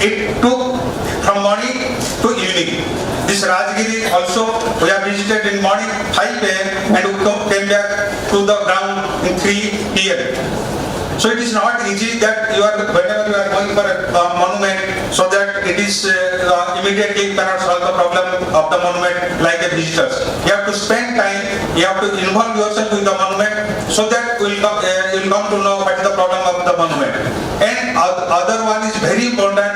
it took from morning to evening. This Rajgiri also, we have visited in morning 5 AM and we came back to the ground in 3 PM. So it is not easy that whenever you are going for a monument, so that it is immediately cannot solve the problem of the monument like the visitors. You have to spend time, you have to involve yourself with the monument, so that you will come to know what is the problem of the monument. And other one is very important,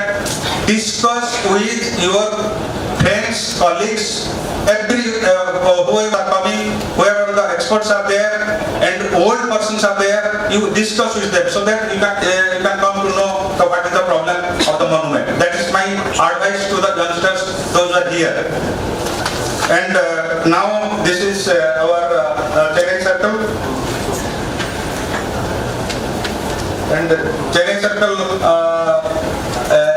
discuss with your friends, colleagues, whoever are coming, whoever the experts are there and old persons are there, you discuss with them so that you can come to know what is the problem of the monument. That is my advice to the youngsters, those who are here. And now this is our Chennai Circle. And Chennai Circle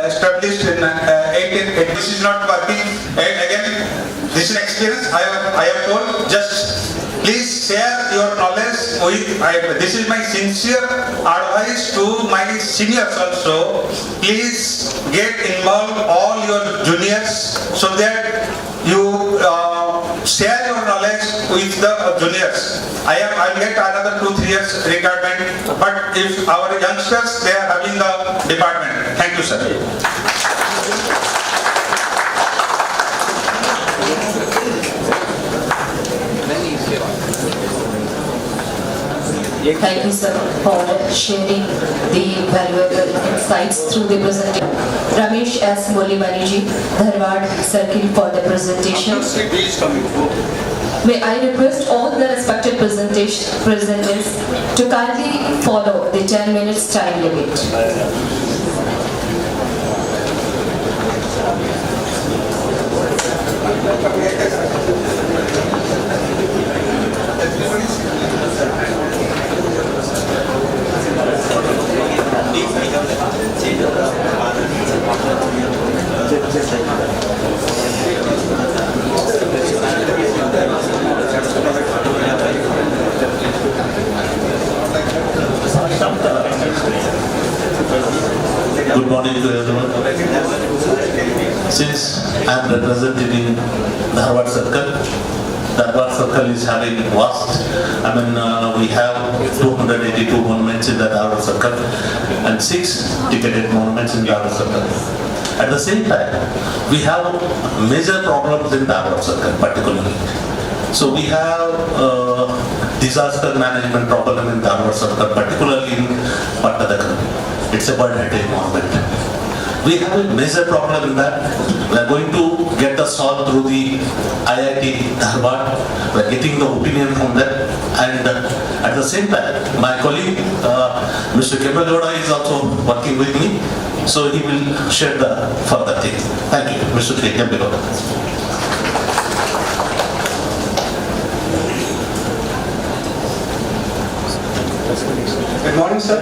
established in 1880. This is not working. Again, this is experience. I have told. Just please share your knowledge with. This is my sincere advice to my seniors also. Please get involved all your juniors so that you share your knowledge with the juniors. I'll get another 2-3 years requirement. But if our youngsters, they are having the department. Thank you, sir. Thank you, sir, for sharing the valuable insights through the presentation. Ramesh S. Molimaniji, Dharwad Circle, for the presentation. May I request all the respected presenters to kindly follow the 10 minutes time limit. Good morning to everyone. Since I am representing Dharwad Circle is having vast. We have 282 monuments in the Dharwad Circle and 6 ticketed monuments in Dharwad Circle. At the same time, we have major problems in Dharwad Circle particularly. So we have disaster management problem in Dharwad Circle, particularly in Pattadakal. It's a bird heritage monument. We have a major problem in that. We are going to get the solve through the IIT Dharwad. We are getting the opinion from them. And at the same time, my colleague, Mr. Kempegoda, is also working with me. So he will share the further thing. Thank you, Mr. Kempegoda. Good morning, sir.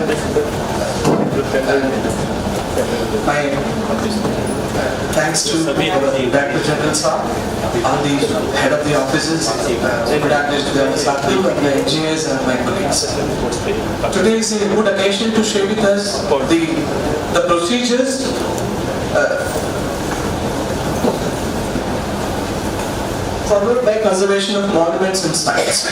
My thanks to Director General Sir, all the head of the offices, good administrators, and the engineers and my colleagues. Today is a good occasion to share with us the procedures followed by conservation of monuments and sites.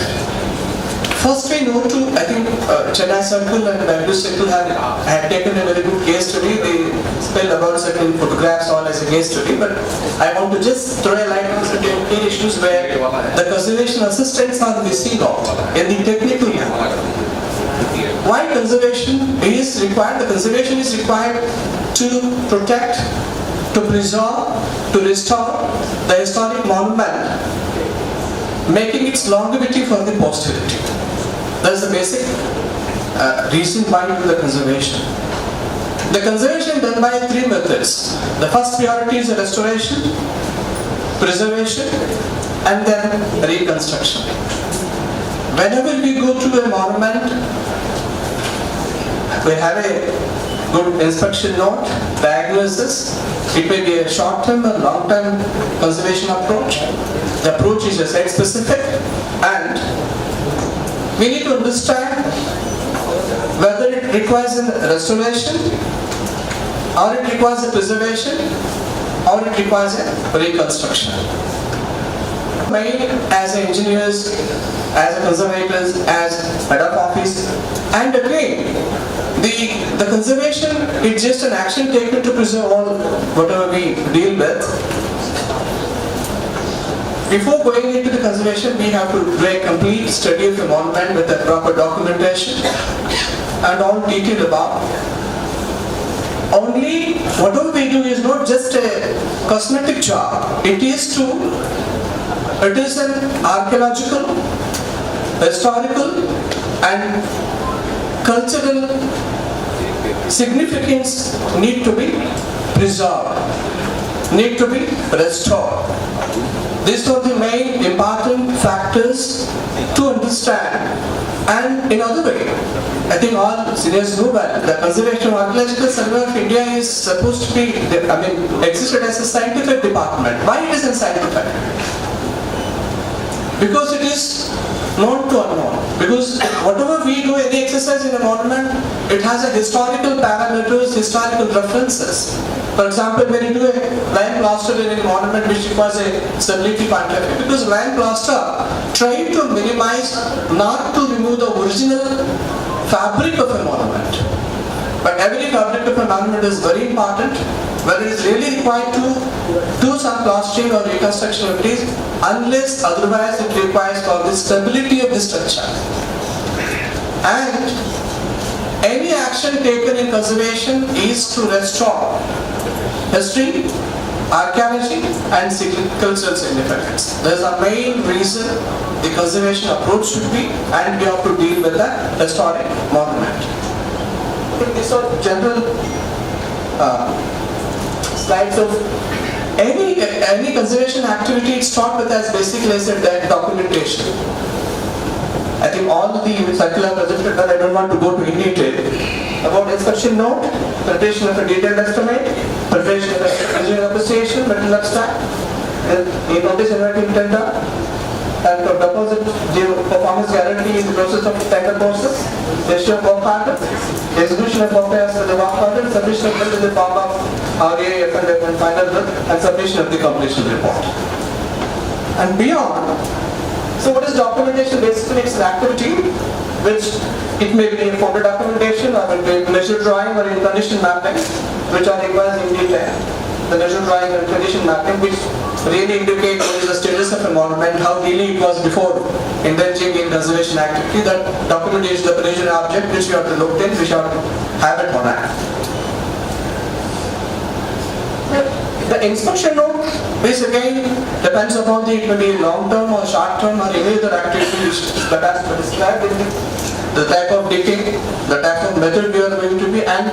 First we know I think Chennai Circle and Bangalore Circle had taken a very good case study. They spelled about certain photographs all as a case study, but I want to just throw a light on certain key issues where the conservation assistants are missing out in the technical part. Why conservation is required? The conservation is required to protect, to preserve, to restore the historic monument, making its longevity for the posterity. That's the basic reason behind the conservation. The conservation done by 3 methods. The first priority is restoration, preservation, and then reconstruction. Whenever we go to a monument, we have a good inspection note, diagnosis. It may be a short-term or long-term conservation approach. The approach is site-specific, and we need to understand whether it requires a restoration, or it requires a preservation, or it requires a reconstruction. As engineers, as conservators, as head of office, and again, the conservation is just an action taken to preserve all whatever we deal with. Before going into the conservation, we have to do a complete study of the monument with a proper documentation and all detailed about. Only whatever we do is not just a cosmetic job. It is an archaeological, historical, and cultural significance need to be preserved, need to be restored. These are the main important factors to understand. And in other way, I think all seniors know that the Conservation of Archaeological Survey of India is supposed to be, existed as a scientific department. Why it is in scientific? Because it is known to unknown. Because whatever we do, any exercise in a monument, it has a historical parameters, historical references. For example, when you do a lime plaster in a monument which requires a stability point of view, because lime plaster try to minimize, not to remove the original fabric of a monument. But every fabric of a monument is very important. Whether it is really required to do some plastering or reconstruction of it, unless otherwise it requires for the stability of the structure. And any action taken in conservation is to restore history, archaeology, and cultural significance. That is the main reason the conservation approach should be, and we have to deal with the historic monument. These are general slides of any conservation activity. It starts with as basically as that documentation. I think all the circular presented, but I don't want to go to in detail. About inspection note, preparation of a detailed estimate, preparation of a engineering appreciation, material abstract, a notice inviting tender, and to deposit the performance guarantee in the process of tender process, issue of work order, execution of work as per the work order, submission of bill in the form of RA, F&F and final bill, and submission of the completion report. And beyond, so what is documentation? Basically it's an activity which it may be in photo documentation or it may be measure drawing or in condition mapping, which are required in detail. The measure drawing and condition mapping which really indicate what is the status of a monument, how really it was before indulging in conservation activity. That documentation, the precision object which you have to look in, which you have to have it on hand. The inspection note is again depends upon it may be long term or short term or any other activity that has been described in the type of digging, the type of method we are going to be, and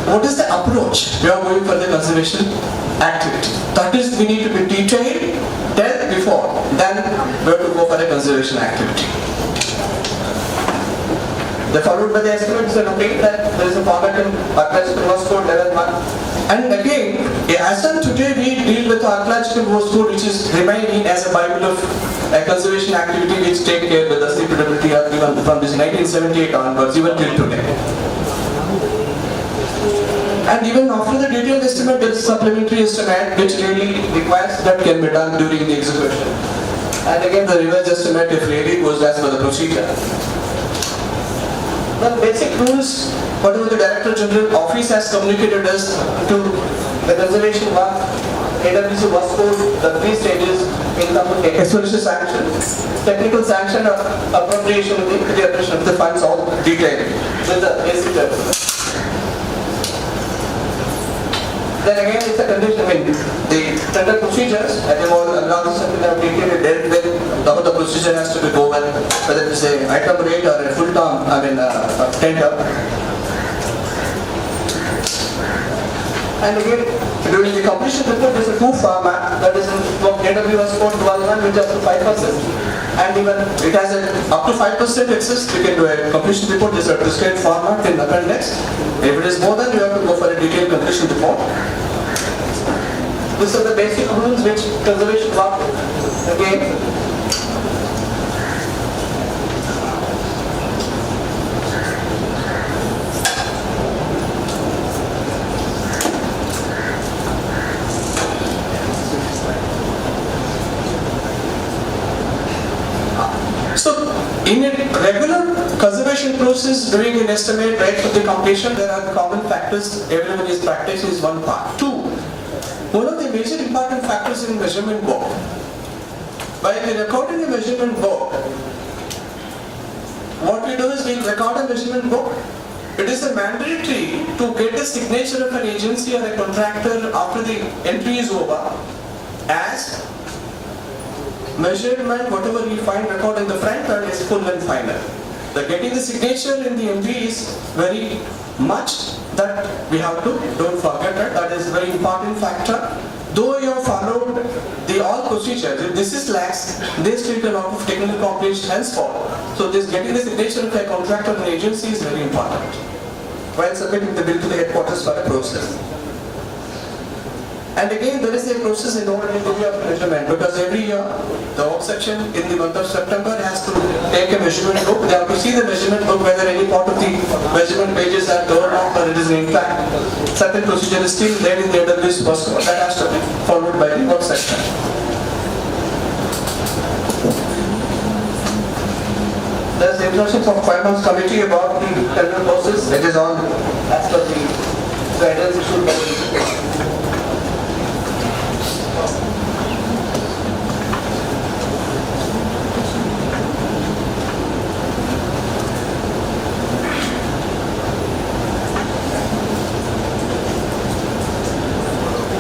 what is the approach we are going for the conservation activity. That is, we need to be detailed then before, then we have to go for a conservation activity. They followed by the estimates and routine that there is a format in Archaeological Works Code level 1. And again, as of today, we deal with Archaeological Works Code, which is remaining as a Bible of a conservation activity which take care with the repeatability even from this 1978 onwards, even till today. And even after the detailed estimate, there is a supplementary estimate which really requires that can be done during the execution. And again, the reverse estimate if really goes as per the procedure. The basic rules, whatever the Director General Office has communicated us to the conservation work, AWC Works Code, the 3 stages in the explanation sanction, technical sanction, appropriation of the appropriation of the funds, all detailed with the basic level. Then again, it's a condition, the tender procedures, I think all along the something that we dealt with, the procedure has to be go well, whether it's an item rate or a full term, tender. And again, during the completion report, there is a 2 format, that is in AWS Code 1 which is up to 5%. And even it has up to 5% excess, we can do a completion report, this is a discrete format in appendix. If it is more than, you have to go for a detailed completion report. These are the basic rules which conservation work again. In a regular conservation process, doing an estimate right from the completion, there are common factors everyone is practicing is one part. Two, one of the major important factors in measurement book. By recording a measurement book, what we do is we record a measurement book. It is a mandatory to get the signature of an agency or a contractor after the entry is over as measurement, whatever we find recorded in the front end is full and final. The getting the signature in the MV is very much that we have to, don't forget that is a very important factor. Though you have followed the all procedures, if this is lax, they still a lot of technical complications henceforth. So this getting the signature of a contractor and agency is very important while submitting the bill to the headquarters for a process. And again, there is a process involved in the measurement because every year the work section in the month of September has to take a measurement book. They have to see the measurement book whether any part of the measurement pages are torn off or it is intact. Certain procedure is still there in the AWS postcode that has to be followed by the work section. There is the instructions of Finance Committee about the tender process. It is on as per the guidance issued by the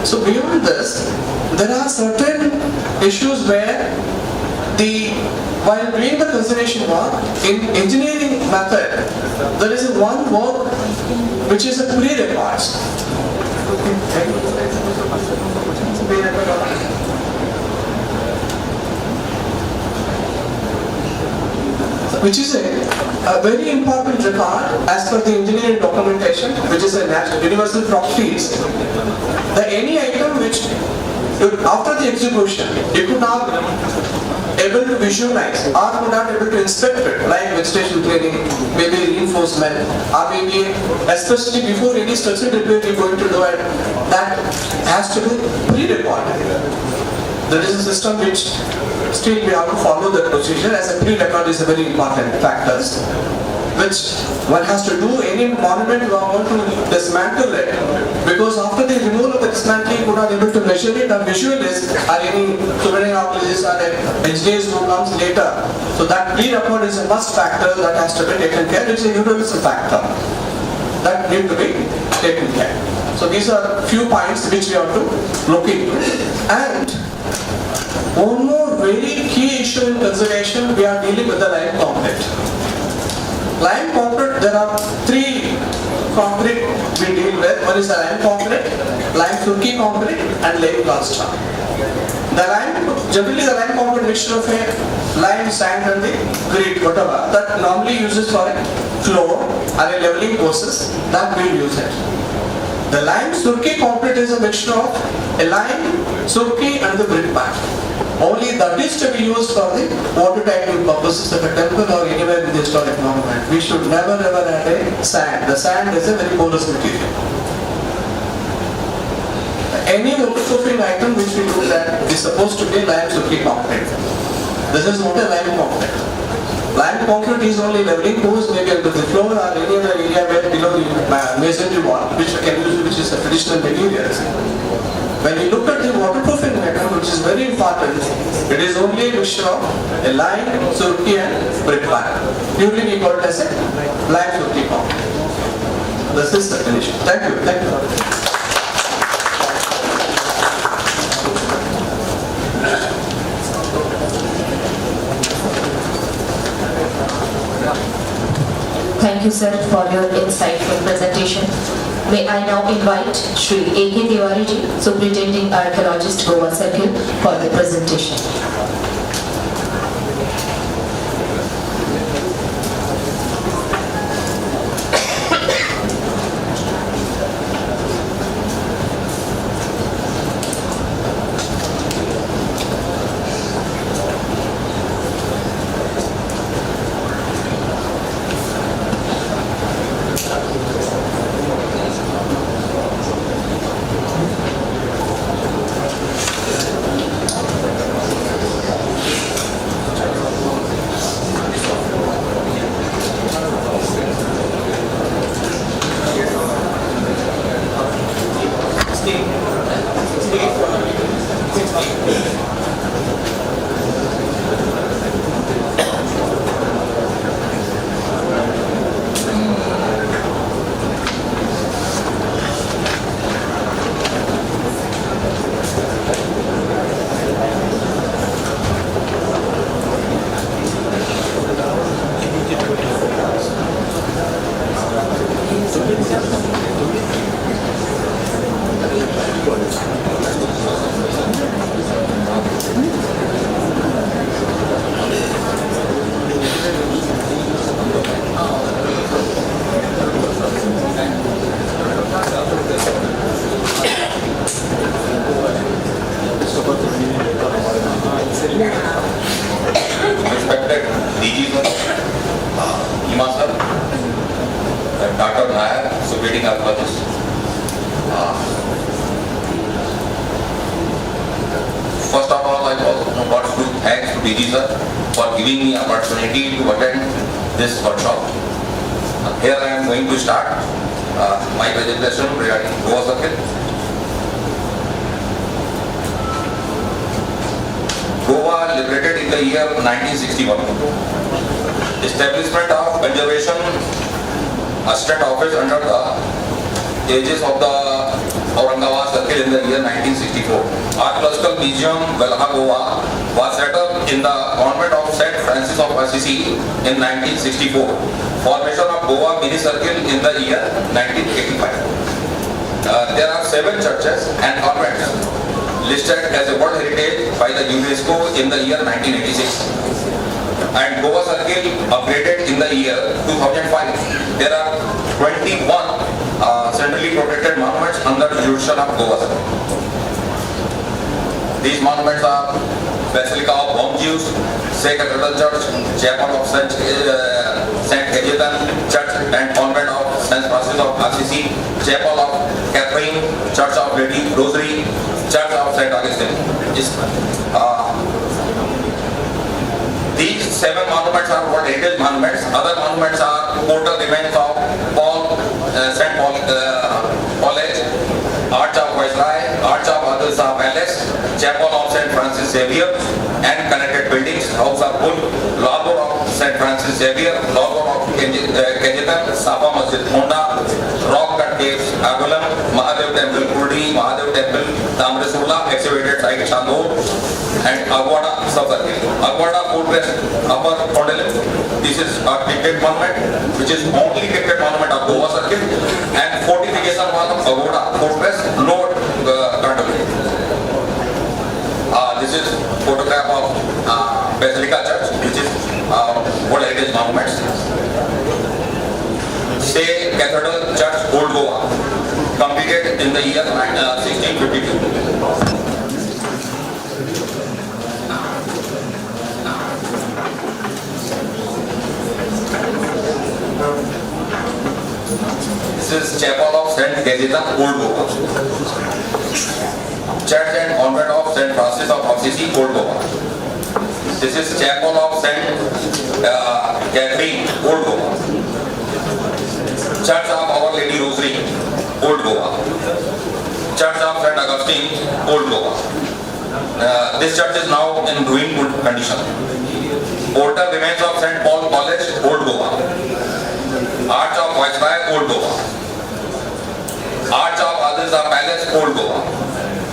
So beyond this, there are certain issues where while doing the conservation work, in engineering method, there is one work which is a pre-records. Which is a very important record as per the engineering documentation, which is a universal properties. Any item which after the execution you could not able to visualize or could not able to inspect it, like vegetation clearing, maybe reinforcement, or maybe especially before any structural repair you are going to do it, that has to be pre-recorded. There is a system which still we have to follow the procedure as a pre-record is a very important factor, which one has to do. Any monument you want to dismantle it, because after the removal of the dismantling you could not able to measure it or visualize or any souvenir archaeologists or engineers who comes later. So that pre-record is a must factor that has to be taken care. It's a universal factor that need to be taken care. So these are few points which we have to look into. And one more very key issue in conservation, we are dealing with the lime concrete. Lime concrete, there are three concrete we deal with. One is the lime concrete, lime surki concrete and lime plaster. The lime, generally the lime concrete mixture of a lime, sand and the grit, whatever, that normally uses for a floor or a leveling process, that we will use it. The lime surki concrete is a mixture of a lime, surki and the grit pad. Only that is to be used for the water taking purposes of a temple or anywhere in the historic monument. We should never ever add a sand. The sand is a very porous material. Any waterproofing item which we do that is supposed to be lime surki concrete. This is not a lime concrete. Lime concrete is only leveling course, maybe under the floor or any other area where below the masonry wall, which we can use, which is a traditional material. When we look at the waterproofing item, which is very important, it is only a mixture of a lime, surki and brick pad. Purely we call it as a lime surki concrete. This is the definition. Thank you. Thank you. Thank you, sir, for your insightful presentation. May I now invite Shri A.K. Tiwari ji, Superintending Archaeologist, Goa Circle, for the presentation. PG sir for giving me opportunity to attend this workshop. Here I am going to start my presentation regarding Goa Circle. Goa liberated in the year 1961. Establishment of Conservation Assistant Office under the aegis of the Aurangabad Circle in the year 1964. Archaeological Museum, Velha, Goa was set up in the convent of St. Francis of Assisi in 1964. Formation of Goa Mini Circle in the year 1985. There are 7 churches and convents listed as a World Heritage by the UNESCO in the year 1986. And Goa Circle upgraded in the year 2005. There are 21 centrally protected monuments under the jurisdiction of Goa Circle. These monuments are Basilica of Bom Jews, St. Cathedral Church, Chapel of St. Cajetan Church and Convent of St. Francis of Assisi, Chapel of Catherine, Church of Lady Rosary, Church of St. Augustine. These 7 monuments are World Heritage monuments. Other monuments are portal remains of St. Paul College, Arch of Viceroy, Arch of Adilsa Palace, Chapel of St. Francis Xavier, and connected buildings, House of Bull, Logor of St. Francis Xavier, Logor of Cajetan, Safa Masjid Honda, Rock Cut Caves, Agulam, Mahadev Temple Kurdi, Mahadev Temple Tamresula, excavated site Chandor, and Agwada Sub-Circle. Agwada Fortress, Upper Pondelip. This is a ticketed monument, which is only ticketed monument of Goa Circle, and fortification wall of Agwada Fortress, Lower Pondelip. This is photograph of Basilica Church, which is World Heritage Monuments. St. Cathedral Church, Old Goa, completed in the year 1652. This is Chapel of St. Cajetan, Old Goa. Church and Convent of St. Francis of Assisi, Old Goa. This is Chapel of St. Catherine, Old Goa. Church of Our Lady Rosary, Old Goa. Church of St. Augustine, Old Goa. This church is now in ruin condition. Portal remains of St. Paul College, Old Goa. Arch of Viceroy, Old Goa. Arch of Adilsa Palace, Old Goa.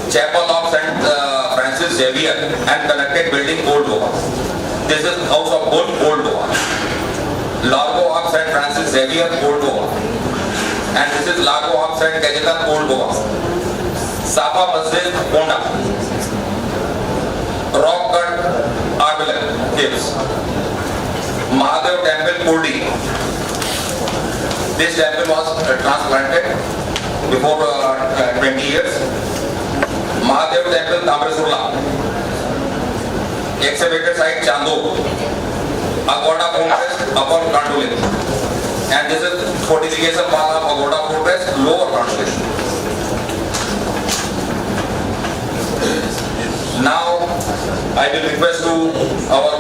Chapel of St. Francis Xavier and connected building, Old Goa. This is House of Bull, Old Goa. Largo of St. Francis Xavier, Old Goa. And this is Largo of St. Cajetan, Old Goa. Safa Masjid, Honda. Rock Cut Caves. Mahadev Temple, Kurdi. This temple was transplanted before 20 years. Mahadev Temple, Tamresula. Excavated site, Chandor. Agwada Fortress, Upper Kandulin. And this is fortification wall of Agwada Fortress, Lower Kandulin. Now, I will request to our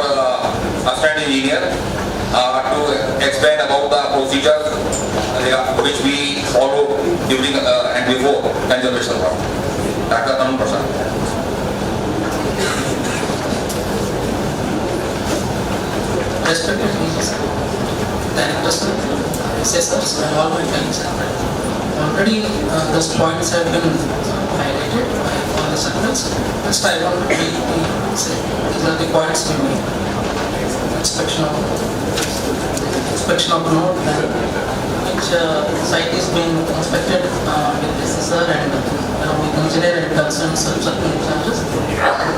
assistant engineer to explain about the procedures which we follow during and before conservation work. Dr. Tanun Prasad. Respected directors, assessors, and all my friends. Already those points have been highlighted by all the circles. First I want to say these are the points we made. Inspection of road plan, which site is being inspected with assessor and with engineer and concerned circumstances.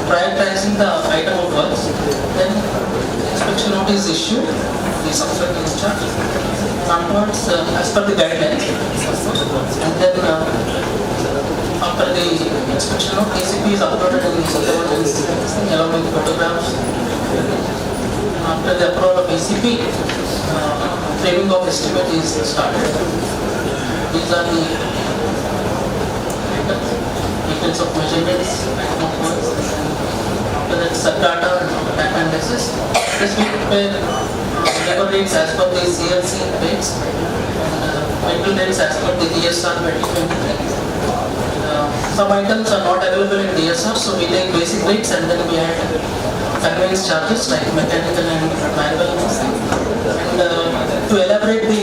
Prioritizing the item of works, then inspection notice issued, the substructure is charged. Afterwards, as per the guidelines, and then after the inspection note, ACP is uploaded in the along with photographs. After the approval of ACP, framing of estimate is started. These are the details of measurements, item of works. After that, subdata and services. This will prepare labor rates as per the CLC rates and vehicle rates as per the DSR 2023. Some items are not available in DSR, so we take basic rates and then we add conveyance charges like mechanical and manual. And to elaborate the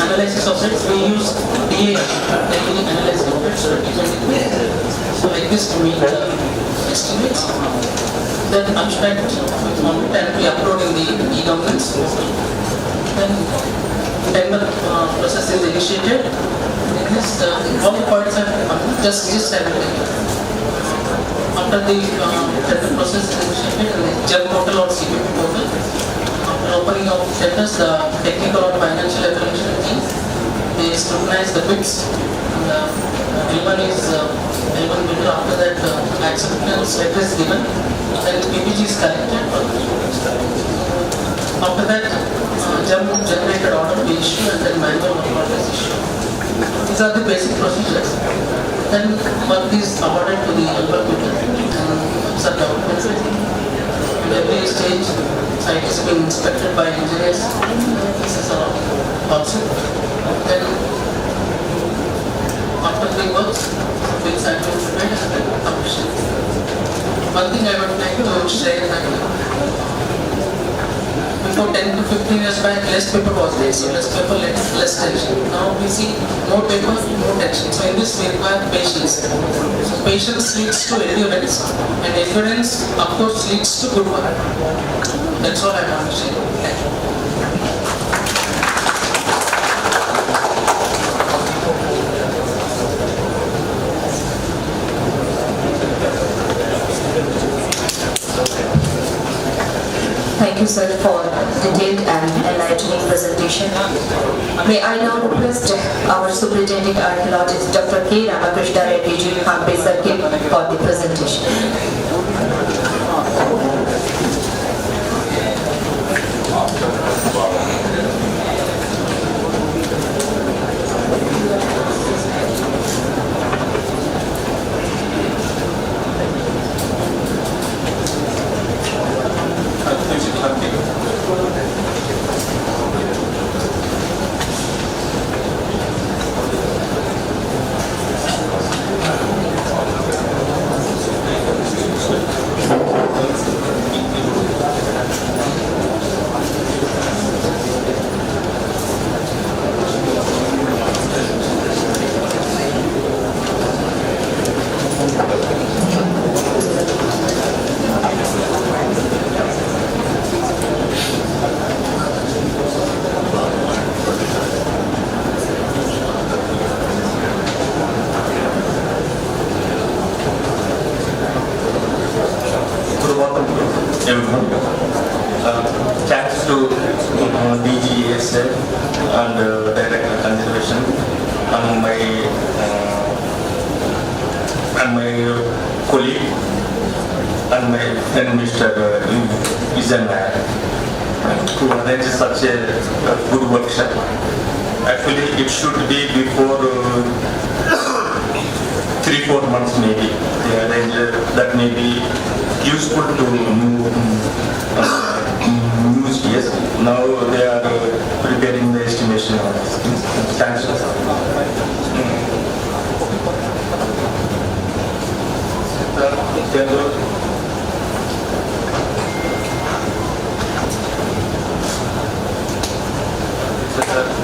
analysis of rates, we use DA, Daily Analysis of Rates 2023. So like this we make estimates. Then abstract on it and we upload in the e-governance. Then tender process is initiated. In this, all the points are just everything. After the tender process is initiated in the GEM portal or CPP portal, after opening of tenders, the technical or financial evaluation team, they scrutinize the bids. L1 is L1 bidder. After that, acceptance letter is given. Then the PPG is collected. After that, GEM generated order will issue and then manual order is issued. These are the basic procedures. Then work is awarded to the L1 bidder and sub documents. In every stage, site is being inspected by engineers. This is also. Then after the works, bids are being prepared and then published. One thing I would like to share that before 10 to 15 years back, less paper was there, so less paper, less tension. Now we see more paper, more tension. So in this we require patience. So patience leads to endurance, and endurance, of course, leads to good work. That's all I want to say. Thank you. Thank you, sir, for detailed and enlightening presentation. May I now request our Superintendent Archaeologist, Dr. K. Ramakrishna Reddy ji, Hampi Circle, for the presentation. everyone. Thanks to DGSF and Director Conservation and my colleague and my friend Mr. Izan to arrange such a good workshop. Actually, it should be before 3-4 months maybe. They arrange that may be useful to news. Yes, now they are preparing the estimation of thanks.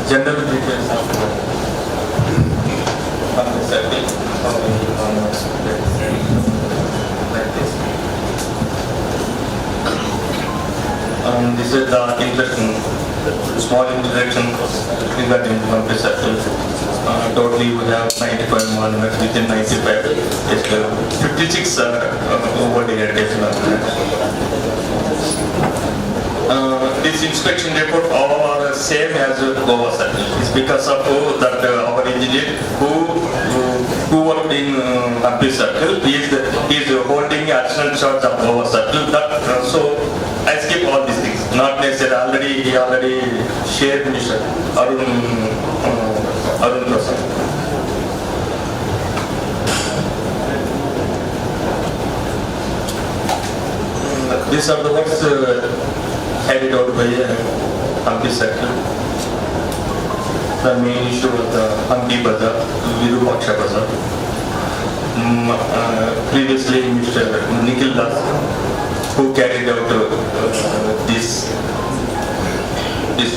General details of like this. This is the introduction, small introduction regarding Hampi Circle. Totally we have 95 monuments within 95. 56 over heritage. This inspection report all are same as Goa Circle. It's because of that our engineer who worked in Hampi Circle is holding additional charge of Goa Circle. That so I skip all these things. Not necessarily he already shared Mr. Arun Prasad. these are the works carried out by Hampi Circle. The main issue was the Hampi Bazaar, Virupaksha Bazaar. Previously, Mr. Nikhil Das, who carried out this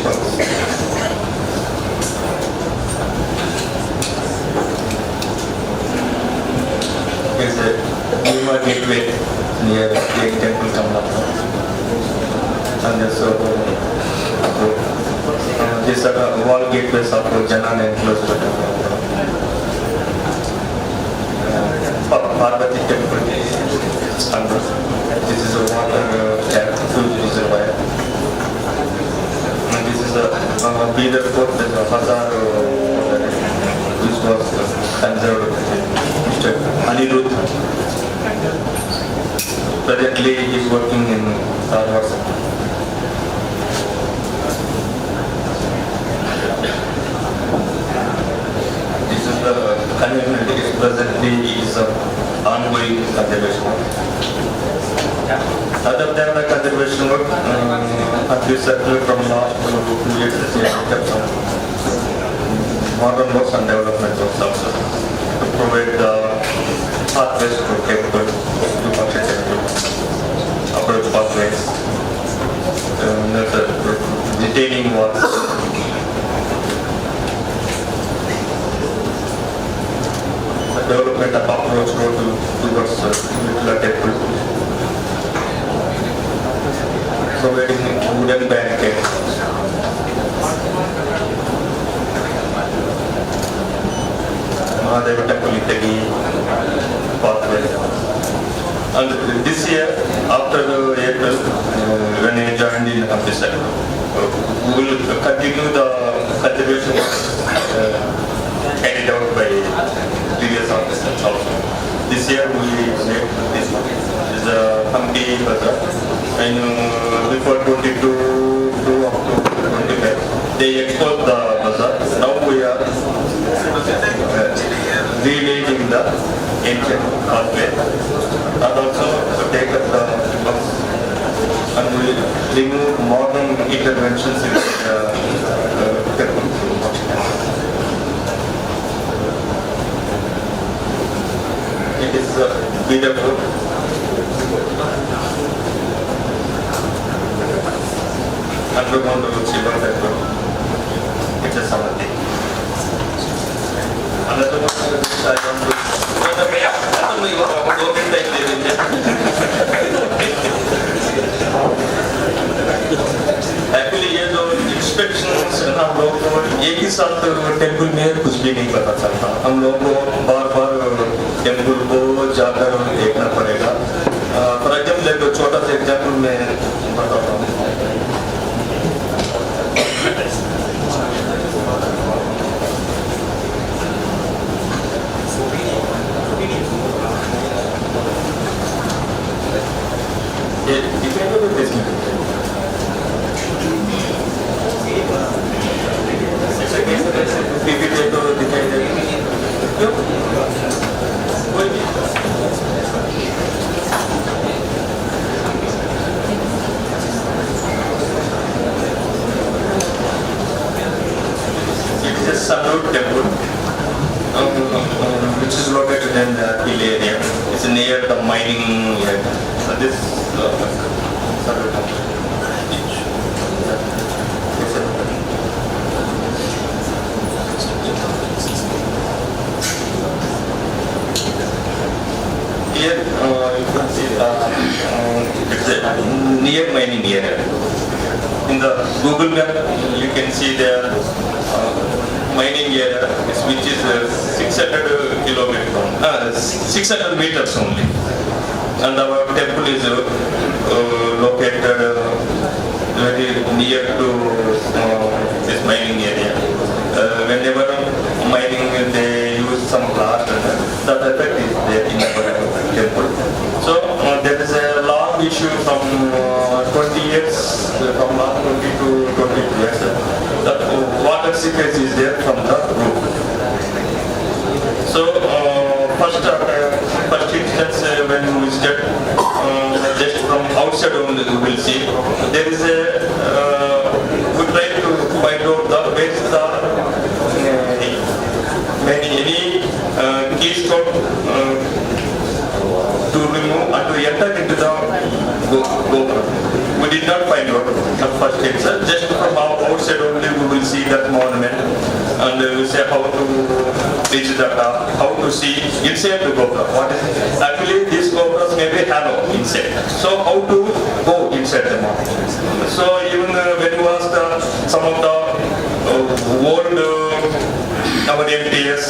works. Is a Nima gateway near Lake Temple Kamalapur. And so, these are the wall gateways of Janan enclosed. Parvati Temple. And this is a water tap, huge reservoir. And this is a Bidar Fort, there's a Hazar, which was conserved. Mr. Anirudh. Presently, he is working in Dharwad. This is the community is presently is ongoing conservation work. Other than the conservation work, Hampi Circle from last 2 years has kept some modern works and development works also to provide the pathways to capable to function approach pathways, detaining walls. Development of approach road towards Little Temple, providing wooden barricades. Mahadeva Temple Itagi pathway. And this year, after April, when I joined in Hampi Circle, we will continue the conservation carried out by previous officers also. This year we made this one. This is a Hampi Bazaar. And before 22 to October 25, they exposed the bazaar. Now we are relaying the ancient pathway. And also to take up the books. And we remove modern interventions in the temple. It is beautiful. Underground Shiva temple. It's a samadhi. Another one I want to. Actually, ये जो inspections हम लोग को एक ही साथ temple में कुछ भी नहीं पता चलता. हम लोग को बार-बार टेम्पल को जाकर देखना पड़ेगा. For example, एक छोटा सा एग्जाम्पल मैं बताता हूँ. Temple, which is located in the hill area. It's near the mining area. So this here you can see it's a near mining area. In the Google map, you can see the mining area, which is 600 meters only. And our temple is located very near to this mining area. Whenever mining, they use some glass, that effect is there in our temple. So there is a long issue from 20 years, from last 20 to 22 years, that water seepage is there from the roof. So first instance when we visited, just from outside only to remove and to enter into the Gopura. We did not find out at first itself. Just from outside only we will see that monument and we say how to reach the top, how to see inside the Gopura. What is actually these Gopuras may be hollow inside. So how to go inside the mountain? So even when you ask some of the old our MPS,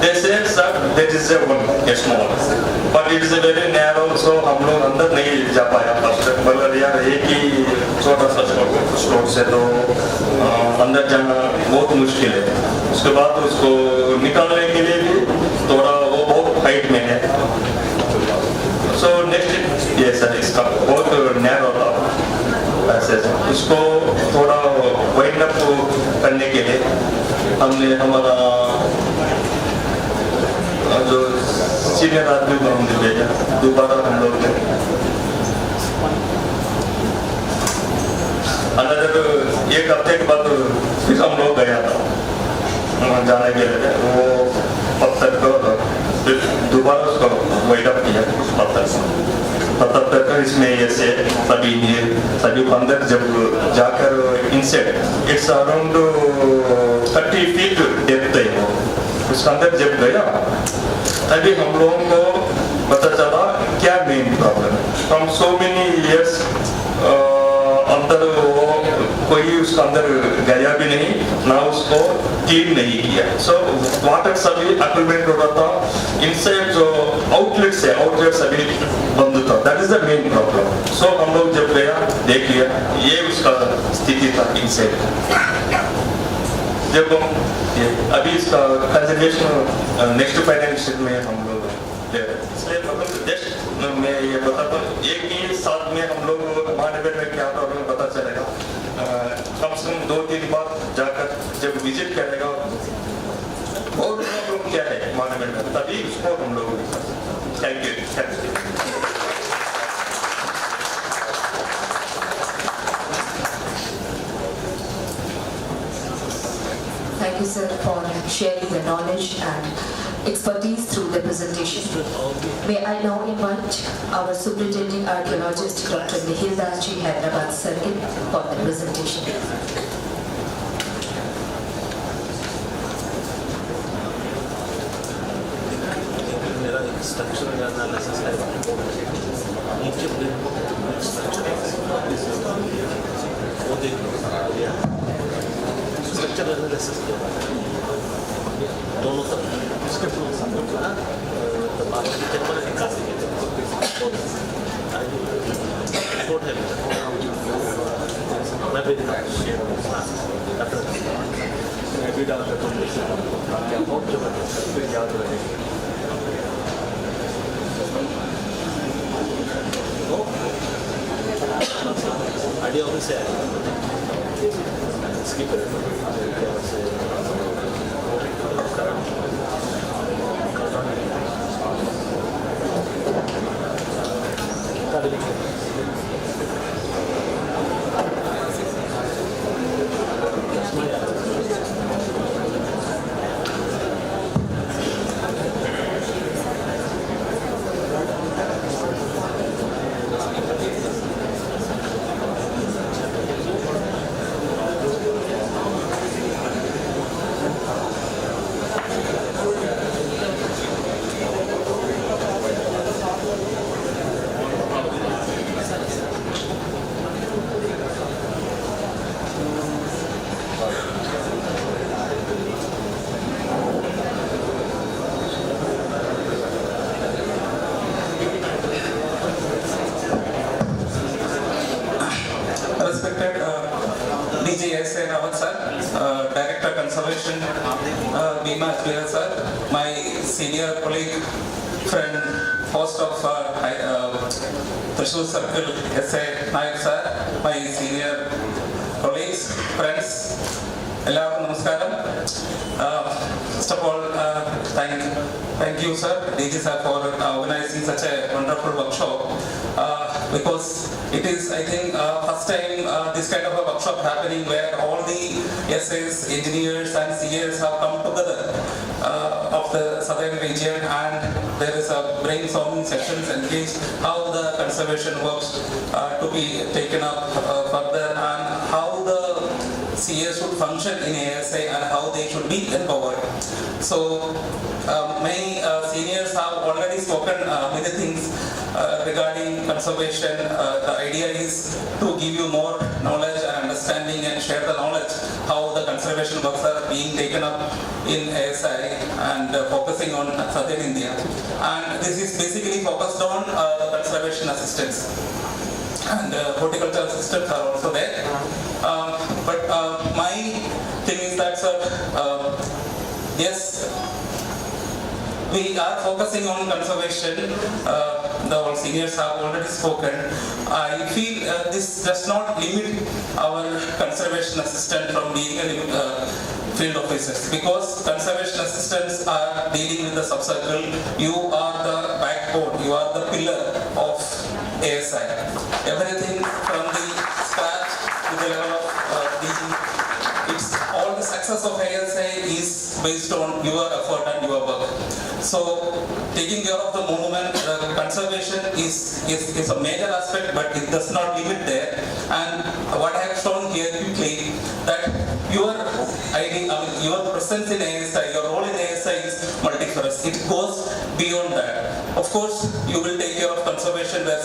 they say sir that is a small, but it is a very narrow. So हम लोग अंदर नहीं जा पाया first, मगर यार एक ही छोटा सा स्टोर से तो अंदर जाना बहुत मुश्किल है. उसके बाद उसको निकालने के लिए भी थोड़ा वो बहुत हाइट में है. सो नेक्स्ट ये सर इसका बहुत नैरो था ऐसे, उसको थोड़ा वाइंड अप करने के लिए हमने हमारा जो सीनियर आदमी को हमने भेजा. दोबारा हम लोग ने अनदर एक हफ्ते के बाद फिर हम लोग गया था जाने के लिए. वो पत्थर को फिर दोबारा उसको वाइड अप किया. पत्थर का इसमें ऐसे सभी अंदर जब जाकर inset it's around 30 feet depth है वो. उसके अंदर जब गया तभी हम लोगों को पता चला क्या मेन प्रॉब्लम है. फ्रॉम सो मेनी इयर्स अंदर वो कोई उसका अंदर गया भी नहीं, ना उसको क्लीन नहीं किया. सो वाटर सभी अक्यूमुलेट हो रहा था. इनसाइड जो आउटलेट सभी बंद था. That is the main problem. So हम लोग जब गया देख लिया ये उसका स्थिति था इनसाइड. जब ये अभी इसका कंजर्वेशन नेक्स्ट फाइनेंशियल में हम लोग ले रहे हैं. इसलिए मतलब जस्ट मैं ये बताता हूँ एक ही साथ में हम लोग महानगर में क्या प्रॉब्लम पता चलेगा. कम से कम 2-3 बार जाकर जब विजिट करेगा और प्रॉब्लम क्या है महानगर में, तभी उसको हम लोग. Thank you. Thank you, sir, for sharing the knowledge and expertise through the presentation. May I now invite our superintending archaeologist, Dr. Nihil Das Ji, Hyderabad Circle, for the presentation. मेरा structural analysis है. नीचे वो देख लो. Structural analysis दोनों तरफ उसके तो बात की पर निकासी रिपोर्ट है. मैं भी डाल करता हूँ क्या बहुत जबरदस्त याद रहेगी. आइडिया ऑफिस है इसकी senior colleague, friend, host of Thrissur Circle, SA Nayak sir, my senior colleagues, friends, എല്ലാവർക്കും നമസ്കാരം. First of all, thank you sir, DG sir, for organizing such a wonderful workshop. because it is, I think, first time this kind of a workshop happening where all the SAs, engineers and CAs have come together of the southern region, and there is a brainstorming sessions engaged how the conservation works to be taken up further, and how the CAs should function in ASI and how they should be empowered. So many seniors have already spoken many things regarding conservation. The idea is to give you more knowledge and understanding and share the knowledge how the conservation works are being taken up in ASI and focusing on southern India. And this is basically focused on the conservation assistance. And horticultural assistants are also there. But my thing is that, sir, yes, we are focusing on conservation. The all seniors have already spoken. I feel this does not limit our conservation assistant from being a field officers, because conservation assistants are dealing with the subcircle. You are the backbone, you are the pillar of ASI. Everything from the scratch to the level of it's all the success of ASI is based on your effort and your work. So taking care of the monument, conservation is a major aspect, but it does not limit there. And what I have shown here quickly, that your your presence in ASI, your role in ASI is multifarious. It goes beyond that. Of course, you will take care of conservation, where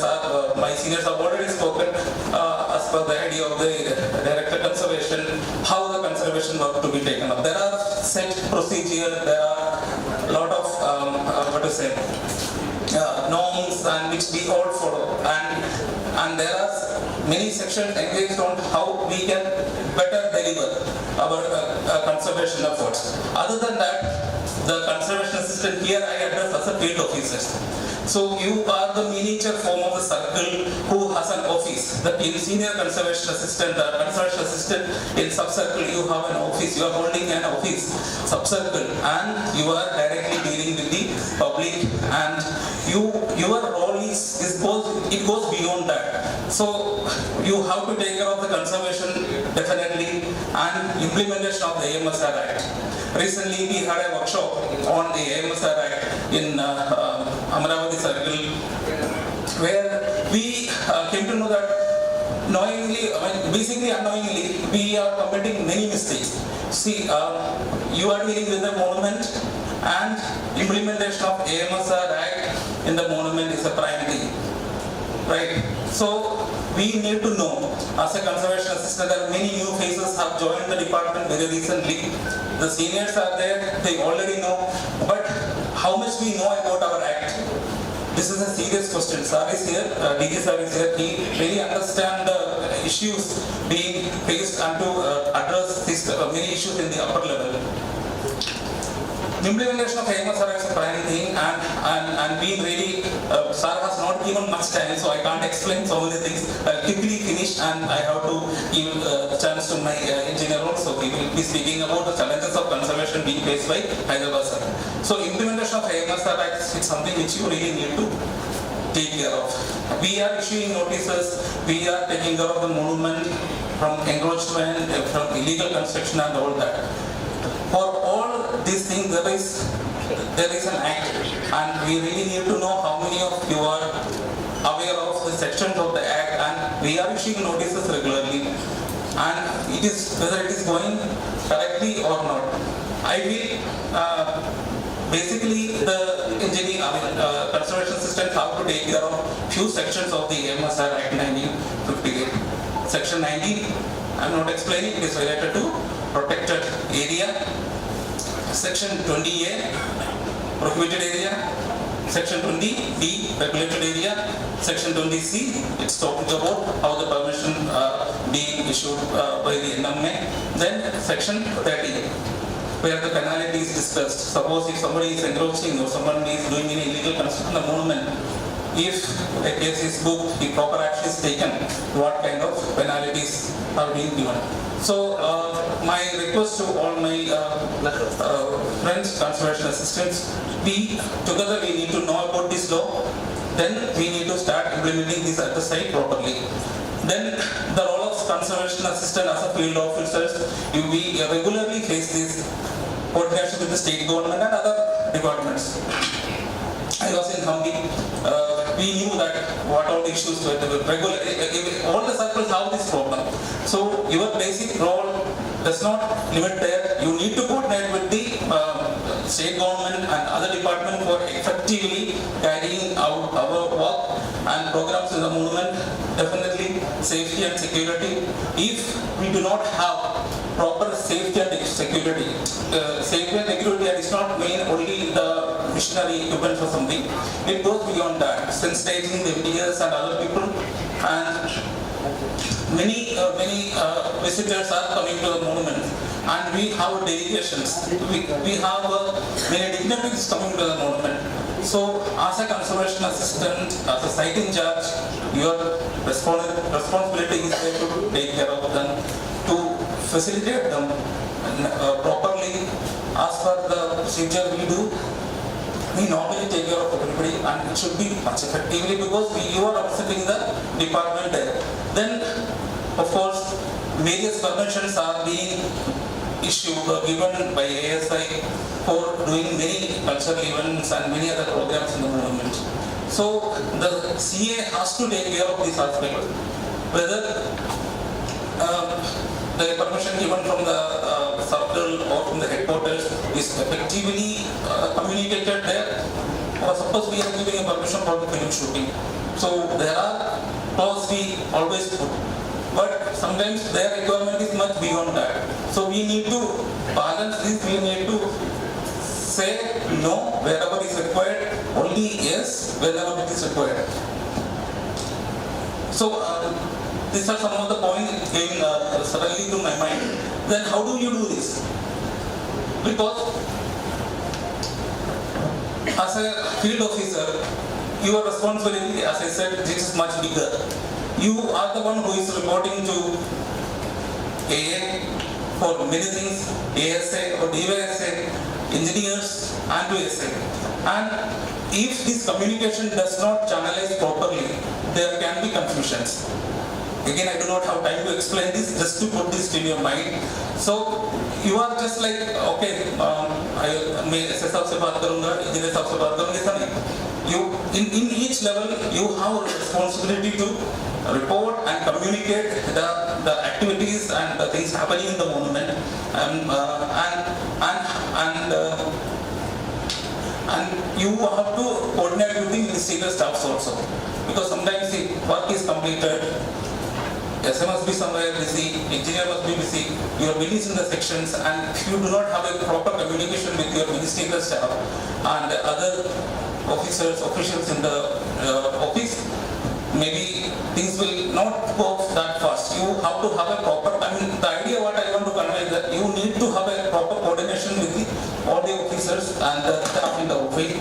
my seniors have already spoken as per the idea of the director conservation, how the conservation work to be taken up. There are set procedures, there are a lot of norms and which we all follow, and there are many sections engaged on how we can better deliver our conservation efforts. Other than that, the conservation assistant here I address as a field officer. So you are the miniature form of the circle who has an office. The senior conservation assistant, the conservation assistant in sub-circle, you have an office, you are holding an office, sub-circle, and you are directly dealing with the public, and your role goes beyond that. So you have to take care of the conservation definitely, and implementation of the AMSR Act. Recently we had a workshop on the AMSR Act in Amravati Circle, where we came to know that knowingly, basically unknowingly, we are committing many mistakes. See, you are dealing with the monument, and implementation of AMSR Act in the monument is a prime thing, right? So we need to know, as a conservation assistant, that many new faces have joined the department very recently. The seniors are there, they already know, but how much we know about our act? This is a serious question. Sir is here, DG sir is here. He really understands the issues being faced and to address these many issues in the upper level. Implementation of AMSR is a prime thing, and we really, sir has not given much time, so I can't explain so many things. I'll quickly finish, and I have to give a chance to my engineer also. He will be speaking about the challenges of conservation being faced by Hyderabad sir. So implementation of AMSR Act is something which you really need to take care of. We are issuing notices, we are taking care of the monument from encroachment, from illegal construction and all that. For all these things, there is an act, and we really need to know how many of you are aware of the sections of the act, and we are issuing notices regularly, and it is whether it is going correctly or not. I will basically the engineering conservation systems have to take care of few sections of the AMSR Act 1958. Section 19, I am not explaining, it is related to protected area. Section 20A, prohibited area. Section 20B, regulated area. Section 20C, it's talking about how the permission being issued by the NMA. Then Section 30, where the penalty is discussed. Suppose if somebody is encroaching or someone is doing any illegal construction of the monument, if a case is booked, if proper action is taken, what kind of penalties are being given. So my request to all my friends, conservation assistants, together we need to know about this law. then we need to start implementing this at the site properly. Then the role of conservation assistant as a field officers, we regularly face this coordination with the state government and other departments. I was in Hampi, we knew that what all the issues were regular, all the circles have this problem. So your basic role does not limit there. You need to coordinate with the state government and other department for effectively carrying out our work and programs in the movement. Definitely safety and security. If we do not have proper safety and security, safety and security does not mean only the missionary equipment or something. It goes beyond that. Sensitizing the MDS and other people, and many visitors are coming to the monument, and we have delegations. We have many dignitaries coming to the monument. So, as a conservation assistant, as a site in charge, your responsibility is there to take care of them, to facilitate them properly as per the procedure we do. We normally take care of everybody, and it should be much effectively because you are representing the department there. Then, of course, various permissions are being issued or given by ASI for doing many cultural events and many other programs in the movement. So the CA has to take care of this aspect. Whether the permission given from the circle or from the headquarters is effectively communicated there, or suppose we are giving a permission for the film shooting. So there are clauses we always put, but sometimes their requirement is much beyond that. So we need to balance this, we need to say no wherever is required, only yes whenever it is required. So these are some of the points that came suddenly to my mind. Then how do you do this? Because as a field officer, your responsibility, as I said, this is much bigger. You are the one who is reporting to AA for many things, ASA or DYSA, engineers and to SA. And if this communication does not channelize properly, there can be confusions. Again, I do not have time to explain this, just to put this in your mind. So you are just like, okay, मैं ऐसे सबसे बात करूँगा, engineer सबसे बात करूँगा, ऐसा नहीं. You in each level you have a responsibility to report and communicate the activities and the things happening in the monument, and you have to coordinate with the ministerial staffs also, because sometimes the work is completed, SA must be somewhere busy, engineer must be busy, you are busy in the sections, and if you do not have a proper communication with your ministerial staff and other officials in the office, maybe things will not go that fast. You have to have a proper, the idea what I want to convey is that you need to have a proper coordination with all the officers and the staff in the office.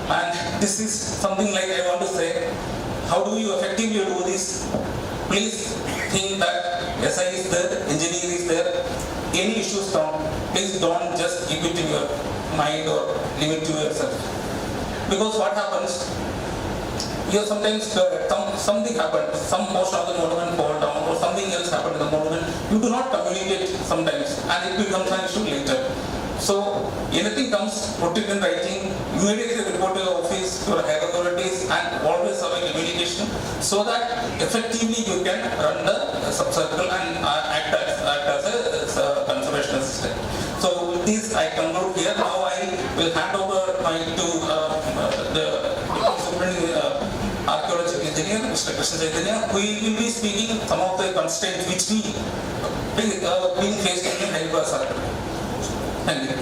And this is something like I want to say, how do you effectively do this? Please think that SI is there, engineer is there, any issues come, please don't just keep it in your mind or limit to yourself. Because what happens, you sometimes something happens, some portion of the monument fall down or something else happened in the monument, you do not communicate sometimes and it becomes an issue later. So anything comes, put it in writing, immediately report to your office, to your higher authorities, and always have a communication so that effectively you can run the sub-circle and act as a conservation assistant. So with this I conclude here. Now I will hand over to the archaeological engineer, Mr. Krishna Chaitanya, who will be speaking some of the constraints which we being faced in the Hyderabad circle. Thank you.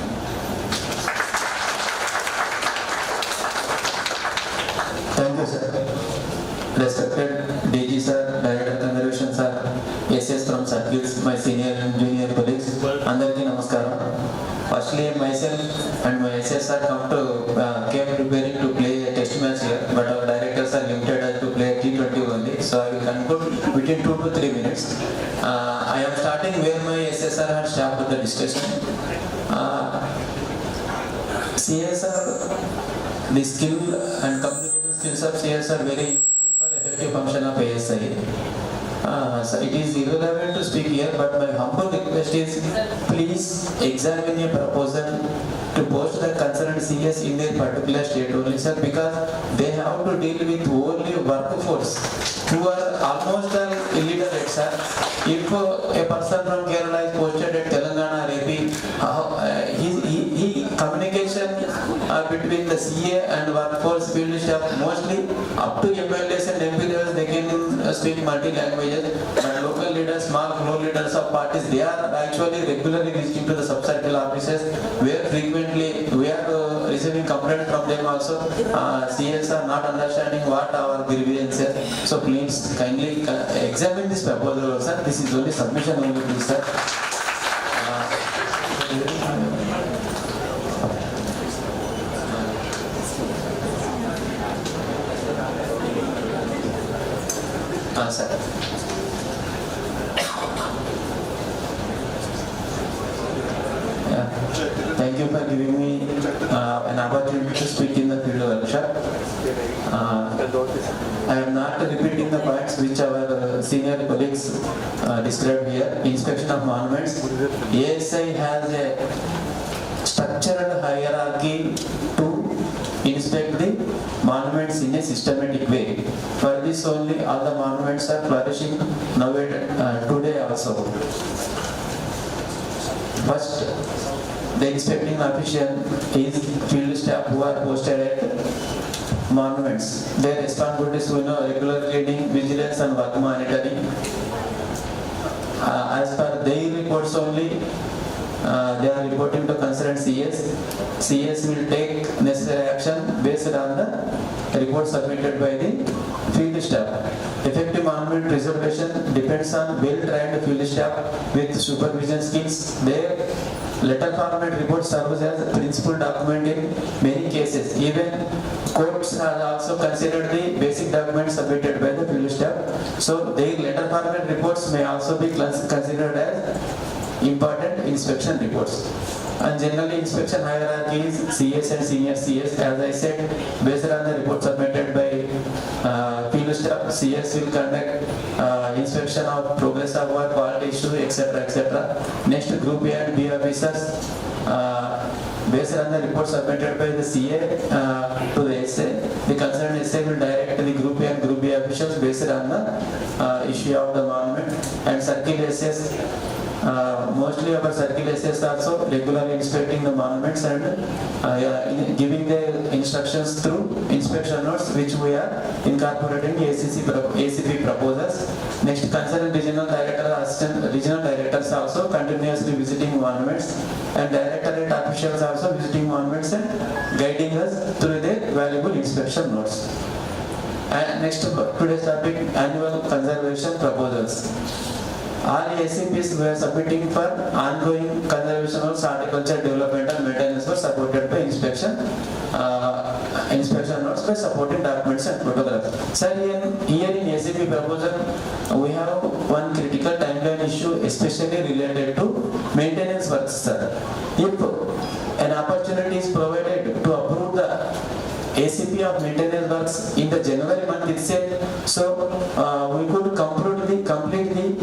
Thank you, sir. Respected DG sir, Director Conservation sir, SS from circuits, my senior and junior colleagues, Andarki Namaskaram. Firstly, myself and my SS sir came preparing to play a test match here, but our directors are limited us to play T20 only, so I will conclude within 2 to 3 minutes. I am starting where my SSR had stopped the discussion. CSR, the skill and communication skills of CS are very useful for effective function of ASI. So it is irrelevant to speak here, but my humble request is please examine a proposal to post the concerned CS in their particular state only, sir, because they have to deal with only workforce who are almost illiterate, sir. If a person from Kerala is posted at Telangana or AP, communication between the CA and workforce field staff mostly up to MLAs and MP levels they can speak multi languages, but local leaders, small floor leaders of parties, they are actually regularly visiting to the sub-circle offices where frequently we are receiving complaints from them also. CS are not understanding what our grievances. So please kindly examine this proposal, sir. This is only submission only, please, sir. Sir. Yeah. Thank you for giving me an opportunity to speak in the field workshop. I am not repeating the points which our senior colleagues described here. Inspection of monuments. ASI has a structured hierarchy to inspect the monuments in a systematic way. For this only all the monuments are flourishing today also. First, the inspecting official is field staff who are posted at monuments. Their responsibilities will know regular cleaning, vigilance and work monitoring. As per their reports only, they are reporting to concerned CS. CS will take necessary action based on the report submitted by the field staff. Effective monument preservation depends on well-trained field staff with supervision skills. Their letter format report serves as principal document in many cases. Even courts have also considered the basic documents submitted by the field staff. So their letter format reports may also be considered as important inspection reports. And generally inspection hierarchy is CS and senior CS. As I said, based on the report submitted by field staff, CS will conduct inspection of progress of work, quality issue, etc. etc. Next, group A and B officers, based on the report submitted by the CA to the SA, the concerned SA will direct the group A and group B officials based on the issue of the monument. And circle SS, mostly our circle SS also regularly inspecting the monuments and giving the instructions through inspection notes, which we are incorporating ACP proposals. Next, concerned regional director, assistant regional directors also continuously visiting monuments, and directorate officials also visiting monuments and guiding us through their valuable inspection notes. And next, today's topic, annual conservation proposals. All ACPs were submitting for ongoing conservation of horticulture development and maintenance were supported by inspection notes by supporting documents and photographs. Sir, here in ACP proposal, we have one critical timeline issue, especially related to maintenance works, sir. If an opportunity is provided to approve the ACP of maintenance works in the January month itself, so we could complete the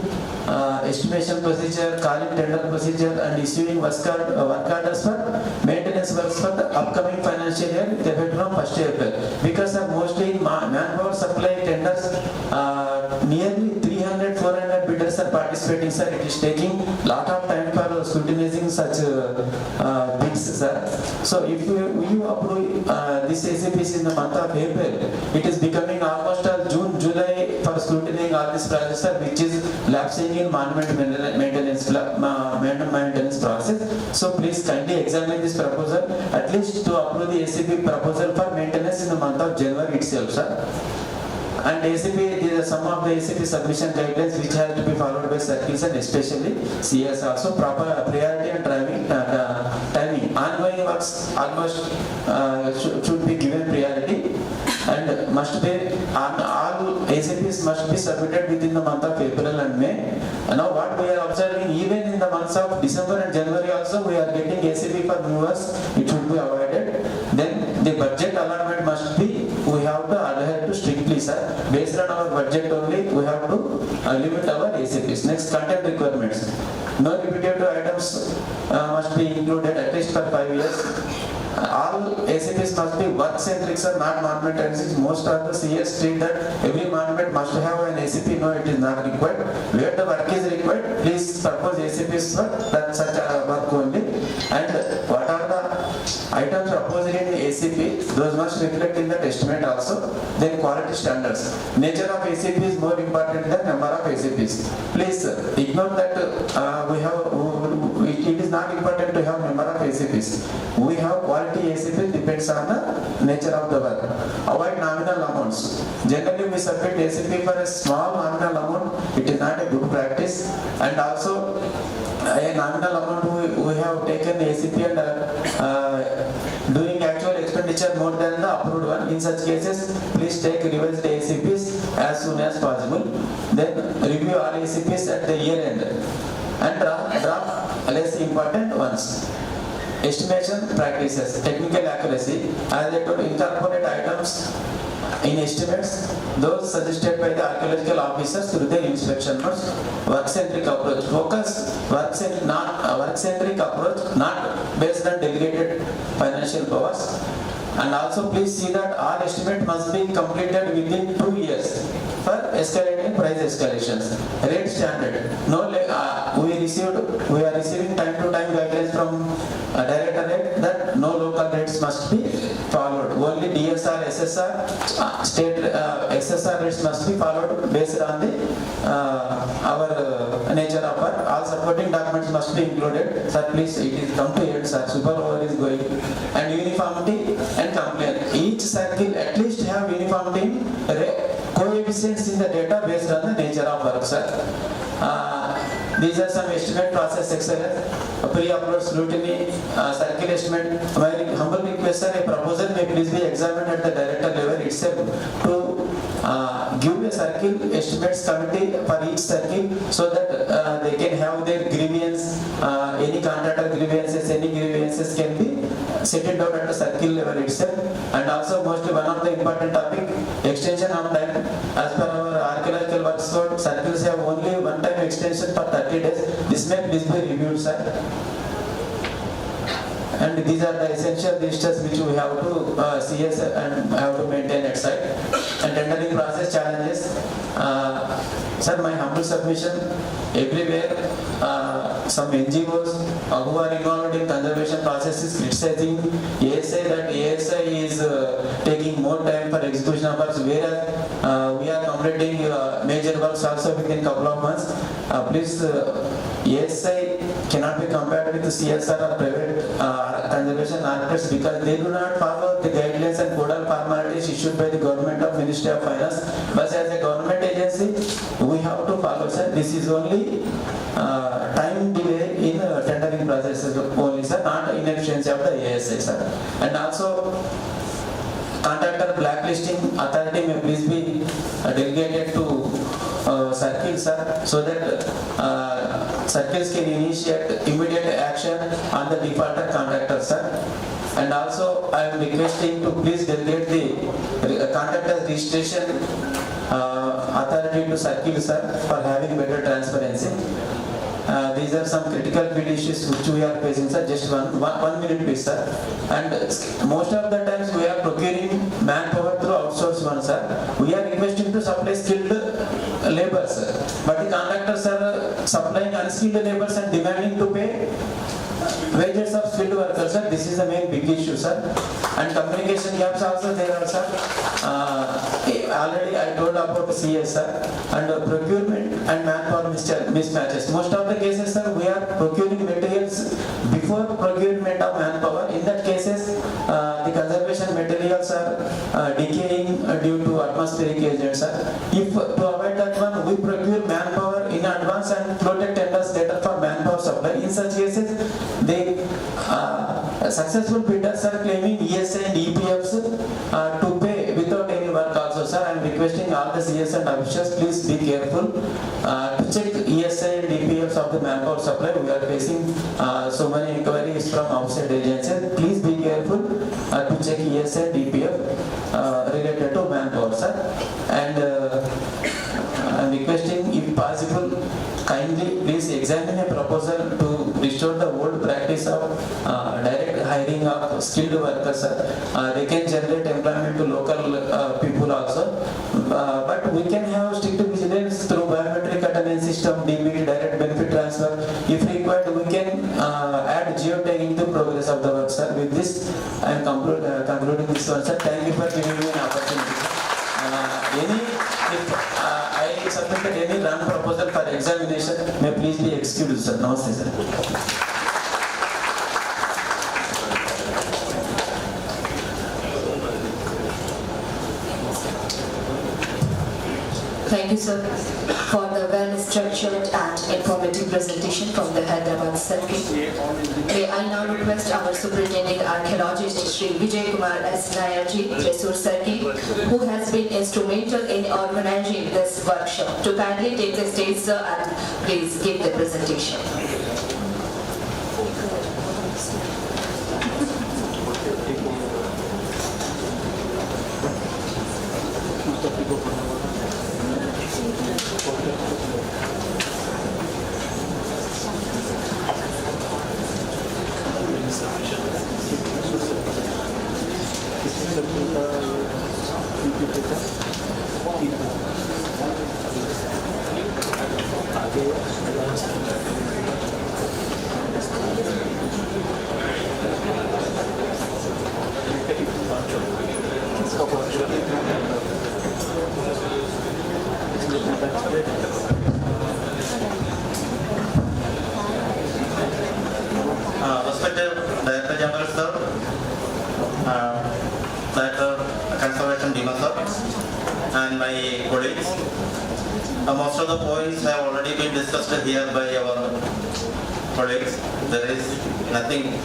estimation procedure, calling tender procedure and issuing work orders for maintenance works for the upcoming financial year with effect from 1st April. Because of mostly manpower supply tenders, nearly 300-400 bidders are participating, sir. It is taking lot of time for scrutinizing such bids, sir. So if you approve this ACPs in the month of April, it is becoming almost June, July for scrutinizing all these projects, sir, which is lapsing in monument maintenance process. So please kindly examine this proposal, at least to approve the ACP proposal for maintenance in the month of January itself, sir. And ACP, these are some of the ACP submission guidelines which have to be followed by circles and especially CS also. Proper priority and timing. Ongoing works almost should be given priority and must be, all ACPs must be submitted within the month of April and May. Now what we are observing, even in the months of December and January also, we are getting ACP for movers, it should be avoided. Then the budget allotment must be, we have to quantity, sir. Based on our budget only, we have to limit our ACPs. Next, content requirements. No repetitive items must be included at least for 5 years. All ACPs must be work-centric, sir, not monument-centric. Most of the CS treat that every monument must have an ACP. No, it is not required. Where the work is required, please propose ACPs for that such work only. And what are the items proposed in the ACP, those must reflect in the estimate also. Then quality standards. Nature of ACP is more important than number of ACPs. Please ignore that it is not important to have number of ACPs. We have quality ACP depends on the nature of the work. Avoid nominal amounts. Generally we submit ACP for a small nominal amount. It is not a good practice. And also a nominal amount we have taken the ACP and doing actual expenditure more than the approved one. In such cases, please take revised ACPs as soon as possible. Then review all ACPs at the year end and draft less important ones. Estimation practices, technical accuracy, as I told, incorporate items in estimates, those suggested by the archaeological officers through their inspection notes. Work-centric approach, focus work-centric approach, not based on delegated financial powers. And also please see that all estimate must be completed within 2 years for escalating price escalations. Rate standard. No, we are receiving time to time guidelines from directorate that no local rates must be followed. Only DSR, SSR, state SSR rates must be followed based on the our nature of work. All supporting documents must be included. Sir, please, it is come to end, sir. Super over is going. And uniformity and compliance. Each circle at least have uniformity in coefficients in the data based on the nature of work, sir. These are some estimate process excellence, pre-upload scrutiny, circle estimate. My humble request, sir, a proposal may please be examined at the director level itself to give a circle estimates committee for each circle so that they can have their grievance, any contractor grievances, any grievances can be settled out at the circle level itself. And also mostly one of the important topic, extension of time. As per our archaeological works code, circles have only one time extension for 30 days. This may please be reviewed, sir. And these are the essential registers which we have to CS and have to maintain at site. And tendering process challenges. Sir, my humble submission, everywhere some NGOs who are involved in conservation processes criticizing ASI that ASI is taking more time for execution of works, whereas we are completing major works also within couple of months. Please, ASI cannot be compared with the CSR or private conservation architects because they do not follow the guidelines and codal formalities issued by the government of Ministry of Finance. But as a government agency, we have to follow, sir. This is only time delay in tendering processes only, sir, not inefficiency of the ASI, sir. And also, contractor blacklisting authority may please be delegated to circles, sir, so that circles can initiate immediate action on the defaulted contractor, sir. And also, I am requesting to please delegate the contractor registration authority to circles, sir, for having better transparency. These are some critical field issues which we are facing, sir. Just one minute please, sir. And most of the times we are procuring manpower through outsourced one, sir. We are requesting to supply skilled labor, sir. But the contractors are supplying unskilled labors and demanding to pay wages of skilled workers, sir. This is the main big issue, sir. And communication gaps also there are, sir. Already I told about CS, sir. And procurement and manpower mismatches. Most of the cases, sir, we are procuring materials before procurement of manpower. In that cases, the conservation materials are decaying due to atmospheric agents, sir. If to avoid that one, we procure manpower in advance and floated tenders later for manpower supply. In such cases, the successful bidders are claiming ESI and EPFs to pay without any work also, sir. I am requesting all the CS and officials, please be careful to check ESI and EPFs of the manpower supply. We are facing so many inquiries from outside agencies. Please be careful to check ESI and EPF related to manpower, sir. restore the old practice of direct hiring of skilled workers, sir. They can generate employment to local people also. But we can have strict vigilance through biometric attendance system, DBT, direct benefit transfer. If required, we can add geotagging to progress of the work, sir. With this, I am concluding this one, sir. Thank you for giving me an opportunity. If I submitted any wrong proposal for examination, may please be excused, sir. Namaste, sir. Thank you, sir, for the well-structured and informative presentation from the Hyderabad Circuit. May I now request our Superintendent Archaeologist Shri Vijay Kumar Asi.Thrissur Circle, who has been instrumental in organizing this workshop, to kindly take the stage, sir, and please give the presentation. Respected Director General, sir, Director Conservation Bima, sir, and my colleagues. Most of the points have already been discussed here by our colleagues. There is nothing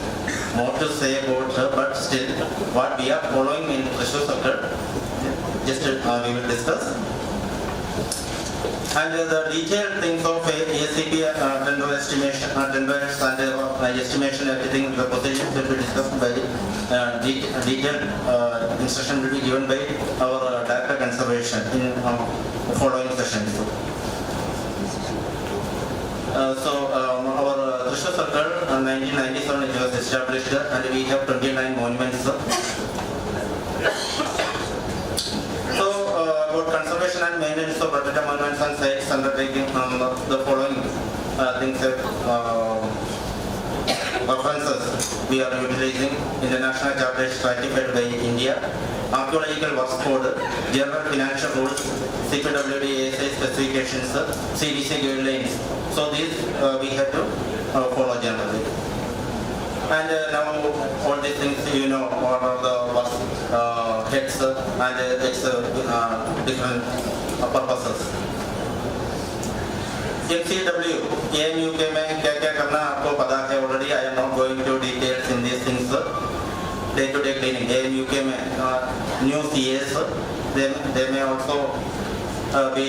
more to say about her, but still, what we are following in Thrissur Circle, just we will discuss. And the detailed things of ASCP tender estimation, tenders and estimation, everything, the procedures will be discussed by detailed instruction will be given by our Director Conservation in following sessions. Our Thrissur Circle, 1997 it was established, and we have 29 monuments. About conservation and maintenance of protected monuments and sites, undertaking the following things, references we are utilizing: International Charters ratified by India, Archaeological Works Code, General Financial Rules, CPWD ASI specifications, CDC guidelines. So these we have to follow generally. And now all these things, you know, what are the works, heads and its different purposes. MCW, AMUK में क्या करना आपको पता है already. I am not going to details in these things. Day-to-day cleaning. AMUK में new CAs, they may also be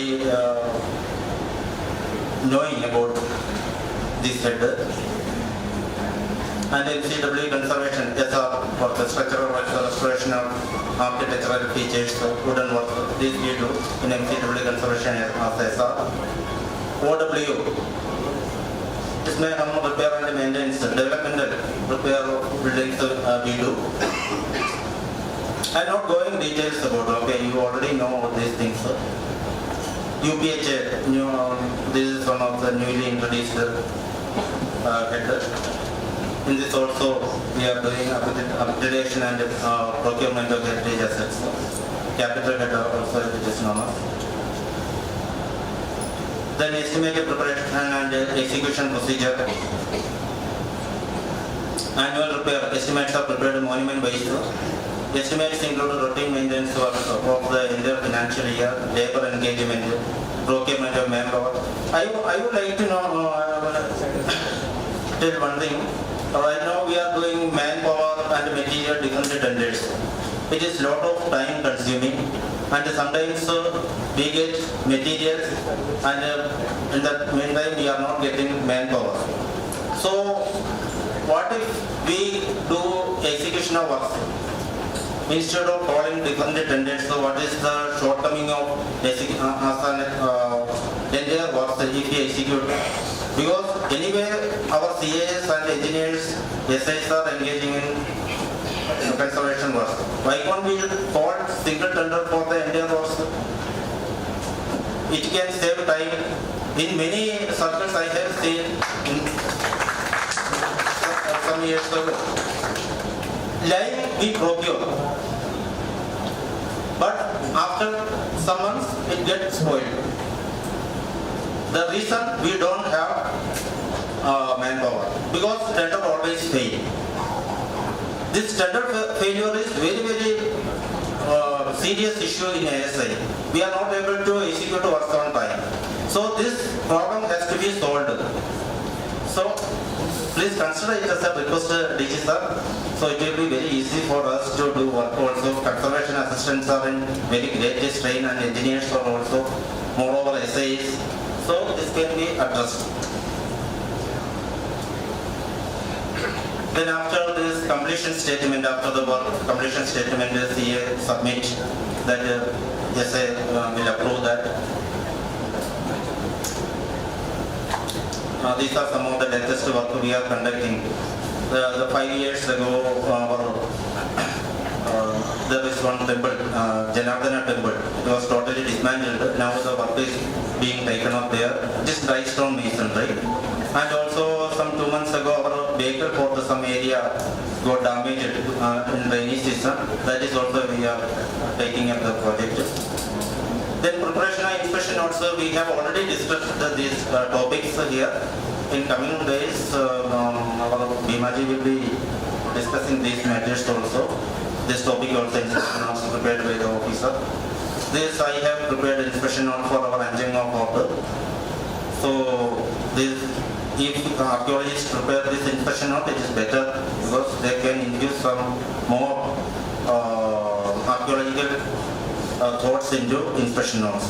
knowing about this head. And MCW conservation, SR, for the structural restoration of architectural features, wooden work, this we do in MCW conservation as SR. OW, इसमें हम repair and maintenance, developmental repair buildings we do. I'm not going details about, okay, you already know all these things. UPH, this is one of the newly introduced header. In this also, we are doing upgradation and procurement of heritage assets. Capital header also it is normal. Then estimated preparation and execution procedure. Annual repair, estimates are prepared monument wise. Estimates include routine maintenance work of the entire financial year, labor engagement, procurement of manpower. I would like to know, tell one thing. Right now we are doing manpower and material different tenders. It is lot of time consuming, and sometimes we get materials and in that meantime we are not getting manpower. So what if we do execution of work instead of following different tenders? So what is the shortcoming of entire works if we execute. Because anyway, our CAs and engineers, SIs are engaging in conservation work. Why can't we call single tender for the entire works? It can save time. In many circles I have seen some years ago, lime we procure, but after some months it gets spoiled. The reason we don't have manpower, because tender always fail. This tender failure is very serious issue in ASI. We are not able to execute work on time. So this problem has to be solved. So please consider it as a request, DG sir. So it will be very easy for us to do work also. Conservation assistants are in very great strain and engineers are also, moreover SIs. So this can be addressed. Then after this completion statement, after the work completion statement is here submit that SI will approve that. These are some of the latest work we are conducting. The 5 years ago, there is one temple, Janardana temple. It was totally dismantled. Now the work is being taken up there. Just dry stone mason, right? And also some 2 months ago, our vehicle for some area got damaged in rainy season. That is also we are taking up the project. Then preparation and inspection also, we have already discussed these topics here. In coming days, our Bhimaji will be discussing these matters also. This topic also inspection notes prepared by the officer. This I have prepared inspection note for our engine of order. So this, if archaeologists prepare this inspection note, it is better because they can infuse some more archaeological thoughts into inspection notes.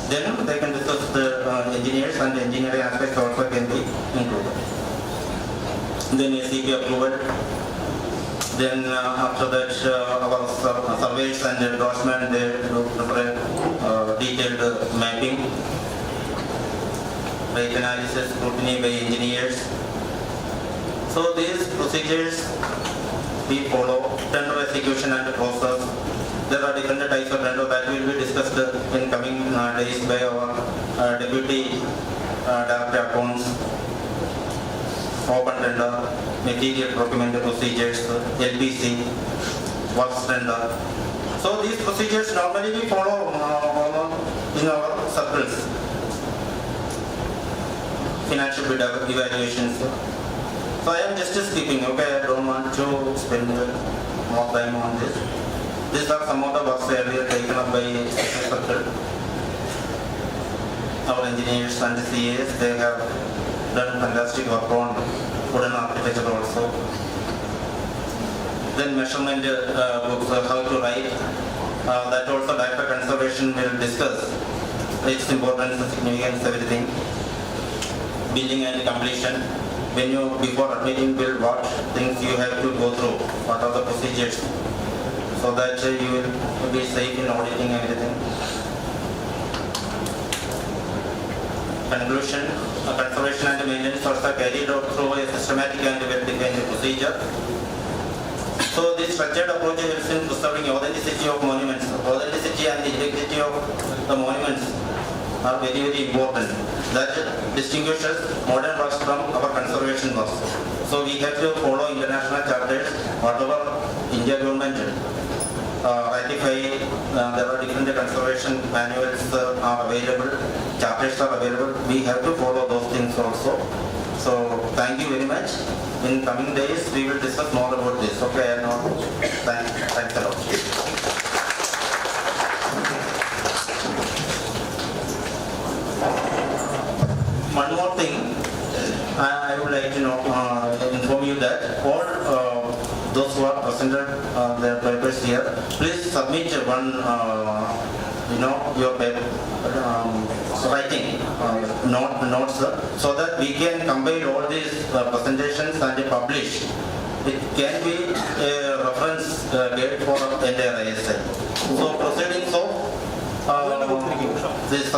Then they can discuss the engineers and the engineering aspects also can be included. Then ACP approval. Then after that our surveys and endorsement, they prepare detailed mapping, rate analysis, scrutiny by engineers. So these procedures we follow. Tender execution and process. There are different types of tender that will be discussed in coming days by our Deputy Director Accounts. Open tender, material procurement procedures, LPC, works tender. So these procedures normally we follow in our circles. Financial bid evaluations. So I am just skipping, okay, I don't want to spend more time on this. These are some of the works earlier taken up by circle. Our engineers and the CAs, they have done fantastic work on wooden architecture also. Then measurement books, how to write, that also Director Conservation will discuss its importance, significance, everything. Building and completion. When you, before admitting build, what things you have to go through, what are the procedures, so that you will be safe in auditing everything. Conclusion, conservation and maintenance are carried out through a systematic and well-defined procedure. So this structured approach helps in preserving authenticity of monuments. Authenticity and the integrity of the monuments are very important. That distinguishes modern works from our conservation works. So we have to follow international charters, whatever India government ratify. There are different conservation manuals are available, charters are available. We have to follow those things also. So thank you very much. In coming days we will discuss more about this. Okay, thanks a lot. One more thing, I would like to inform you that all those who are presented their papers here, please submit one, your paper, writing notes, so that we can combine all these presentations and publish. It can be a reference guide for entire ISI. So proceedings of this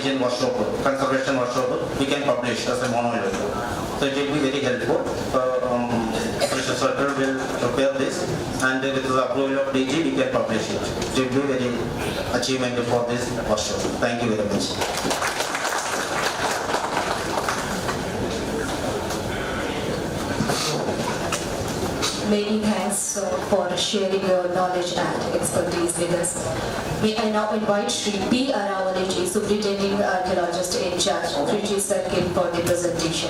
region workshop, conservation workshop, we can publish as a mono. So it will be very helpful. Thrissur Circle will prepare this, and with the approval of DG, we can publish it. It will be very achievement for this workshop. Thank you very much. Many thanks for sharing your knowledge and expertise with us. May I now invite Shri P. Arawalaji, Superintending Archaeologist in charge, Thrissur Circle, for the presentation.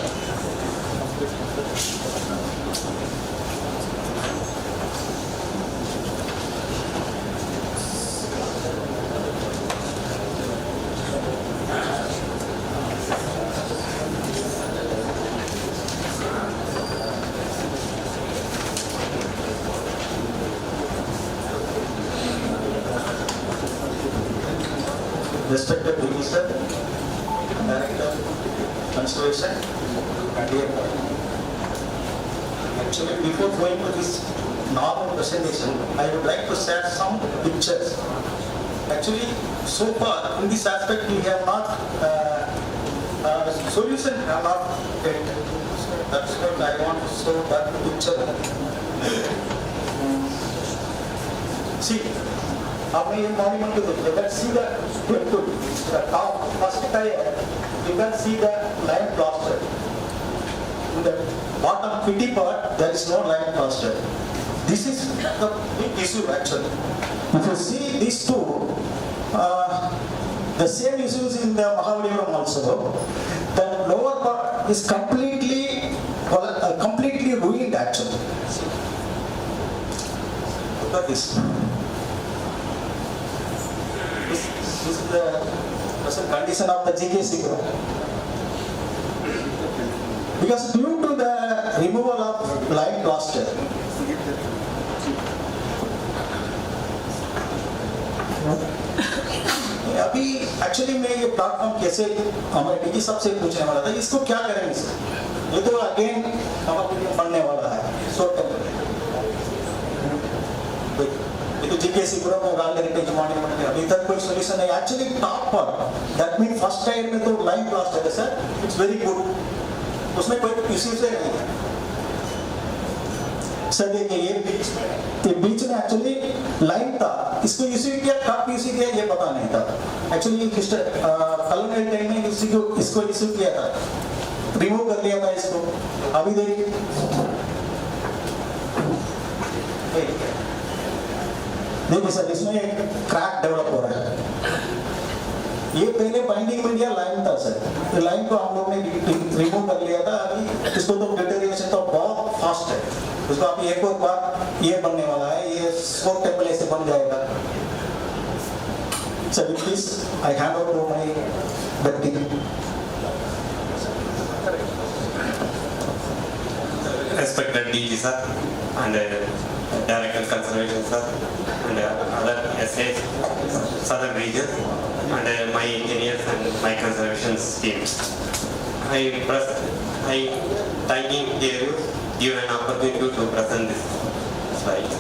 Respected Minister, Director, Conservation, and dear actually, before going to this normal presentation, I would like to share some pictures. Actually, so far in this aspect, we have not solution have not yet. So that's what I want to show that picture. See. आपने ये monument को देखिए, you can see the temple, the top, first tier, you can see the lime plaster. In the bottom pity part, there is no lime plaster. This is the big issue actually. If you see these two, the same issues in the Mahabalipuram also, the lower part is completely ruined actually. Look at this. This is the present condition of the GKC group. Because due to the removal of lime plaster, अभी actually मैं ये platform कैसे हमारे DG साहब से पूछने वाला था, इसको क्या करेंगे सर? ये तो अगेन हमारे पढ़ने वाला है शॉर्ट टर्म। ये तो जीकेसी पूरा मोबाइल हेरिटेज मॉन्यूमेंट है, अभी तक कोई सोल्यूशन नहीं। एक्चुअली टॉप पर दैट मीन फर्स्ट टायर में तो लाइन प्लास्टर है सर, इट्स वेरी गुड, उसमें कोई इश्यूज नहीं है सर। देखिए ये बीच में एक्चुअली लाइन था, इसको इश्यू किया, कब इश्यू किया ये पता नहीं था। एक्चुअली कॉलोनियल टाइम में इसको इश्यू किया था, रिमूव कर लिया था इसको। अभी देखिए सर, इसमें एक क्रैक डेवलप हो रहा है। ये पहले बाइंडिंग मीडिया लाइन था सर, लाइन को हम लोग ने रिमूव कर लिया था। अभी इसको तो डिटेरिएशन तो बहुत फास्ट है, उसको अभी एक और बार ये बनने वाला है, ये स्पोक टेम्पल ऐसे बन जाएगा sir. With this I hand over to my deputy. Respected DG sir and Director Conservation sir and other SAs, Southern region and my engineers and my conservation teams. I thanking you given an opportunity to present this slide.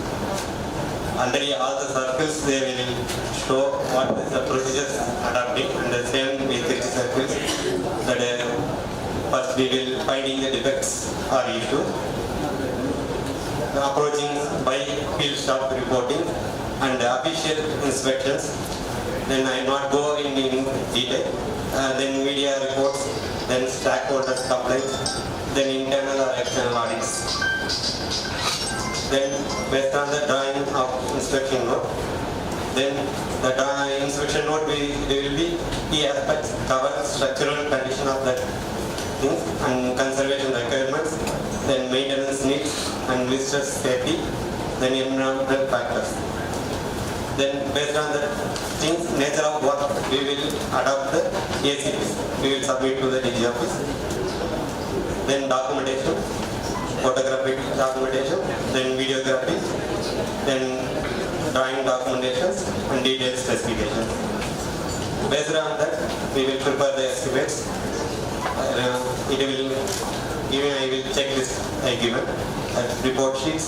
Under all the circles they will show what is the procedures adopting, and the same with 30 circles that first we will finding the defects or issues, approaching by field staff reporting and official inspections. Then I not go in detail. Then media reports, then stakeholders complaints, then internal or external audits. Then based on the drawing of inspection note, then the inspection note there will be key aspects cover structural condition of that thing and conservation requirements, then maintenance needs and visitors safety, then environmental factors. Then based on the things, nature of work, we will adopt the ACPs. We will submit to the DG office. Then documentation, photographic documentation, then videography, then drawing documentations and detailed specifications. Based on that, we will prepare the estimates. I will check this given report sheets,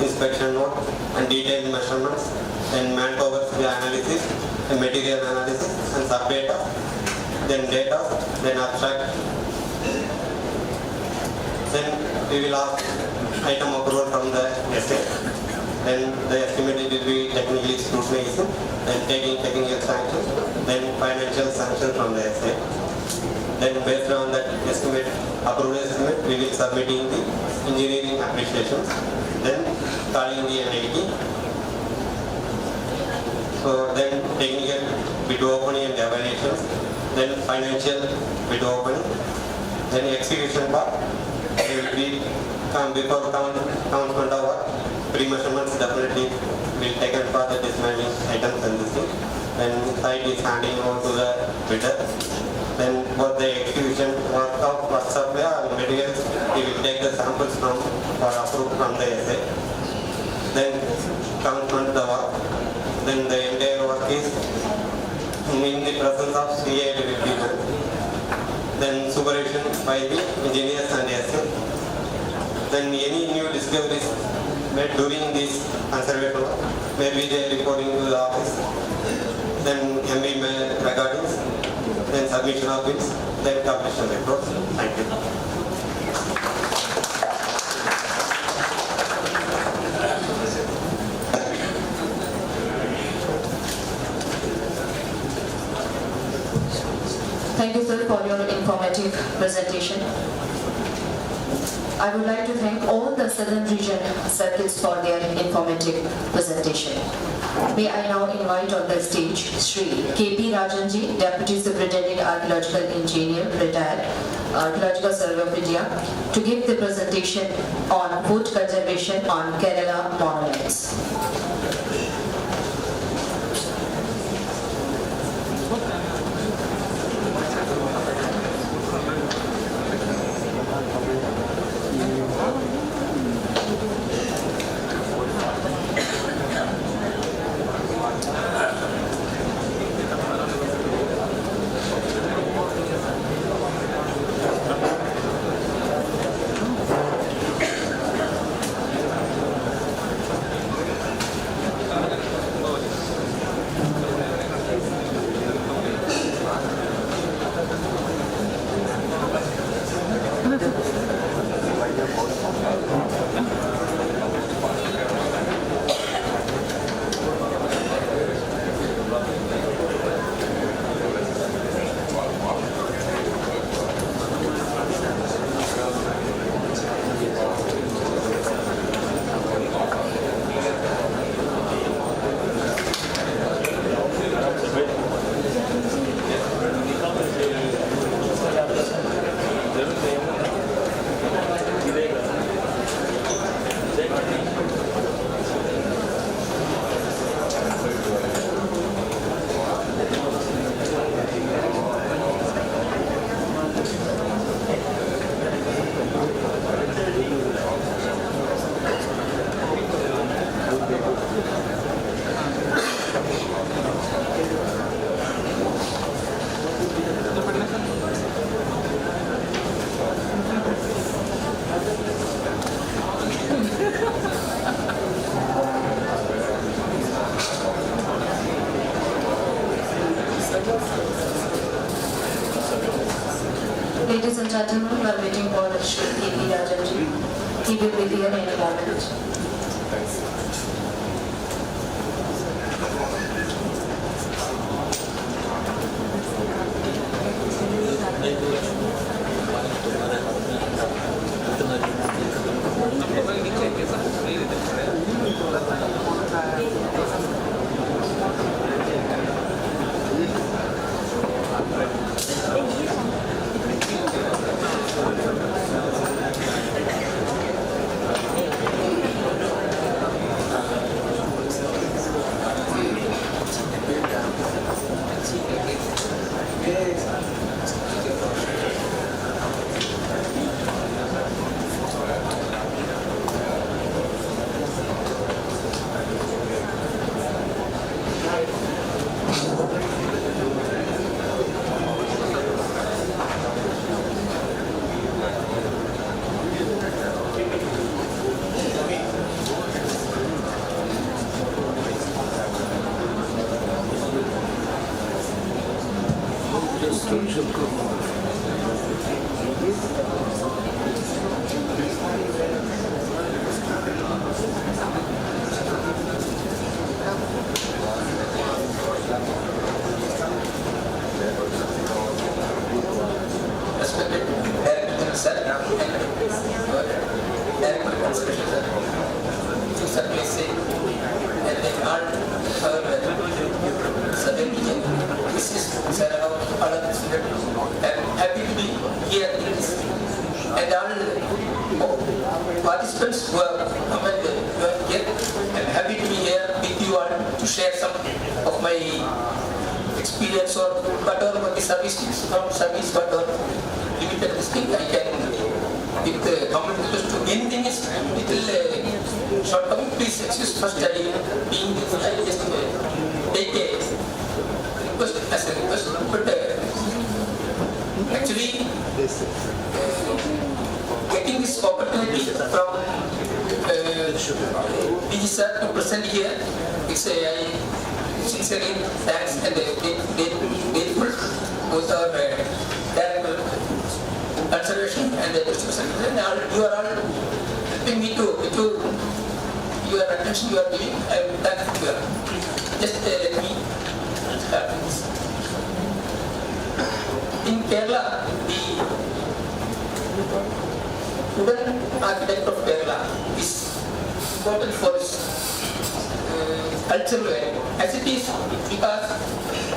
inspection note and detailed measurements, then manpower analysis, and material analysis and sub data, then data, then abstract. Then we will ask item approval from the essay. Then the estimate will be technically scrutinized, then taking technical sanction, then financial sanction from the essay. Then based on that estimate, approved estimate, we will submitting the engineering appreciations, then calling the NIT. So then technical bid opening and evaluations, then financial bid opening, then execution part. There will be before commencement of work, pre-measurements definitely will taken for the dismantling items and this thing. Then site is handing over to the bidder. Then for the execution work supply or materials, we will take the samples from or approved from the essay. Then commencement the work. Then the entire work is in the presence of CA will be done. Then supervision by the engineers and essay. Then any new discoveries made during this conservation work, maybe they are reporting to the office. Then MB recordings, then submission of bids, then completion reports. Thank you. Thank you, sir, for your informative presentation. I would like to thank all the Southern Region circles for their informative presentation. May I now invite on the stage Shri K.P. Rajanji, Deputy Superintendent Archaeological Engineer, retired, Archaeological Survey of India, to give the presentation on food conservation on Kerala monuments. Ladies and gentlemen, we are waiting for Shri K.P. Rajanji. He will be here in a moment. Respected Director Sir and Director Conservation Sir, to certainly say that they all have certain this is Sir all of this I'm happy to be here in this, and all participants who are here, I'm happy to be here with you all to share some of my experience or whatever the service from service whatever limited this thing I can with common request to anything is little shortcoming, please excuse first I being this I just take a request as a request, but actually getting this opportunity from DG sir to present here is I sincerely thanks and grateful with our director conservation and the distribution. And you are all helping me to your attention you are giving. I am thankful. Just let me start with this. In Kerala, the wooden architect of Kerala is important for its cultural value, as it is because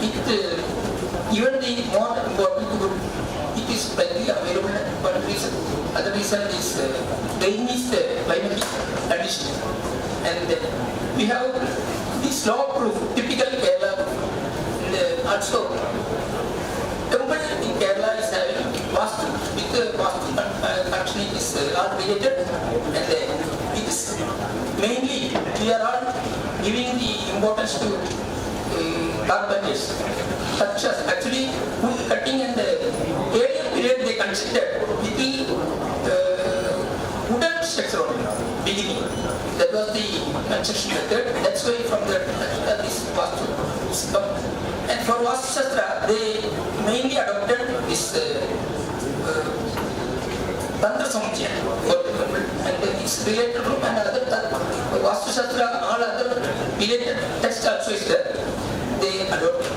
it even the more important wood, it is readily available. One reason, other reason is rain is climatic condition, and we have the slope-proof typical Kerala. And also, temple in Kerala is having vast with vast functioning is all related, and it is mainly we are all giving the importance to carpenters, such as actually wood cutting and the earlier period they considered little wooden structure only, beginning. That was the construction method. That's why from that this Vastu is come. And for Vastu Shastra, they mainly adopted this Tantra Samkhya for the temple, and its related room and other Vastu Shastra, all other related text also is there. They adopted,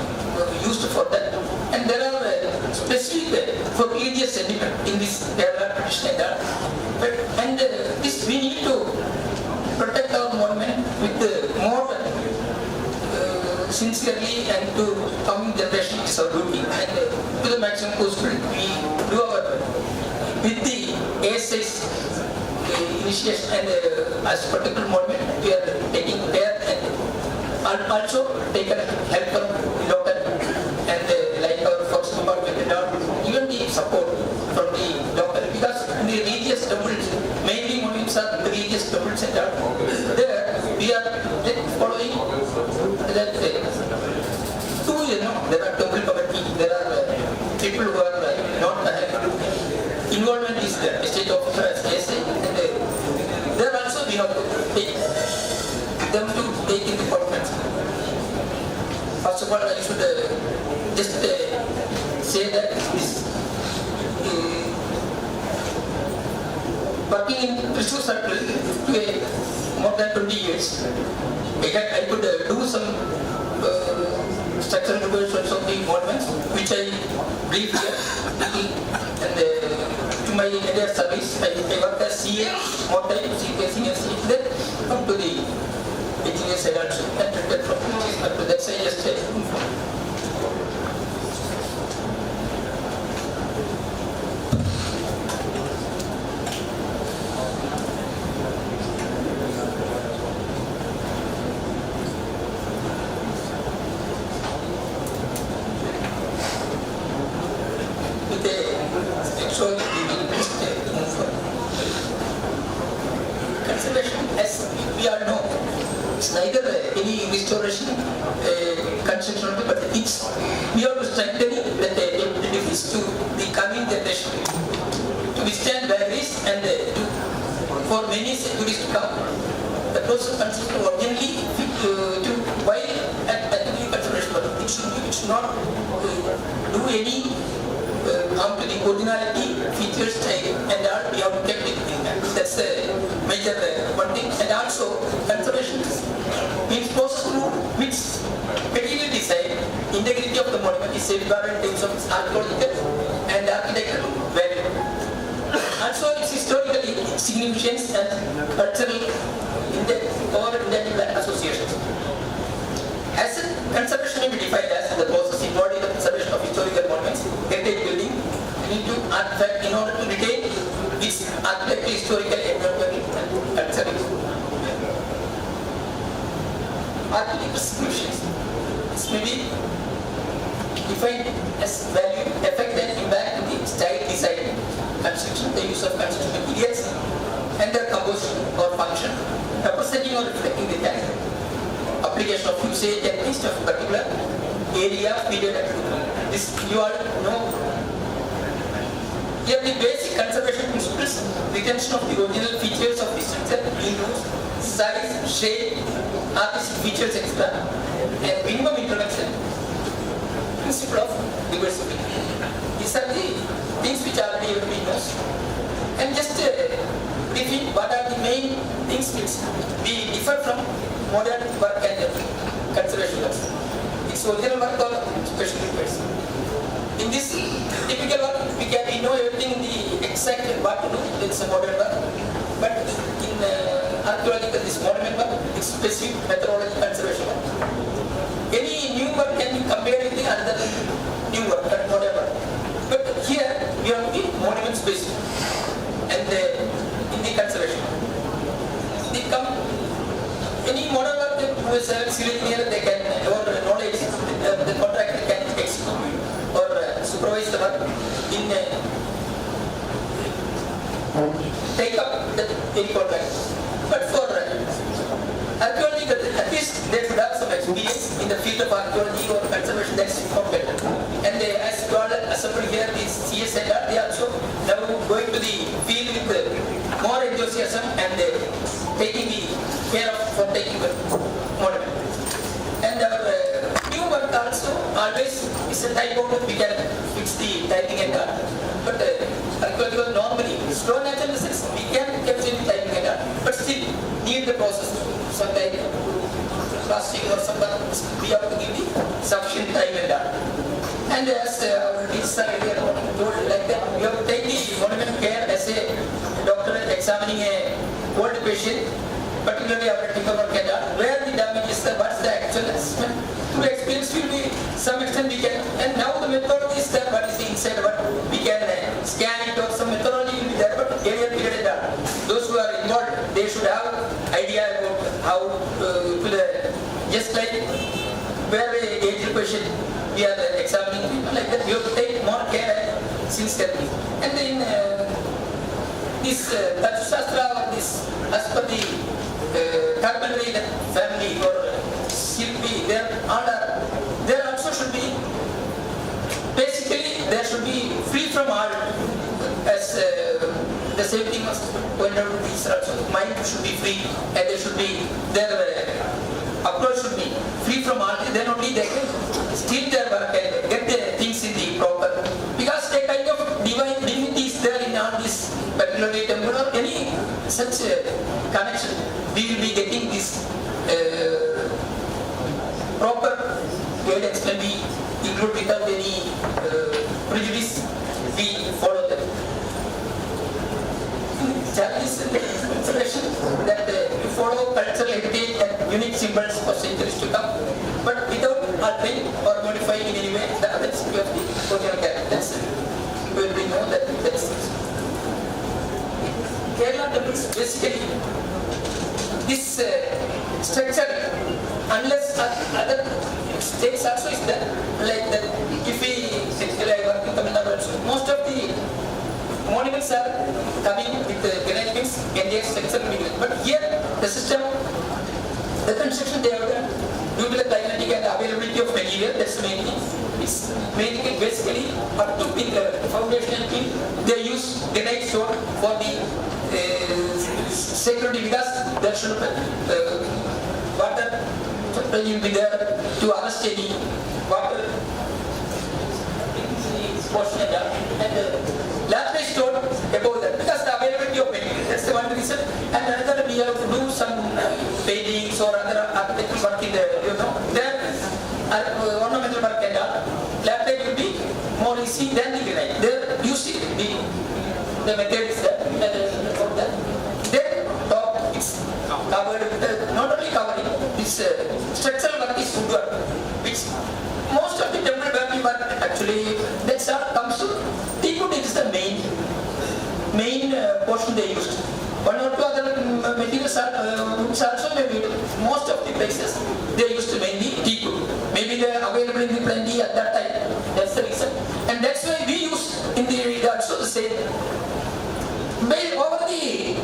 used for that. And there are specific for religious sentiment in this Kerala tradition and this we need to protect our monument with more sincerely and to coming generation is our duty, and to the maximum possible we do our with the ASI's initiation and as particular monument we are taking care and also taken help from local and like our force department and all, even the support from the local, because in the religious temples, mainly monuments are religious temples and all, there we are following that there are temple committee, there are people who are not involvement is there, state officers, SA, and there also we have to take them to take in the appointments. First of all, I should just say that this working in Thrissur Circle to more than 20 years, I could do some structural revisions of the monuments, which I brief here, and to my earlier service, I worked as CA, more time, senior CA, then come to the engineer side also, and retired from the that's why I just conservation, as we all know, it's neither any restoration, construction, but it's we have to strengthen that edifice to the coming generation to withstand batteries and for many centuries to come. The process consists originally to while at the conservation, but it should not do any come to the originality, features, style, and all we have kept it in that. That's the major one thing. And also conservation is process through which material design, integrity of the monument is safeguarded in terms of its archaeological and architectural value. Also its historically significance and cultural intangible associations. Asset conservation may be defined as the process involved in the conservation of historical monuments, heritage building, into artifact in order to retain its architectural, historical, environmental, and cultural. Architectural significance. This may be defined as value, effect, and impact to the style, design, construction, the use of construction materials, and their composition or function, representing or reflecting the character. Application of usage and taste of particular area, period, and this you all know. Here the basic conservation principles, retention of the original features of the structure, use, size, shape, artistic features, etc. And minimum introduction, principle of diversity. These are the things which already everybody knows. And just briefly, what are the main things which we differ from modern work and conservation work? It's original work or special request. In this typical work, we know everything in the exact what to do. It's a modern work. But in archaeological, this monument work, it's specific methodology conservation work. Any new work can be compared with the other new work, but modern work. But here we have to be monument specific and in the conservation. Any modern work who is a civil engineer, they can, or knowledge, the contractor can execute or supervise the work in take up any contract. But for archaeology, at least they should have some experience in the field of archaeology or conservation. That's not better. And as you all assembled here, the CSIR, they also now going to the field with more enthusiasm and taking the care of for taking the monument. And our new work also always is a typo. We can fix the typing and art. But archaeological normally stone analysis we can capture the typing and art, but still need the process. Sometimes casting or someone we have to give the sufficient time and art. And as this earlier told, like that, you have to take the monument care as a doctor examining a old patient, particularly after takeover and art, where the damage is, what's the actual assessment. Through experience will be some extent we can, and now the methodology is there, what is the inside, what we can scan it or some methodology will be there, but area period and art. Those who are involved, they should have idea about how just like where a aged patient we are examining people like that, we have to take more care sincerely. And in this Shastra or this as per the carpentry family or Shilpi, there also should be, basically there should be free from art, as the same thing must point out. These are also mind should be free, and there should be their approach should be free from art. Then only they can steal their work and get the things in the proper, because a kind of divine divinity is there in all this particular temple or any such connection. We will be getting this proper guidance when we include without any prejudice. We follow them. Challenges and consideration that you follow cultural heritage and unique symbols for centuries to come, but without altering or modifying in any way the authenticity of the original characters. We know that that's Kerala temples basically this structure, unless other states also is there, like that. If we work in Tamil Nadu also, most of the monuments are coming with the granite beams and their structure material. But here the system, the construction they have done due to the climatic and availability of material, that's the main thing. It's mainly basically up to pin level, foundational pin. They use granite stone for the security, because there should be water will be there to arrest any water portion and last I stored above that because the availability of material, that's the one reason. And another, we have to do some paintings or other architectural work in the, there ornamental work and all. Last time will be more easy than the granite. There you see the method is there. Then top is covered with not only covering, this structural work is woodwork, which most of the temple work actually that's all comes to teakwood is the main portion they used. One or two other materials are woods also maybe most of the places they used mainly teakwood. Maybe they are available in the plenty at that time. That's the reason, and that's why we use in the also the same. Based over the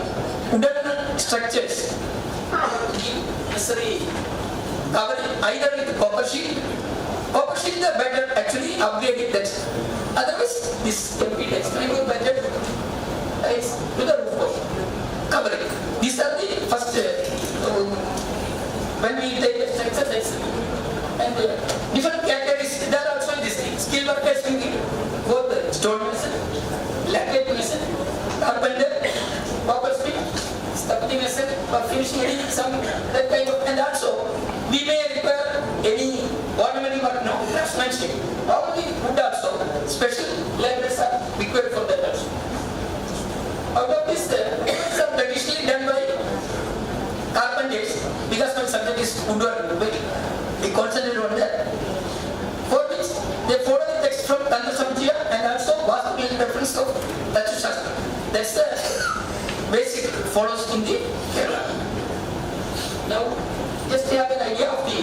wooden structures, necessary covering either with copper sheet. Copper sheet is better actually upgraded that. Otherwise, this can be extremely better is to the roof portion. Covering. These are the first when we take the structure and different categories. There are also this thing. Skill workers will be both stone mason, laminate mason, carpenter, copper sheet, sculpting mason, or finishing some that kind of, and also we may require any ornamental work, no, craftsmanship. All the wood also, special laborers are required for that also. Out of this, some traditionally done by carpenters, because my subject is woodwork, we concentrate on that. For which they follow the text from Tantra Samjaya and also Vastu reference of Tattva Shastra. That's the basic follows in the Kerala. Now, just to have an idea of the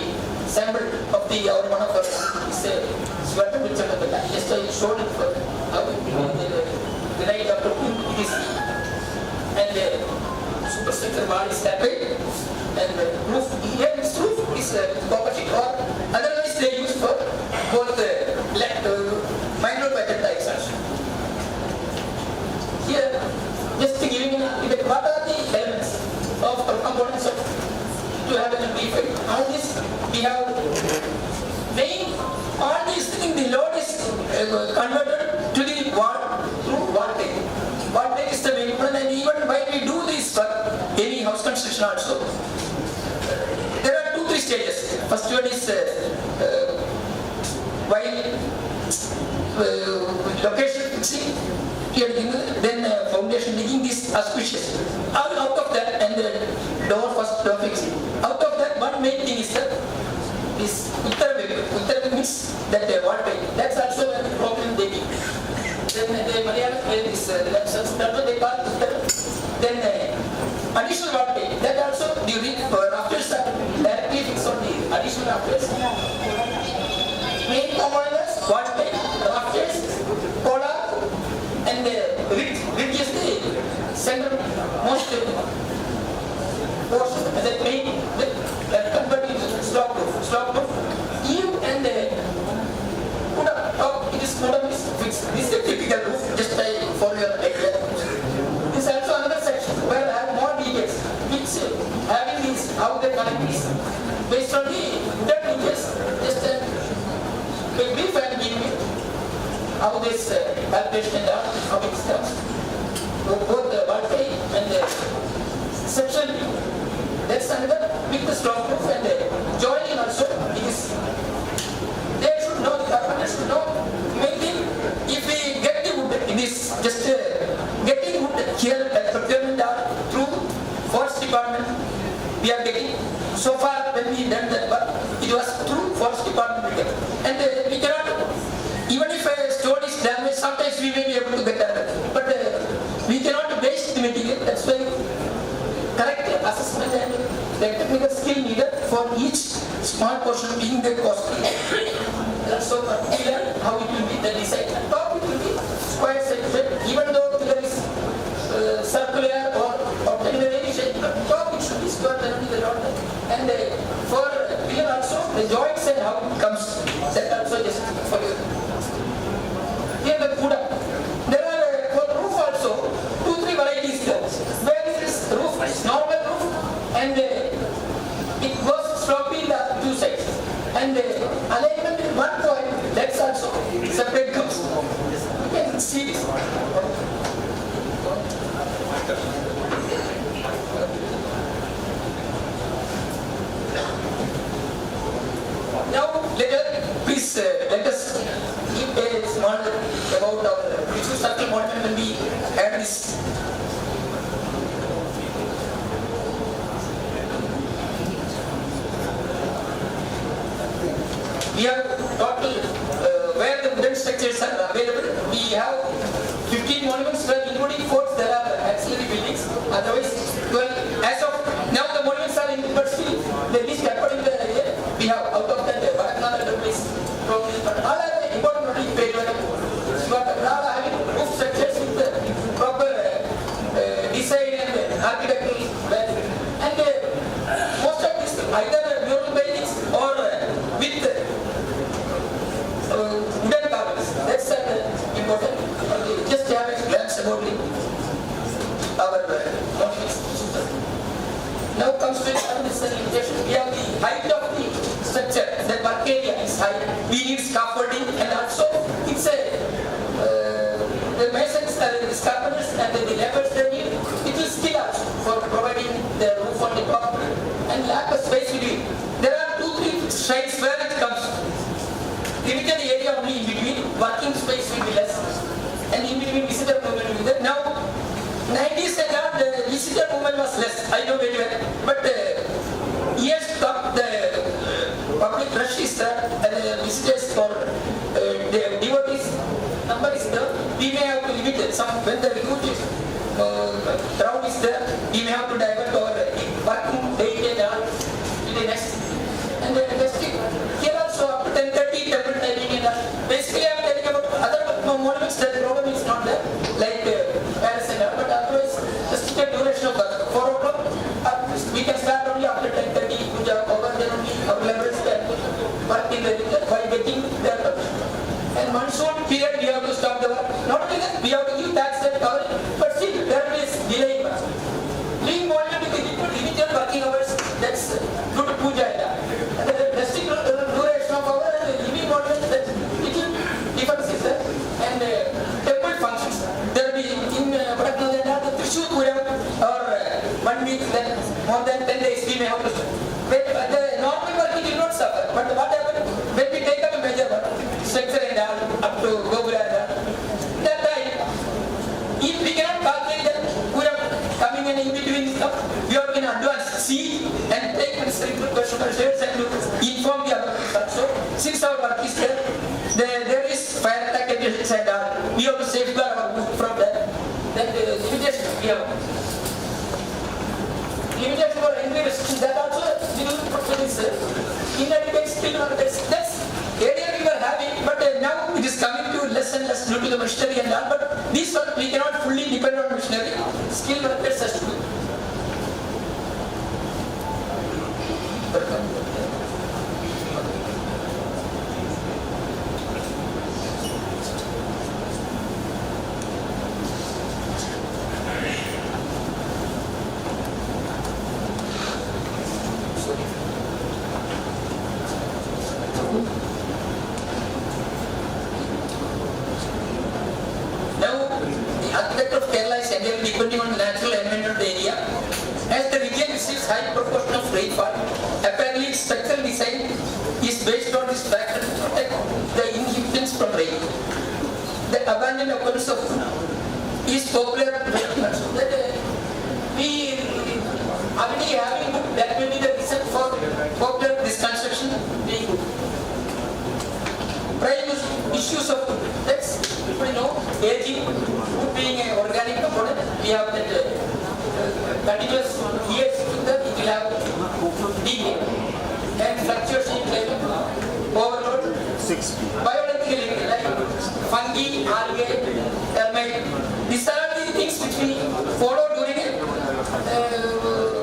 sample of the one of our sweater which are the back. Just I showed it for how the night after this and the superstructure wall is that way and the roof here this roof is copper sheet or otherwise they use for both minor pattern types also. Here just giving what are the elements of or components of to have an defect. All this we have main all these things the load is converted to the wall through wall take. Wall take is the main one, and even while we do this work, any house construction also, there are 2-3 stages. First one is while location fixing, then foundation digging, this auspicious. Out of that and door first door fixing. Out of that one main thing is that is Uttara means that wall take. That's also a problem they give. Then the Malayalam is that's what they call Uttara. Then additional wall take. That also during rafters are directly fixed on the additional rafters. Main components wall take, rafters, collar, and ridge is the center most portion that main that converted into slop roof. Eave and put up it is put up is fixed. This is a typical roof, just for your idea. This is also another section where I have more details, which having these how they connect these based on the wooden details. Just a brief and give me how this calculation and how it comes. Both the bulky and the section view. That's another with the strong proof and the joining also. It is they should know, the carpenter should know. Making if we get the wood, it is just getting wood here at procurement through forest department. We are getting so far when we done that work, it was through forest department and we cannot. Even if a stone is damaged, sometimes we may be able to get that, but we cannot waste the material. That's why correct assessment and the technical skill needed for each small portion being the costly. So we learn how it will be the design. Top it will be square section, even though there is circular or octagonal shape. Top it should be square, then only the dot. And for here also the joints and how it comes. That also just for you. Here the Buddha. There are for roof also 2-3 varieties there. Where this roof is normal roof and it goes sloping the two sides. And alignment about our Thrissur Circle monument when we had this. We have total where the wooden structures are available. We have 15 monuments where including forts there are auxiliary buildings. Otherwise, 12. As of now, the monuments are in, but still the list according to the area. We have out of that Varanasi place. Probably, but all are importantly paid. But all are having roof structures with the proper design and architectural value. And most of this either mural paintings or with wooden carvings. That's important. Just have a glance about our monuments. Now comes to this limitation. We have the height of the structure. The work area is high. We need scaffolding, and also it's a the masons, the carpenters, and the laborers they need. It will skill us for providing the roof on the top, and lack of space between. There are 2-3 sites where it comes. Limited area only in between, working space will be less, and in between visitor movement will be there. Now, 90s and all, the visitor movement was less, I know very well, but years to come, the public rush is there, and the visitors for the devotees number is there. We may have to limit it. When the huge crowd is there, we may have to divert our working day and all to the next. And the district here also up to 10:30 temple timing and basically I am telling about other monuments that the problem is not there, like Paris and all, but otherwise restricted duration of work. 4 o'clock we can start only after 10:30 puja over, then only our laborers can work in the winter by getting their permission. And monsoon period we have to stop the work. Not only that, we have to give tax and cover it, but still there is delay. Leaving monument with limited working hours, that's good puja and all. And the restricted duration of our living monument, that little difference is there. And temple functions, there will be in the Thrissur Puram or 1 week, then more than 10 days we may have to. The normal working will not suffer, but what happens when we take up a major work, structure and all, up to Gopura and all, that time, if we cannot calculate that Puram coming in between, we have in advance see and take necessary precautions and inform the other people. So, since our work is there is fire attack and all, we have to safeguard our roof from that. That limitation we have. Limitation for entry restrictions, that also is inadequate skill workers. That's area we were having, but now it is coming to less and less due to the machinery and all. But this one we cannot fully depend on machinery. Skill workers has to be. Depending on the natural environment of the area, as the region receives high proportion of rainfall, apparently its structural design is based on this factor to protect the inhabitants from rain. The abandoned occurrence of is popular so that we already having that may be the reason for popular this construction being good. Prime issues of that's people know aging, wood being an organic component, we have that continuous years that it will have decay and fluctuation in climate, overload, biologically like fungi, algae, termite. These are the things which we follow during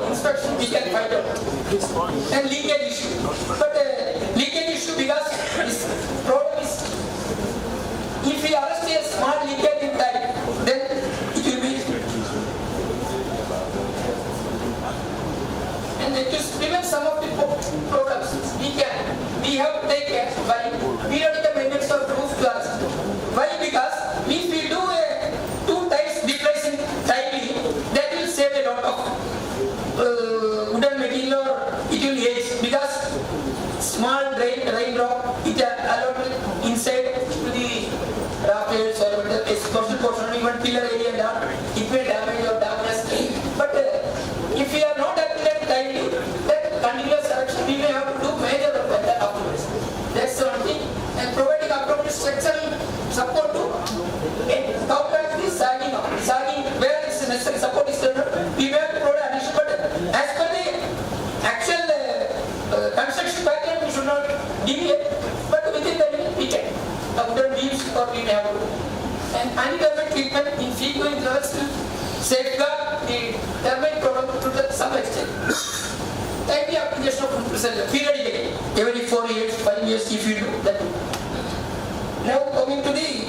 inspection. We can find out and leakage issue, but leakage issue because this problem is if we arrest a small leakage in time, then it will be. And to prevent some of the problems, we have to take care by periodical maintenance of roof glass. Why? Because if we do a 2 times replacing timely, that will save a lot of wooden material or it will age because And anti-termite treatment in frequent levels to safeguard the termite problem to some extent. Timely application of preservative periodically, every 4 years, 5 years if you do that. Now coming to the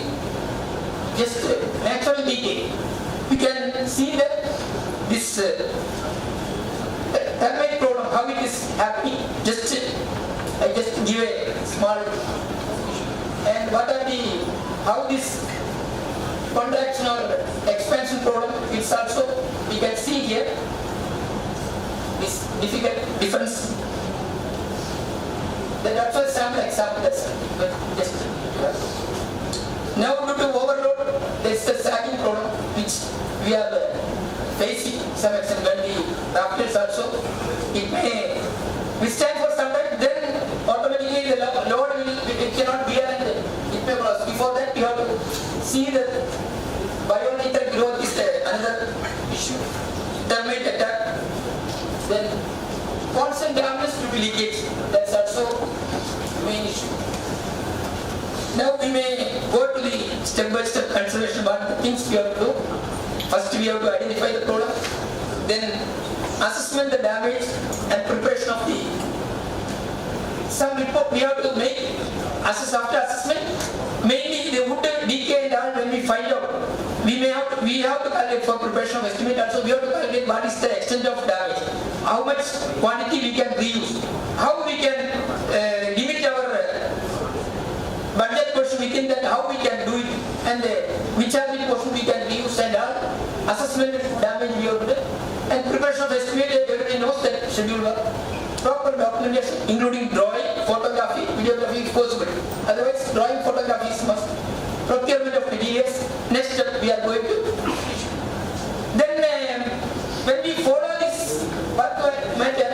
just natural decay, you can see that this termite problem, how it is happening. I just give a small, and what are the, how this contraction or expansion problem, it's also, we can see here, this difference. That's a sample example, but just, now due to overload, there's a sagging problem which we are facing some extent when the rafters also, it may withstand for some time, then automatically the load it cannot bear and it may cross. Before that you have to see the biological growth is another issue. Termite attack, then constant damage to be leakage, that's also the main issue. Now we may go to the step-by-step consideration what the things we have to do. First we have to identify the problem, then assessment the damage and preparation of the some report we have to make assess after assessment. Mainly the wood decay and all when we find out, we have to calculate for preparation of estimate also we have to calculate what is the extent of damage, how much quantity we can reuse, how we can limit our budget portion within that, how we can do it, and which are the portion we can reuse and all. Assessment damage we have to do, and preparation of estimate, everybody knows that schedule work. Proper documentation including drawing, photography, videography if possible. Otherwise drawing, photography is must. Procurement of materials, next step we are going to. Then when we follow this work matter,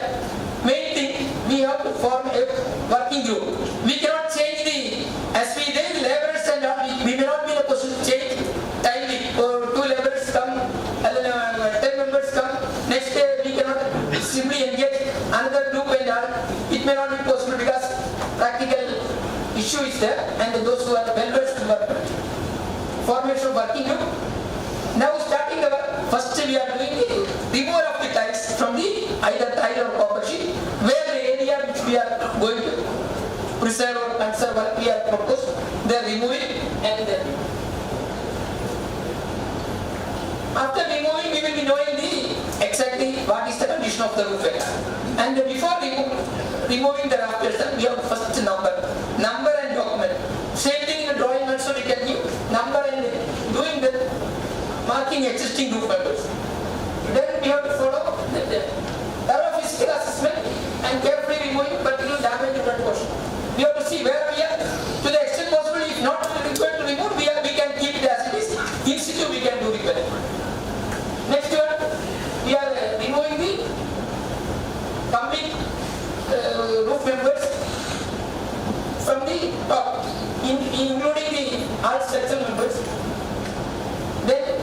main thing we have to form a working group. We cannot change the, as we did laborers and all, we may not be in a position to change timely, or 2 laborers come, and then 10 members come, next day we cannot simply engage another group and all. It may not be possible because practical issue is there, and those who are well-versed in work. Formation of working group. Now starting our, first we are doing the removal of the tiles from the either tile or copper sheet, where the area which we are going to preserve or conserve what we are proposed, they are removing, and then after removing we will be knowing the exactly what is the condition of the roof area. And before removing the rafters, we have first number and document. Same thing in the drawing also we can give number and doing the marking existing roof members. Then we have to follow the thorough physical assessment and carefully removing particular damage in that portion. We have to see where we are, to the extent possible. If not required to remove, we can keep it as it is. In situ we can do repair. Next one, we are removing the complete roof members from the top, including the all structural members. Then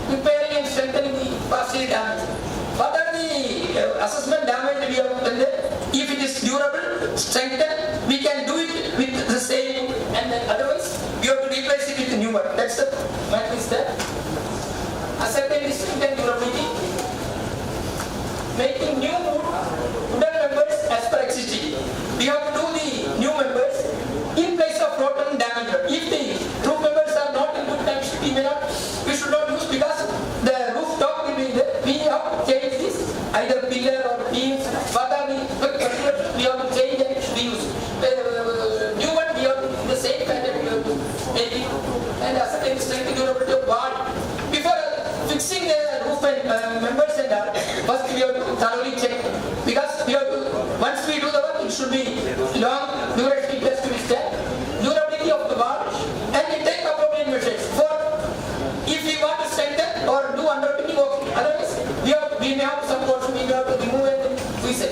repairing and strengthening the partially damaged. What are the assessment damage we have done there? If it is durable, strengthened, we can do it with the same, and then otherwise we have to replace it with new one. That's the matrix there. Ascertain the strength and durability. Making new wooden members as per existing. We have to do the new members in place of rotten damaged. If the roof members are not in good condition, we should not use, because the roof top will be there. We have to change this, either pillar or beams. What are the particulars we have to change and reuse. New one we have to, the same pattern we have to make it, and ascertain the strength and durability of wall. Before fixing the roof and members and all, first we have to thoroughly check, because we have to, once we do the work, it should be long duration, it has to be stand, durability of the wall, and we take appropriate measures for if we want to strengthen or do underpinning work. Otherwise we may have some portion we have to remove and reset.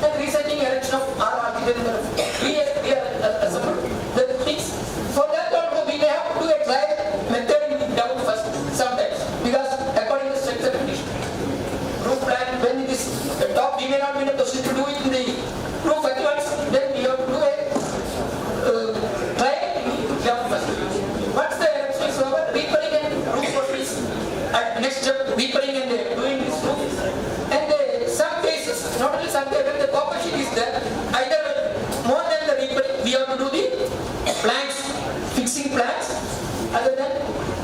And resetting erection of our architecture, we are assembled the things. For that also we may have to do a trial method in the down first sometimes, because according to structure condition. Roof plan, when it is the top, we may not be in a position to do it in the roof at once, then we have to do a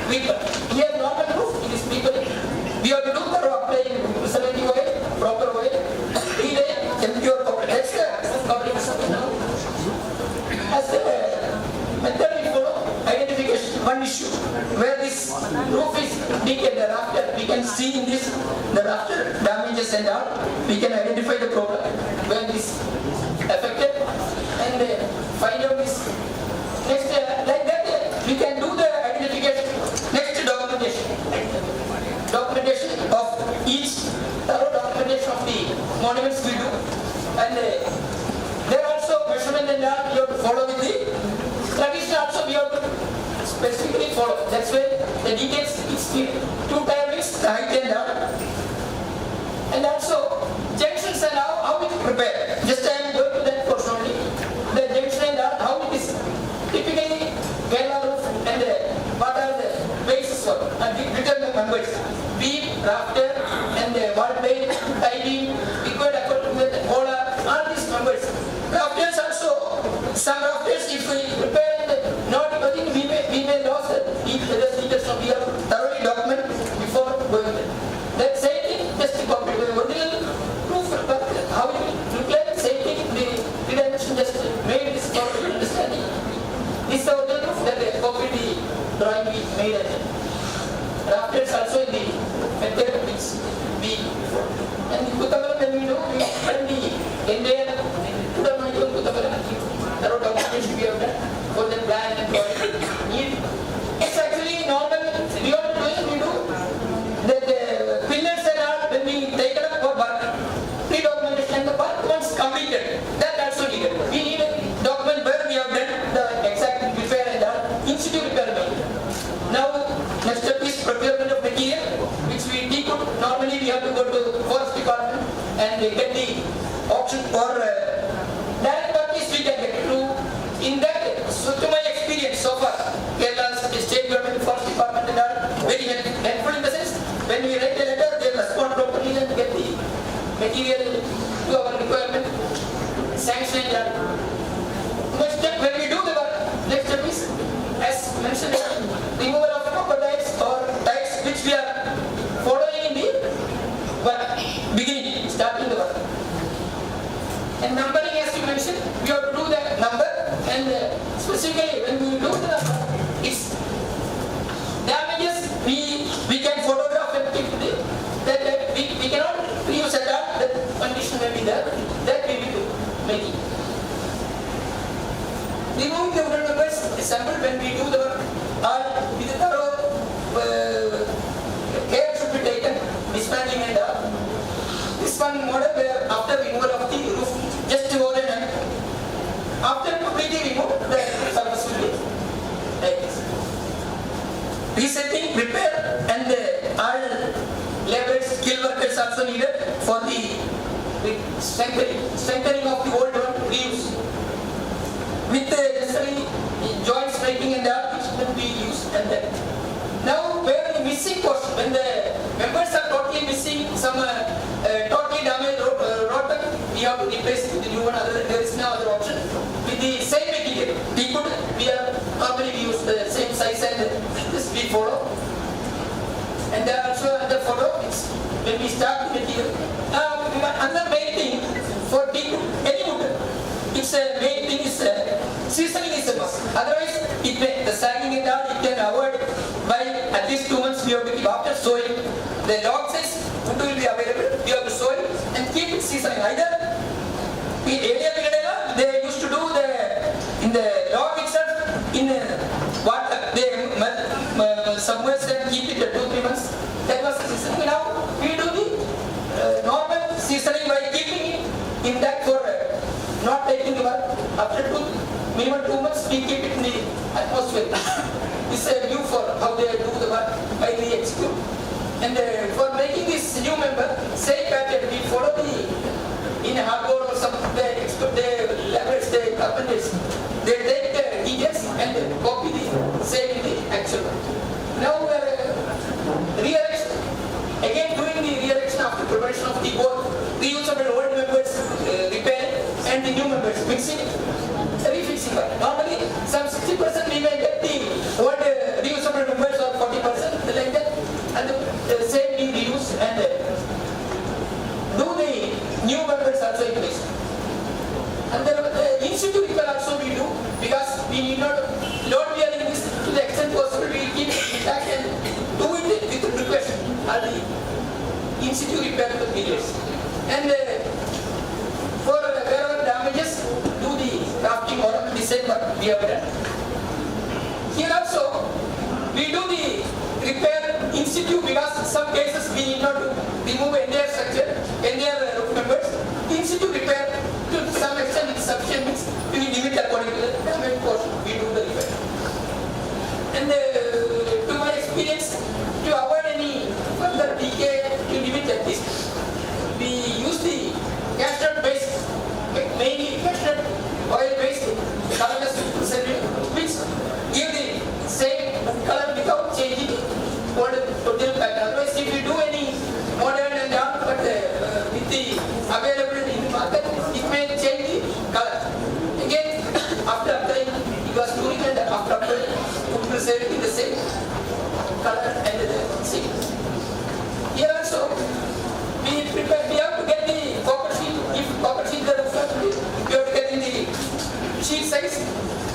people. Here normal proof, it is people. We have to do thorough applying preservative way, proper way, relay, impure copper. That's the public now. As the method we follow, identification, one issue, where this roof is decayed, the rafter, we can see in this, the rafter damages and all, we can identify the problem, where this affected, and find out this. Next, like that, we can do the identification. Next, documentation. Documentation of each, thorough documentation of the monuments we do. And there also measurement and all, we have to follow with the tradition also we have to specifically follow. That's why the details is 2-tier mix, the height and all. And also junctions and how we prepare. Just I am going to that portion only. The junction and all, how it is typically Kerala roof and what are the bases for and determine members. Beam, rafter and wall plate, tie beam, equal according to the collar, all these members. Rafters also, some rafters if we prepare and not working, we may lose the details, so we have to thoroughly document before going there. That same thing, just to copy the original proof, but how it will look like, same thing, the dimension just made this for understanding. This is the original proof that they copied the drawing we made at it. Rafters also in the method which we, and in Kuttamalam when we do, we spend the entire Kuttamalam, thorough documentation we have done for the plan and project need. It's actually normal, we are doing, we do the pillars and all, when we take it up for work, pre-documentation and the work once completed, that also needed. We need a document where we have done the exact repair and all, institute repair made. Now, next step is procurement of material, which we decode. Normally, we have to go to forest department and get the auction or direct purchase we can get through. In that, so to my experience so far, Kerala's state government, forest department and all, very helpful in the sense, when we write a letter, they respond properly and get the material to our requirement, sanction and all. Next step, when we do the work, next step is, as mentioned, removal of copper tiles or tiles which we are following in the work, beginning, starting the work. And numbering, as you mentioned, we have to do the number, and specifically when we do the number, it's damages we can photograph and keep the, that we cannot reuse at all, that condition may be there, that we will be making. Removing the wooden numbers, example when we do the work, with a thorough care should be taken, dismantling and all. This one model where after removal of the roof, just overnight, after completely removed, the surface will be like this. Resetting, repair and all laborers, skilled workers also needed for the strengthening of the old one, reuse. With the necessary joints making and all, which will be used and then. Now, where the missing portion, when the members are totally missing, some totally damaged rotten, we have to replace it with the new one, there is no other option. With the same material, we have normally use the same size and this we follow. And there are also another photo, it's when we start the material. Another main thing for any wood, it's a main thing is seasoning is a must. Otherwise, the sagging and all, it can avoid by at least 2 months we have to keep after sowing. The log size wood will be available, you have to sow it and keep it seasoning. Either in earlier period, they used to do in the log itself, in water, they submerge and keep it 2-3 months. That was the seasoning. Now, we do the normal seasoning by keeping it in that for not taking the work. After minimum 2 months, we keep it in the atmosphere. This is a view for how they do the work by the execute. And for making this new member, same pattern, we follow in a hardboard or some, they leverage the carpenters. They take the details and copy the same in the actual work. Now we are re-erection. Again doing the re-erection after preparation of the board, reusable old members, repair and the new members, mixing it, refixing work. Normally some 60% we may get the old reusable members or 40% not bearing this to the extent possible, we keep it back and do it with preparation at the in situ repair of the periods. And for wherever damages, do the drafting or design what we have done. Here also, we do the repair in situ because some cases we need not to remove entire structure, entire roof members. In situ repair to some extent is sufficient, means we limit according to the damage portion, we do the repair. And to my experience, to avoid any further decay, to limit at least, we use the castor based, mainly castor oil based colorless which give the same color without changing original pattern. Otherwise, if you do any modern and all, but with the available in the market, it may change the color. Again, after applying, it was touring and after applying, it will say in the same color and the same. Here also, we have to get the copper sheet. If copper sheet is the we have to get in the sheet size,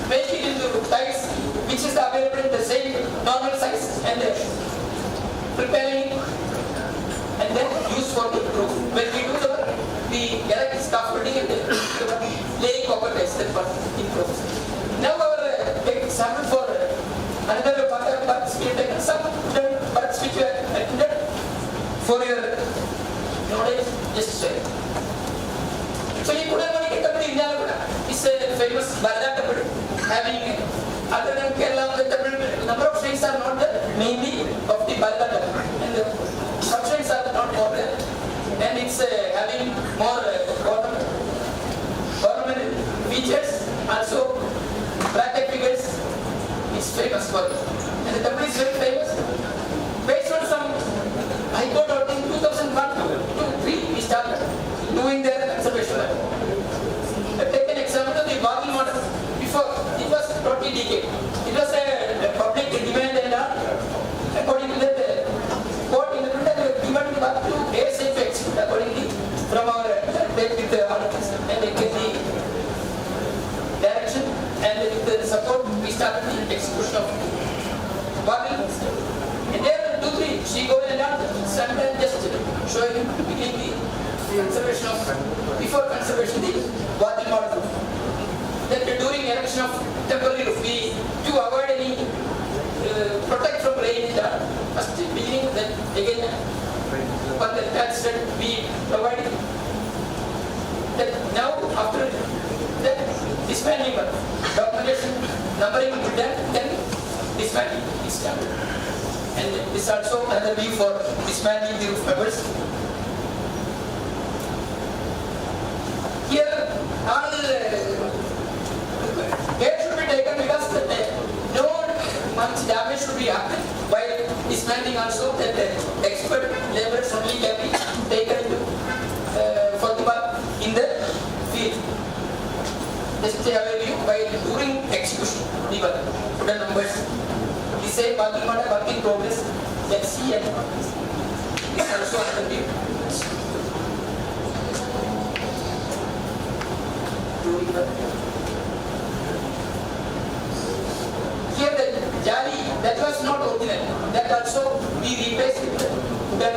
make it into tiles, which is available in the same normal size, and preparing it, and then use for the roof. When we do the erect scaffolding and laying copper tiles, that part in process. Now our example for another part of parts, we have taken some parts which were attended for your knowledge, just share. So you could have temple in India is a famous Bharata temple, having other than Kerala, the temple, number of shrines are not there, mainly of the Bharata temple, and some shrines are not more there, and it's having more ornamental features, also bracket figures is famous for it, and the temple is very famous. Based on some High Court order in 2001-2-3, we started doing their conservation work. Take an example of the Bagel model. Before, it was totally decayed. It was a public demand and according to that court in the given up to air safe exit accordingly from our take with the articles and they get the direction and with the support we started the execution of Bagel. And there 2-3 she goes and sometimes just showing beginning the conservation of before conservation the Bagel model. Then during erection of temporary roof, we to avoid any protect from rain in the first beginning, then again for the attached we provided. Then now after that dismantling documentation, numbering will be done, then dismantling is done. And this also another view for dismantling the roof members. Here all care should be taken because no much damage should be happened while dismantling also that expert laborers only can be taken to for the work in the field. Just to have a view while during execution the work, put the numbers. The same working on a work in progress, let's see, and this also another view. Here the jali, that was not original, that also we replaced with the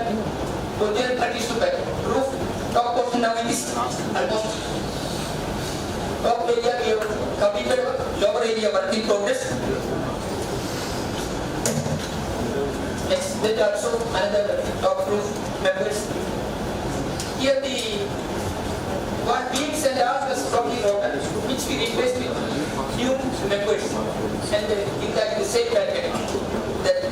original traditional pattern. Roof, top portion now it is almost top area we have completed, lower area work in progress. Next, that also another top roof members. Here the one beams and all was probably rotten, which we replaced with new members, and in fact the same pattern. That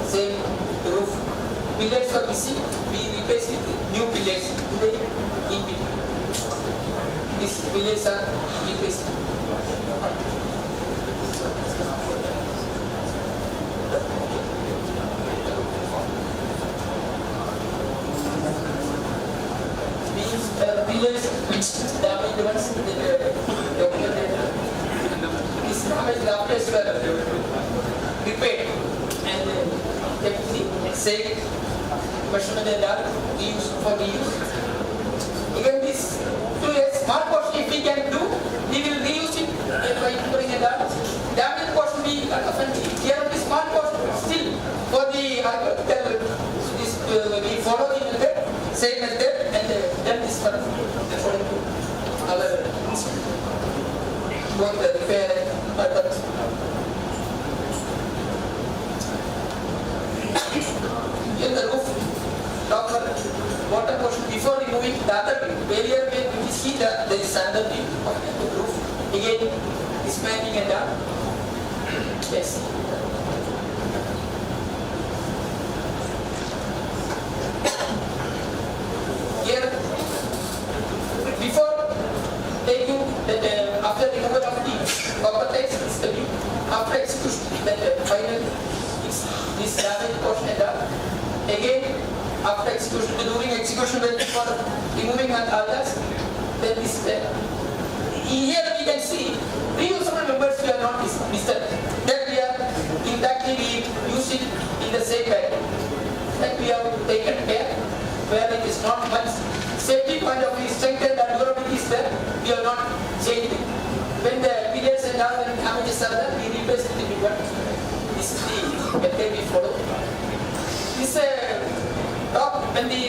same roof pillars were missing, we replaced with new pillars today in between. These pillars are replaced. Pillars which damaged ones documented. These damaged rafters were repaired and kept the same measurement and all used for reuse. Again, this to a small portion if we can do both the repair and purpose. In the roof, top water portion before removing the other view. Earlier when we see that there is another view of the roof. Again, dismantling and down. Yes. Here, before taking that after removal of the copper tags, it's the view. After execution, that final is this damaged portion and down. Again, after execution, during execution, when for removing others, then this here we can see reusable members we are not disturbed. That we are intactly we use it in the same way. That we have taken care where it is not much safety point of view, strength and durability is there. We are not changing it. When the periods and all and damages are there, we replace it with what? This is the method we follow. This top when the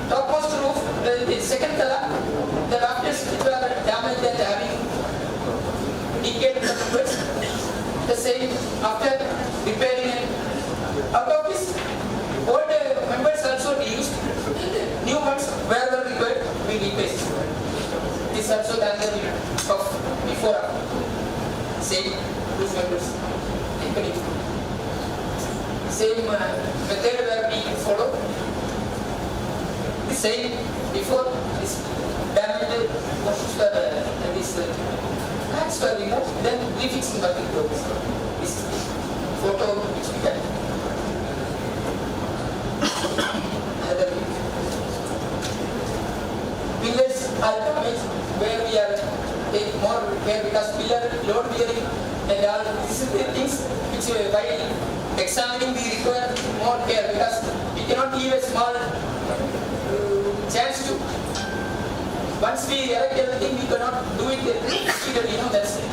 topmost roof, the second color, the rafters which were damaged and having decayed members, the same after repairing and out of this old members also reused, new ones wherever required we replaced. This also the other of before same roof members. Same method where we follow. The same before this damaged portions were this cracks were removed, then refixing working progress. This is the photo which we can. Another pillars are damaged where we are taking more care because pillar load bearing and all these are the things which while examining we require more care because we cannot leave a small chance to. Once we erect everything, we cannot do it repeatedly, that's it.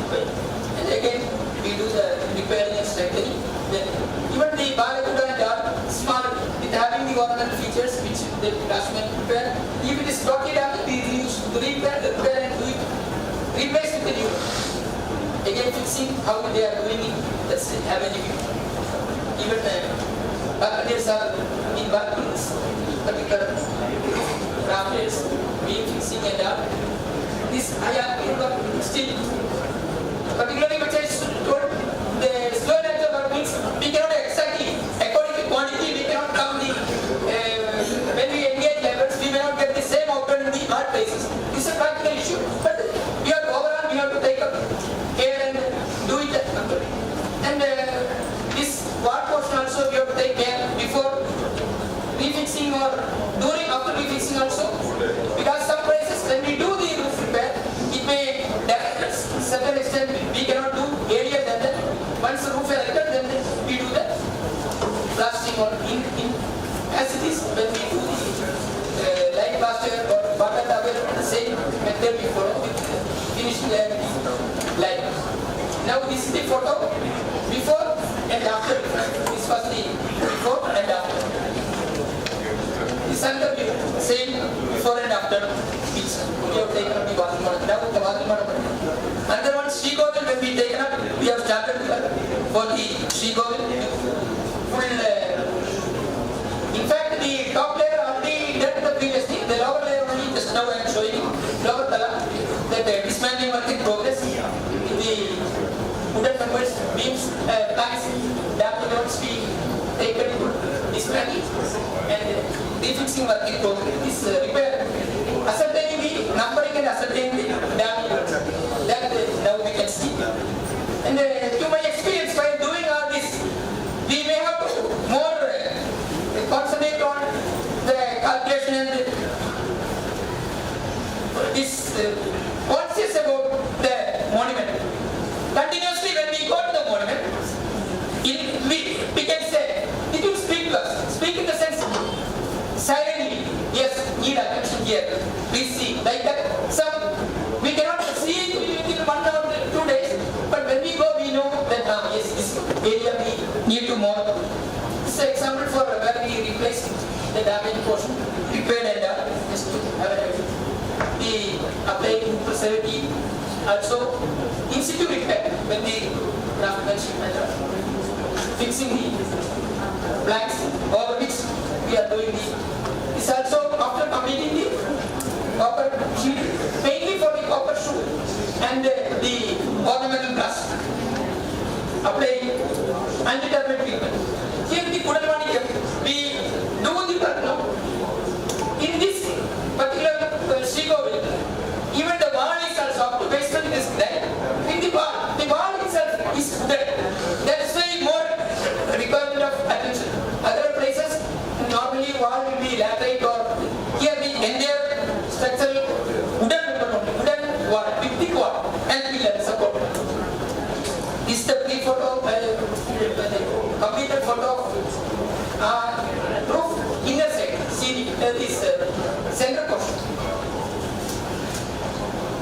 And again, we do the repairing and strengthening. Then even the barracuda and all small, with having the ornamental features which the craftsmen prepare, if it is totally damaged, we use to repair and do it, replace with the new. Again, fixing how they are doing it, that's it, have any even barriers are in barricades, particular rafters, beam fixing and all. This I have still, particularly which I told, the slow nature work means we cannot exactly, according to quantity, we cannot come the, when we engage levels, we may not get the same output in the hard places. This is a practical issue, but we have to, overall, we have to take up care and do it. And this ward portion also we have to take care before refixing or during after refixing also, because some places when we do the roof repair, it may damage certain extent we cannot do earlier than that. Once the roof is erected, then we do the plastering or in as it is when we do the light plaster or water towel, the same method we follow with finishing the line. Now this is the photo before and after. This was the before and after. This another view, same before and after which we have taken up the bathroom. Now the bathroom. Another one, Sri Govil, when we taken up, we have started for the Sri Govil full. In fact, the top layer already done the previous thing. The lower layer only just now I am showing you. Lower color, that dismantling work in progress. In the wooden members, beams, planks, damage notes we taken dismantling and refixing work in progress. This repair, ascertaining the numbering and ascertaining the damage that now we can see. And to my experience, while doing all this, we may have to more concentrate on the calculation and this conscious about the monument. Continuously when we go to the monument, we can say, it will speak to us. Speak in the sense, silently, yes, need attention here. Please see, like that. Some, we cannot see within 1 or 2 days, but when we go, we know that, yes, this area we need to monitor. This is an example for where we replace the damaged portion, repaired and just to have a the applying preservative also in situ repair when the craftsmanship and fixing the planks over which we are doing this also after completing the copper sheet, mainly for the copper shoe and the ornamental glass. Applying anti-termite treatment. Here the Kudalmanikkam, we do the work now. In this particular Srigovil, even the wall is also up to basement is there. In the wall itself is wooden. That is why more requirement of attention. Other places, normally wall will be laterite or here the entire structural wooden wall, with thick wall and pillar support. This is the pre-photo, completed photo of roof inner side. See this center portion.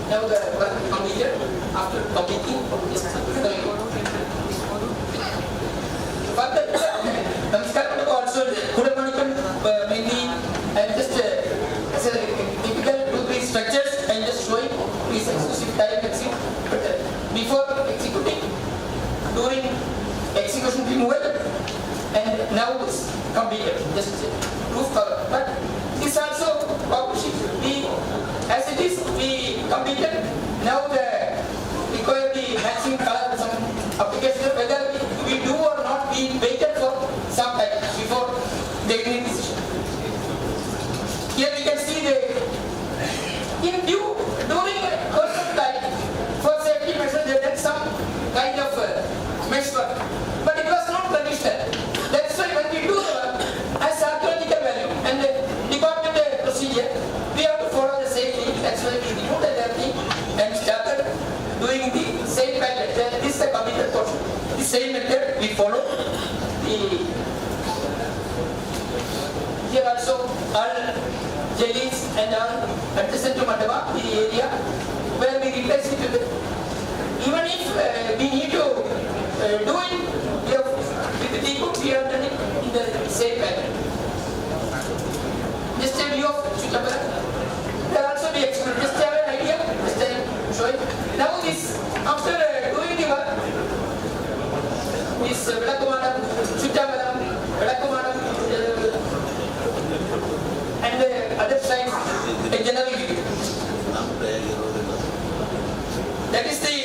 Now the work completed after completing this. Further, Namaskaram also Kudalmanikkam mainly and just as a typical 2-3 structures and just showing this exclusive time exit. But before executing, during execution removal, and now it's completed, just roof cover. But this also sheet. We, as it is, we completed. Now the require the matching color, some application, whether we do or not, we waited for some time before taking decision. Here we can see the during course of time for safety measures they did some kind of mesh work, but it was not traditional. That's why when we do the work as archaeological value and the department procedure, we have to follow the same thing. That's why we removed everything and started doing the same method. This is the completed portion. The same method we follow. Here also all jellies and all adjacent to Mandava, the area where we replace it with the, even if we need to do it with the teakwood, we have done it in the same manner. Just a view of Chutambara. There also be explained. Just have an idea. Just show it. Now this, after doing the work, this Vilakumadam, Chutambara, Vilakumadam, and the other side, a general view. That is the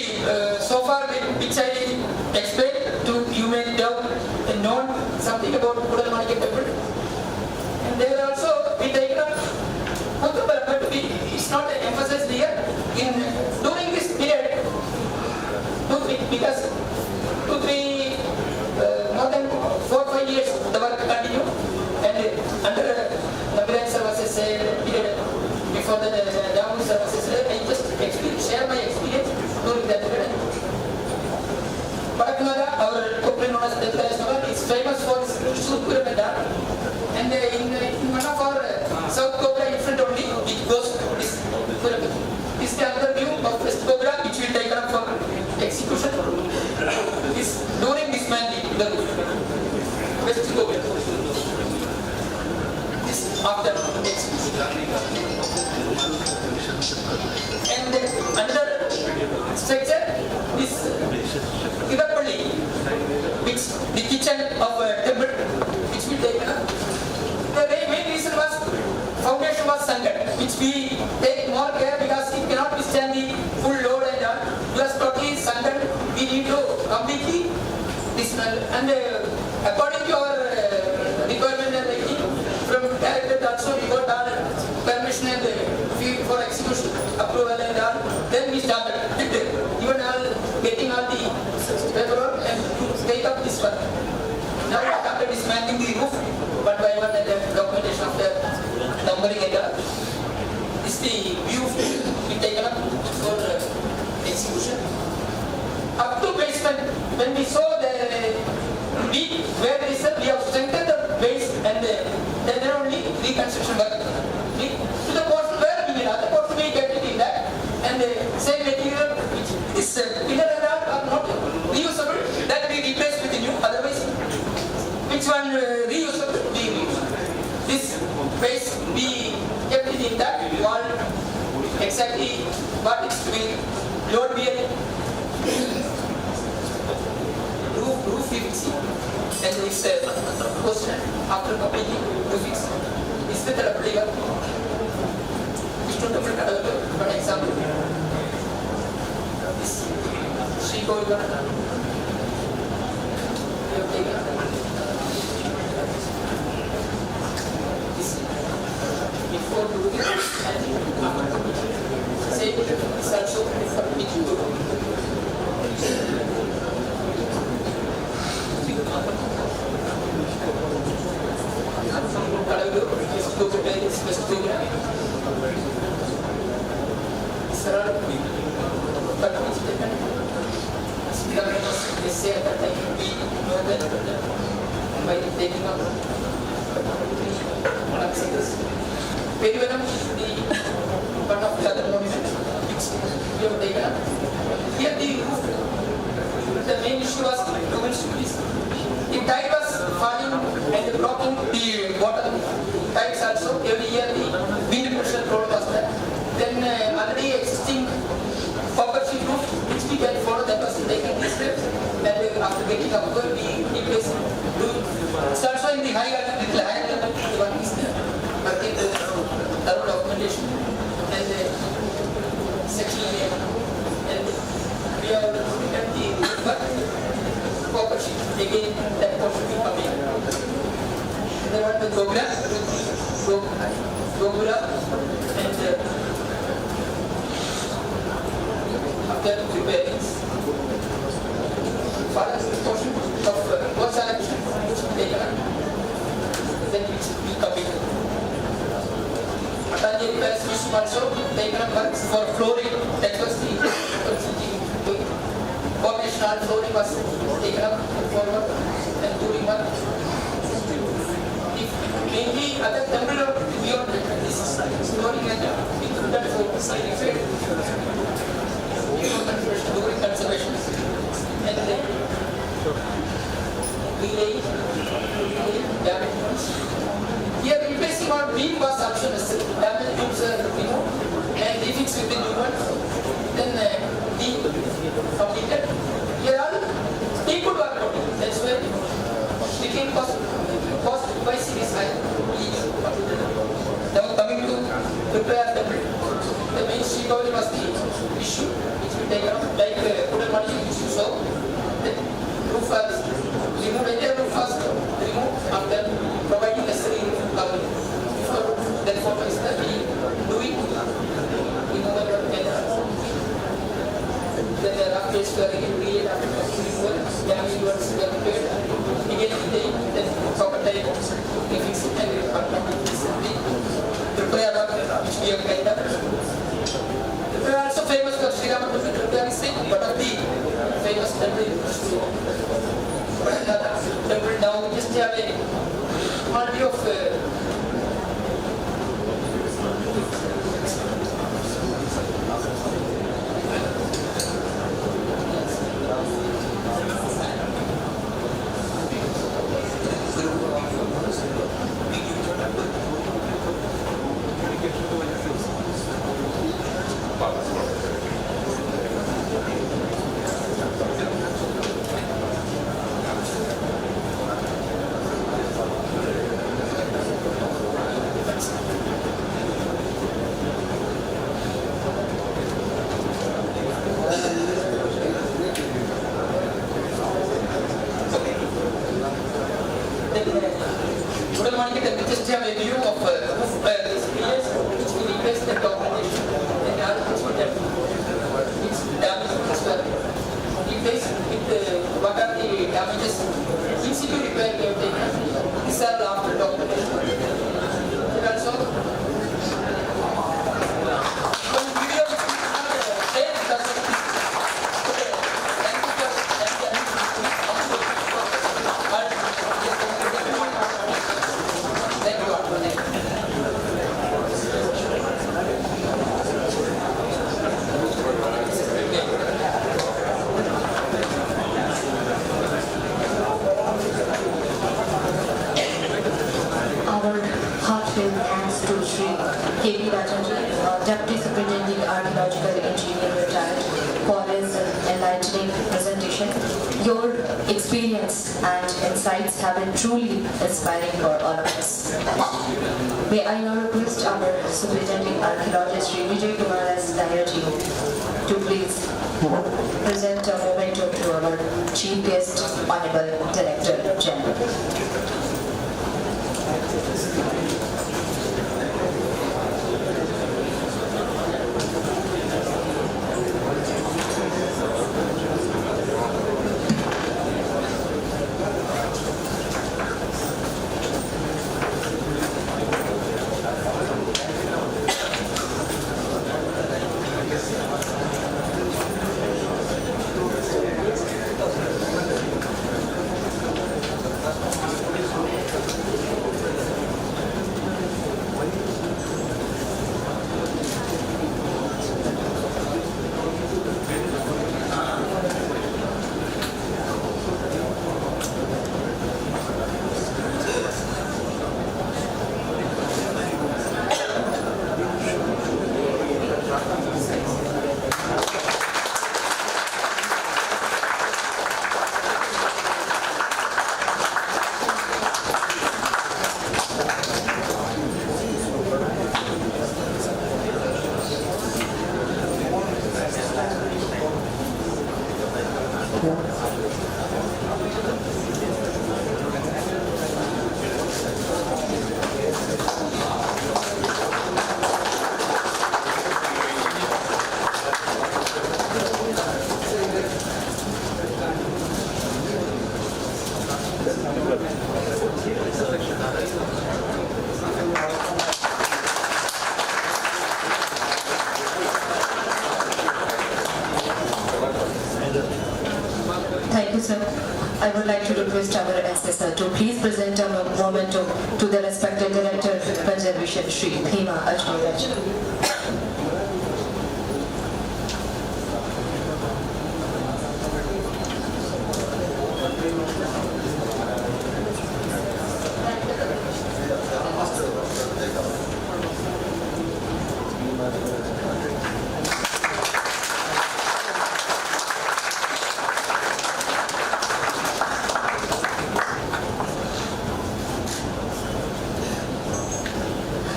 so far which I explained to you may have known something about Kudalmanikkam temple. And there also we taken up Kutumbara, but it's not emphasized here. During this period, because 2-3 more than 4-5 years the work continued, and under Nabiran services period before the Damu services, I just share my experience during that period. Padaknada, our corporate known as Delta, is famous for its South Pyramid art, and in one of our South Cobra in front only, it goes to this pyramid. This is the other view of West Cobra, which will take up for execution. This during dismantling the West Cobra. This after execution. And another structure is Kidapalli, which the kitchen of a temple, which we taken up. The main reason was foundation was sunken, which we take more care because it cannot withstand the full load and all. It was totally sunken. We need to completely dismantle. And according to our requirement and liking from director also, we got all permission and for execution approval and all. Then we started even all getting all the paperwork and to take up this work. Now we started dismantling the roof one by one and the documentation of the numbering and all. This is the view we taken up for execution. Up to basement, when we saw the deep where there is we have strengthened the base and then only reconstruction work. To the portion where we need other portion we get it in that, and the same material which is pillar and all are not reusable, that we replace with the new. Otherwise, which one reusable we reuse. This base we kept it in that wall exactly what is to be don't be any roof fixing. And it's a question after completing roof fixing. Is the applicable? For example, this she going before doing it and after same is also by taking up very well the part of the other monument which we have taken up. Here the main issue was human stability. The tide was falling and blocking the bottom tides also. Every year the wind pressure road was there. Then already existing copper sheet roof which we can follow, that was taking this step, and after getting upward we replace it. It's also in the high altitude, the one is there, but in the thorough documentation and the section A, and we have looked at the copper sheet, again that portion will come in. They want the Gogura and after repairing portion of what selection which will take up, then which will come in. Atanji repairs which also taken up works for flooring, that was the conventional flooring was taken up forward and during work. Mainly other temporary beyond this flooring and included for side effect during conservation and then relay damage ones. Here replacing our beam was also necessary. Damage beams are removed and refixed with the new one. Then beam completed. Here all people work out. That's why sticking cost by is high. Now coming to repair the main sheet oil was the issue which we take out, like put money which you saw. The roof was removed, entire roof was removed after providing necessary cover. Before that photo is that we do it, removal of then the rough place were again created after removal, damage was repaired, again then proper time we fix it and we repair which we have carried out. We are also famous for Sri Rama Temple, but of the famous temple temple now we just have a quantity of just have a view of this place which will replace the documentation and all which we have which damage as well. Replace with what are the damages in situ repair we have taken. These are after documentation. And also one video which we have shared because of this. experience and insights have been truly inspiring for all of us. May I now request our Superintending Archaeologist Sri Vijay Kumar S. Dayarji to please present a memento to our Chief Guest, Honorable Director General. Thank you, sir. I would like to request our assessor to please present a memento to the respected Director of Conservation, Shri Bhima Ajmeraj.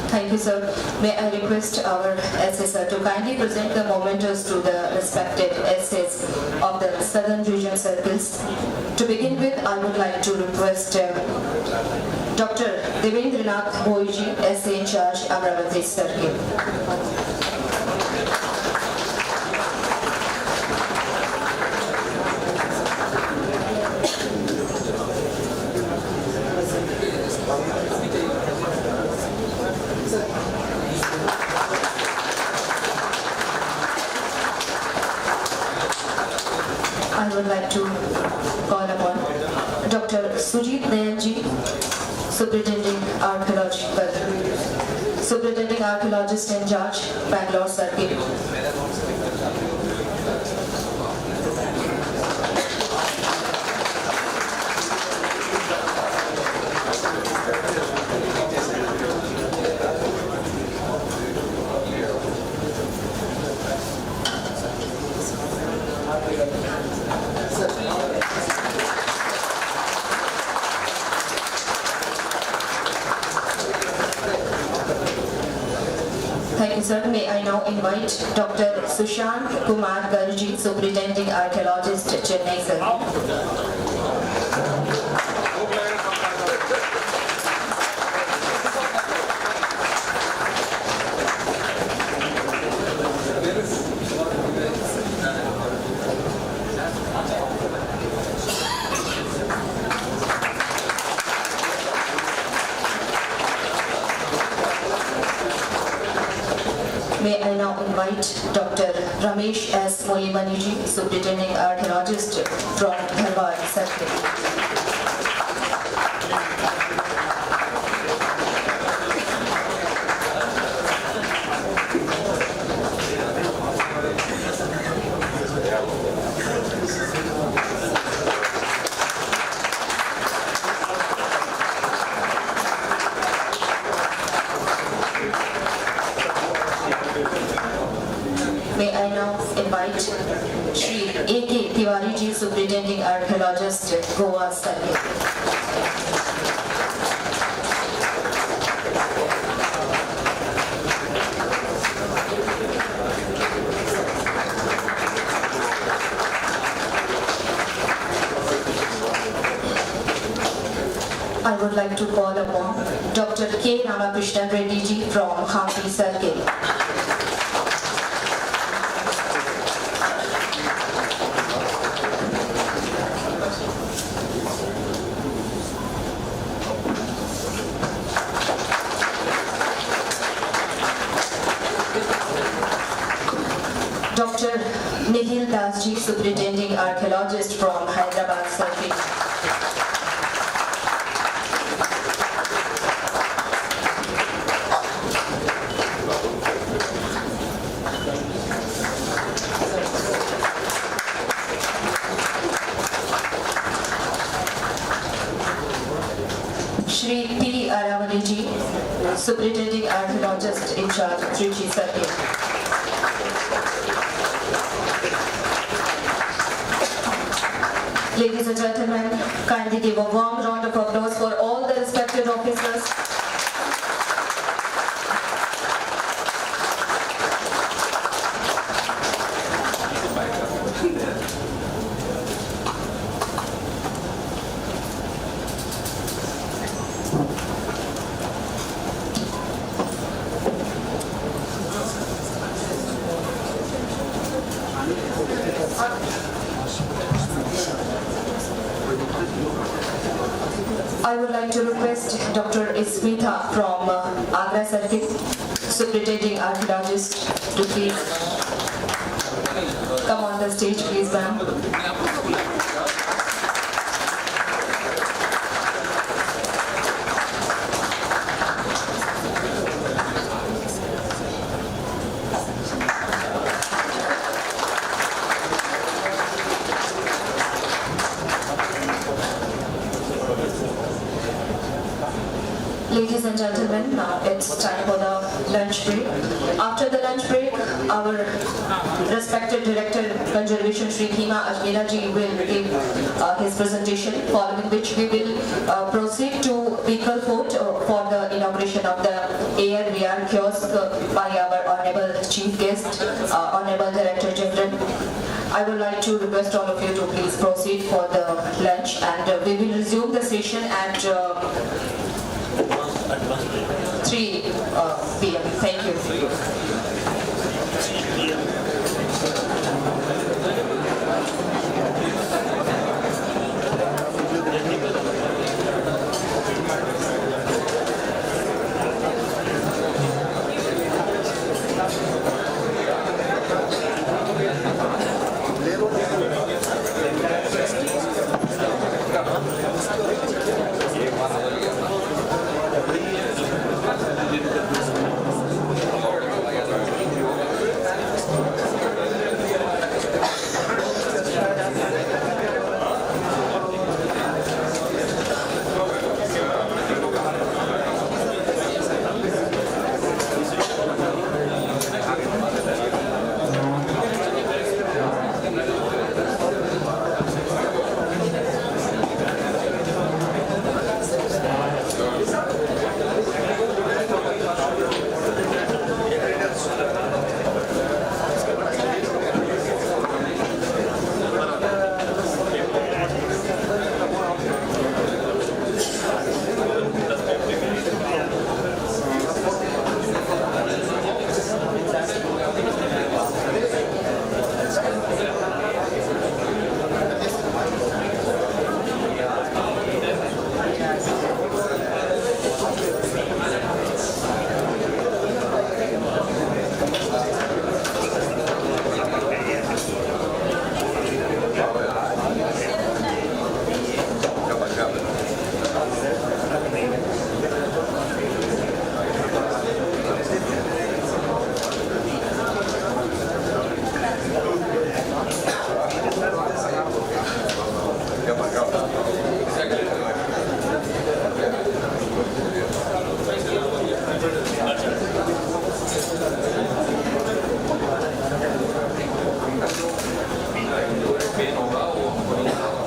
Thank you, sir. May I request our assessor to kindly present the mementos to the respected essays of the Southern Region Circles. To begin with, I would like to request Dr. Devendranath Bhoiji, essay in charge, Amravati Circle. I would like to call upon Dr. Sujit Nayanji, Superintending Archaeologist in charge, Bangalore Circuit. Thank you, sir. May I now invite Dr. Sushant Kumar Garji, Superintending Archaeologist, Chennai Circuit. May I now invite Dr. Ramesh S. Molimaniji, Superintending Archaeologist from Dharwad Circuit. May I now invite invite Shri A.K. Tiwari ji, Superintending Archaeologist, Goa Circle. I would like to call upon Dr. K. Ramakrishnan Reddy ji from Hampi Circle. Dr. Nihil Das ji, Superintending Archaeologist from Hyderabad Circle. Shri P. Aravali ji, Superintending Archaeologist in charge, Trichy Circle. Ladies and gentlemen, kindly give a warm round of applause for all the respected officers. I would like to request Dr. Ismitha from Agra Circuit, Superintending Archaeologist, to please come on the stage, please, ma'am. Ladies and gentlemen, now it's time for the lunch break. After the lunch break, our respected Director Conservation Shri Hima Ajmera ji will give his presentation, following which we will proceed to Vehicle Fort for the inauguration of the AR/VR kiosk by our Honorable Chief Guest, Honorable Director General. I would like to request all of you to please proceed for the lunch, and we will resume the session at 3 p.m. Thank you. Pen होगा वो हमको नहीं होगा।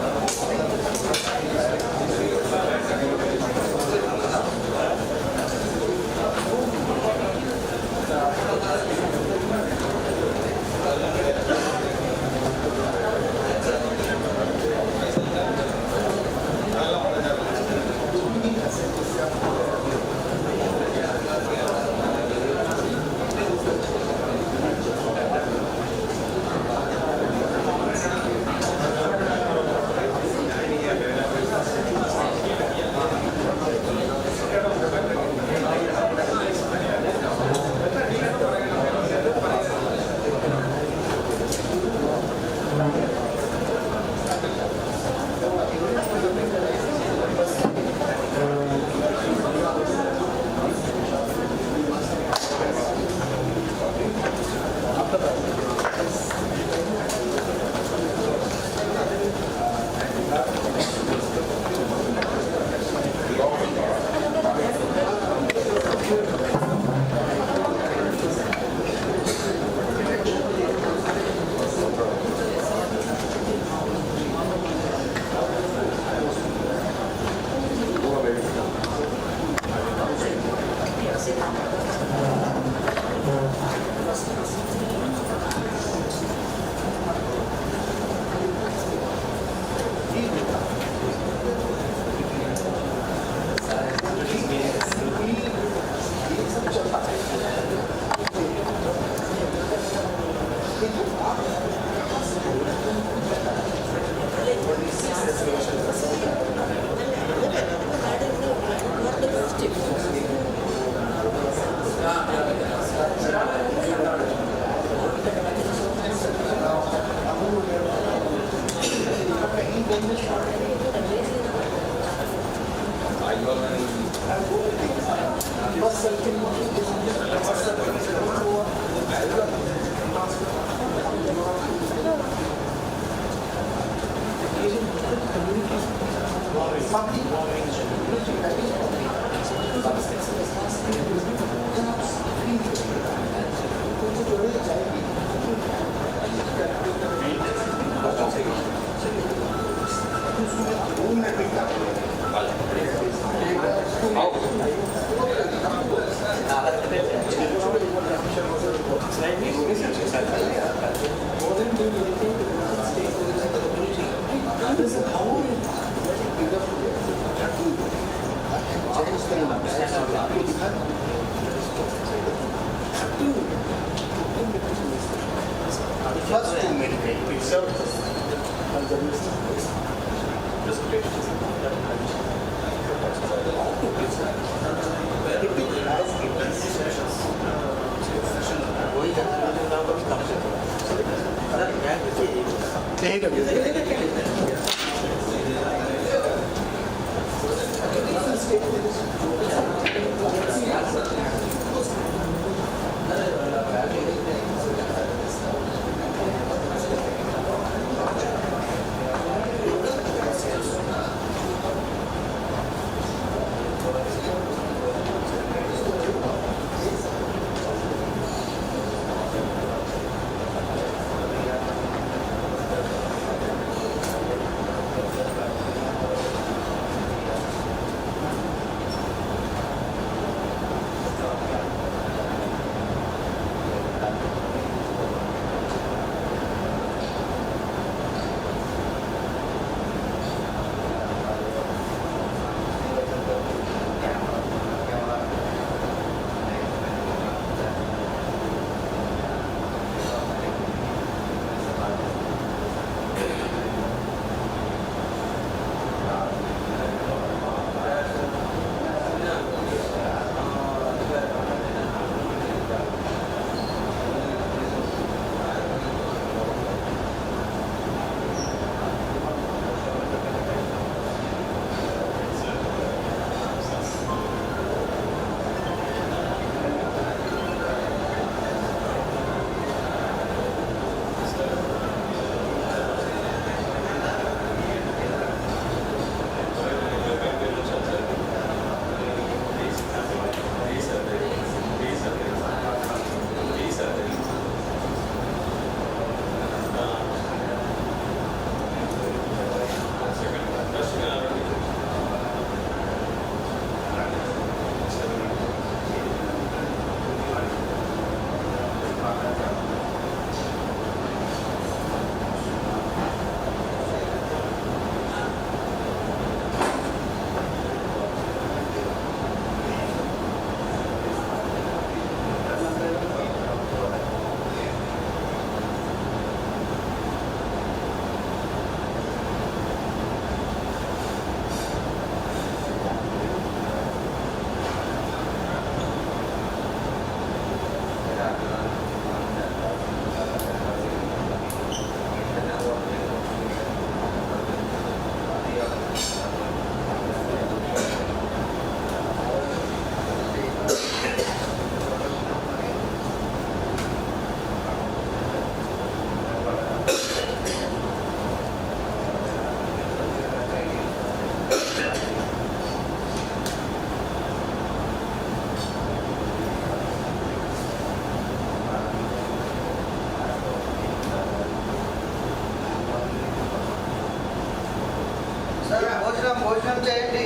భోజనం చేయండి.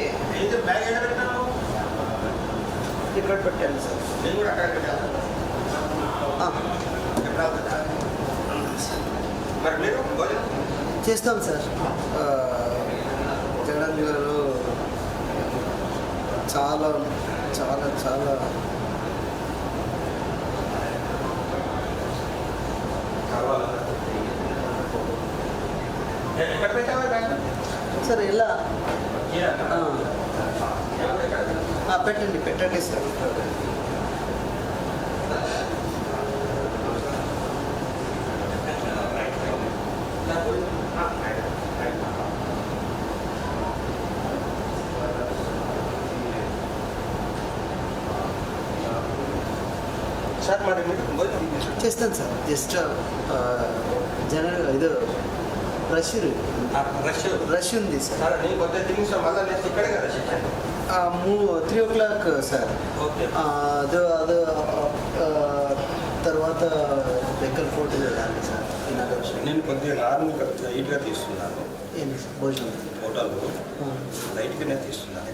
Bag ఎక్కడ పెట్టాను? ఇక్కడ పెట్టాను సార్. నేను కూడా అక్కడ పెట్టాను. మరి మీరు భోజనం చేస్తాం సార్. జగన్ గారు చాలా చాలా చాలా ఎక్కడ పెట్టావా బ్యాగ్? సార్ ఇలా పెట్టండి పెట్టండి సార్. సార్ మరి మీరు భోజనం చేస్తాను సార్. జస్ట్ జనరల్ ఇది రష్ రష్ ఉంది సార్. సార్ నేను కొద్దిగా తినేసాను మళ్ళీ నేను ఇక్కడే కదా చెప్పాను. 3 o'clock సార్. ఓకే. అది తర్వాత బెక్కల్ ఫోర్ట్ వెళ్ళాలి సార్. నేను కొద్దిగా నార్మల్ లైట్గా తీస్తున్నాను. ఏంటి సార్ భోజనం? హోటల్ లైట్గానే తీస్తున్నాను.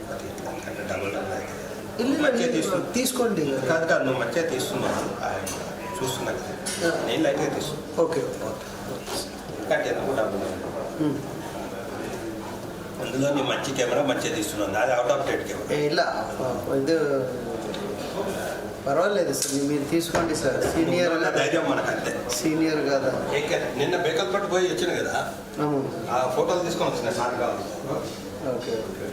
ఎందుకంటే డబుల్ అయితే తీసుకోండి. కాదు కాదు నువ్వు మంచిగా తీస్తున్నాను చూస్తున్నా కదా. నేను లైట్గా తీస్తున్నాను. ఓకే ఎందుకంటే ఎందుకు డబ్బులు అందులో నీ మంచి కెమెరా మంచిగా తీస్తున్నాను. అది అవుట్ ఆఫ్ డేట్ కెమెరా. ఇలా ఇది పర్వాలేదు సార్. మీరు తీసుకోండి సార్. సీనియర్ ధైర్యం మనకు అంతే. సీనియర్ కదా. నిన్న బేకల్ పట్టు పోయి వచ్చిన కదా ఆ ఫోటోలు తీసుకొని వచ్చిన సార్ కావాలి. Okay okay.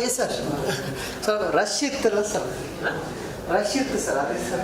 Yes sir. So rush ittala sir. Rush ittu sir. Adi sir.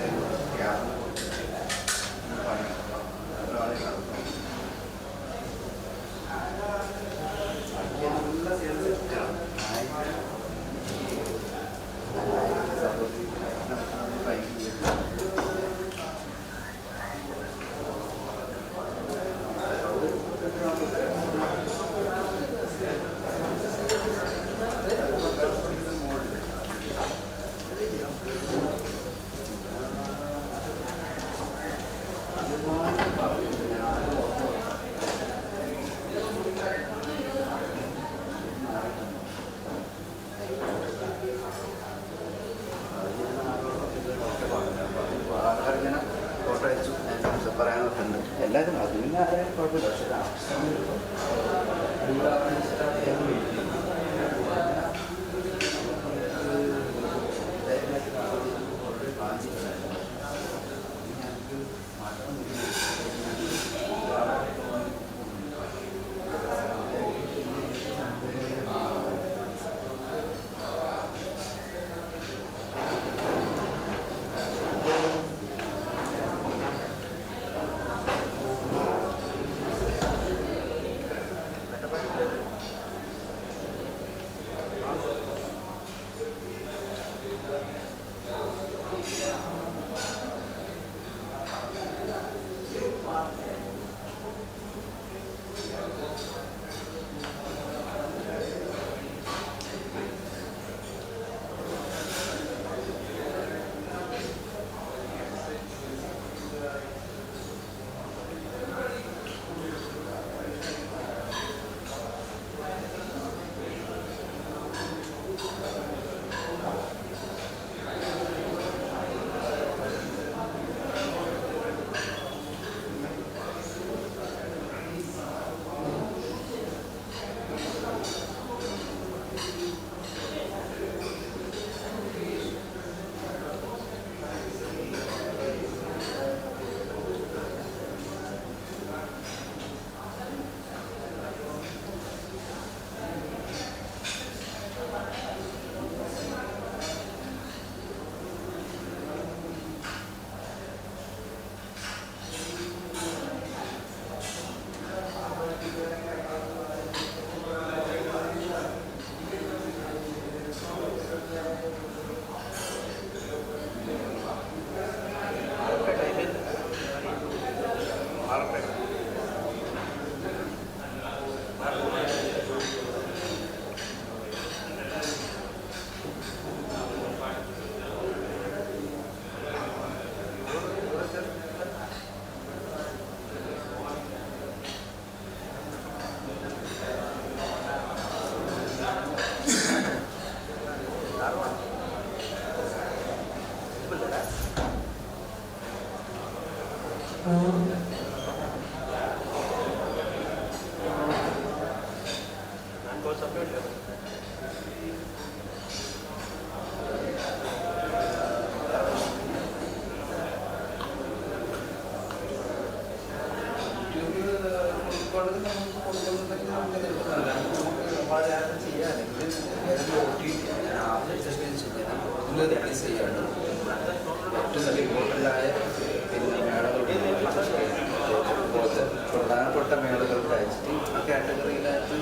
പ്രധാനപ്പെട്ട മേളകൾക്ക് അയച്ചിട്ട് ആ കാറ്റഗറിയിലായിട്ട്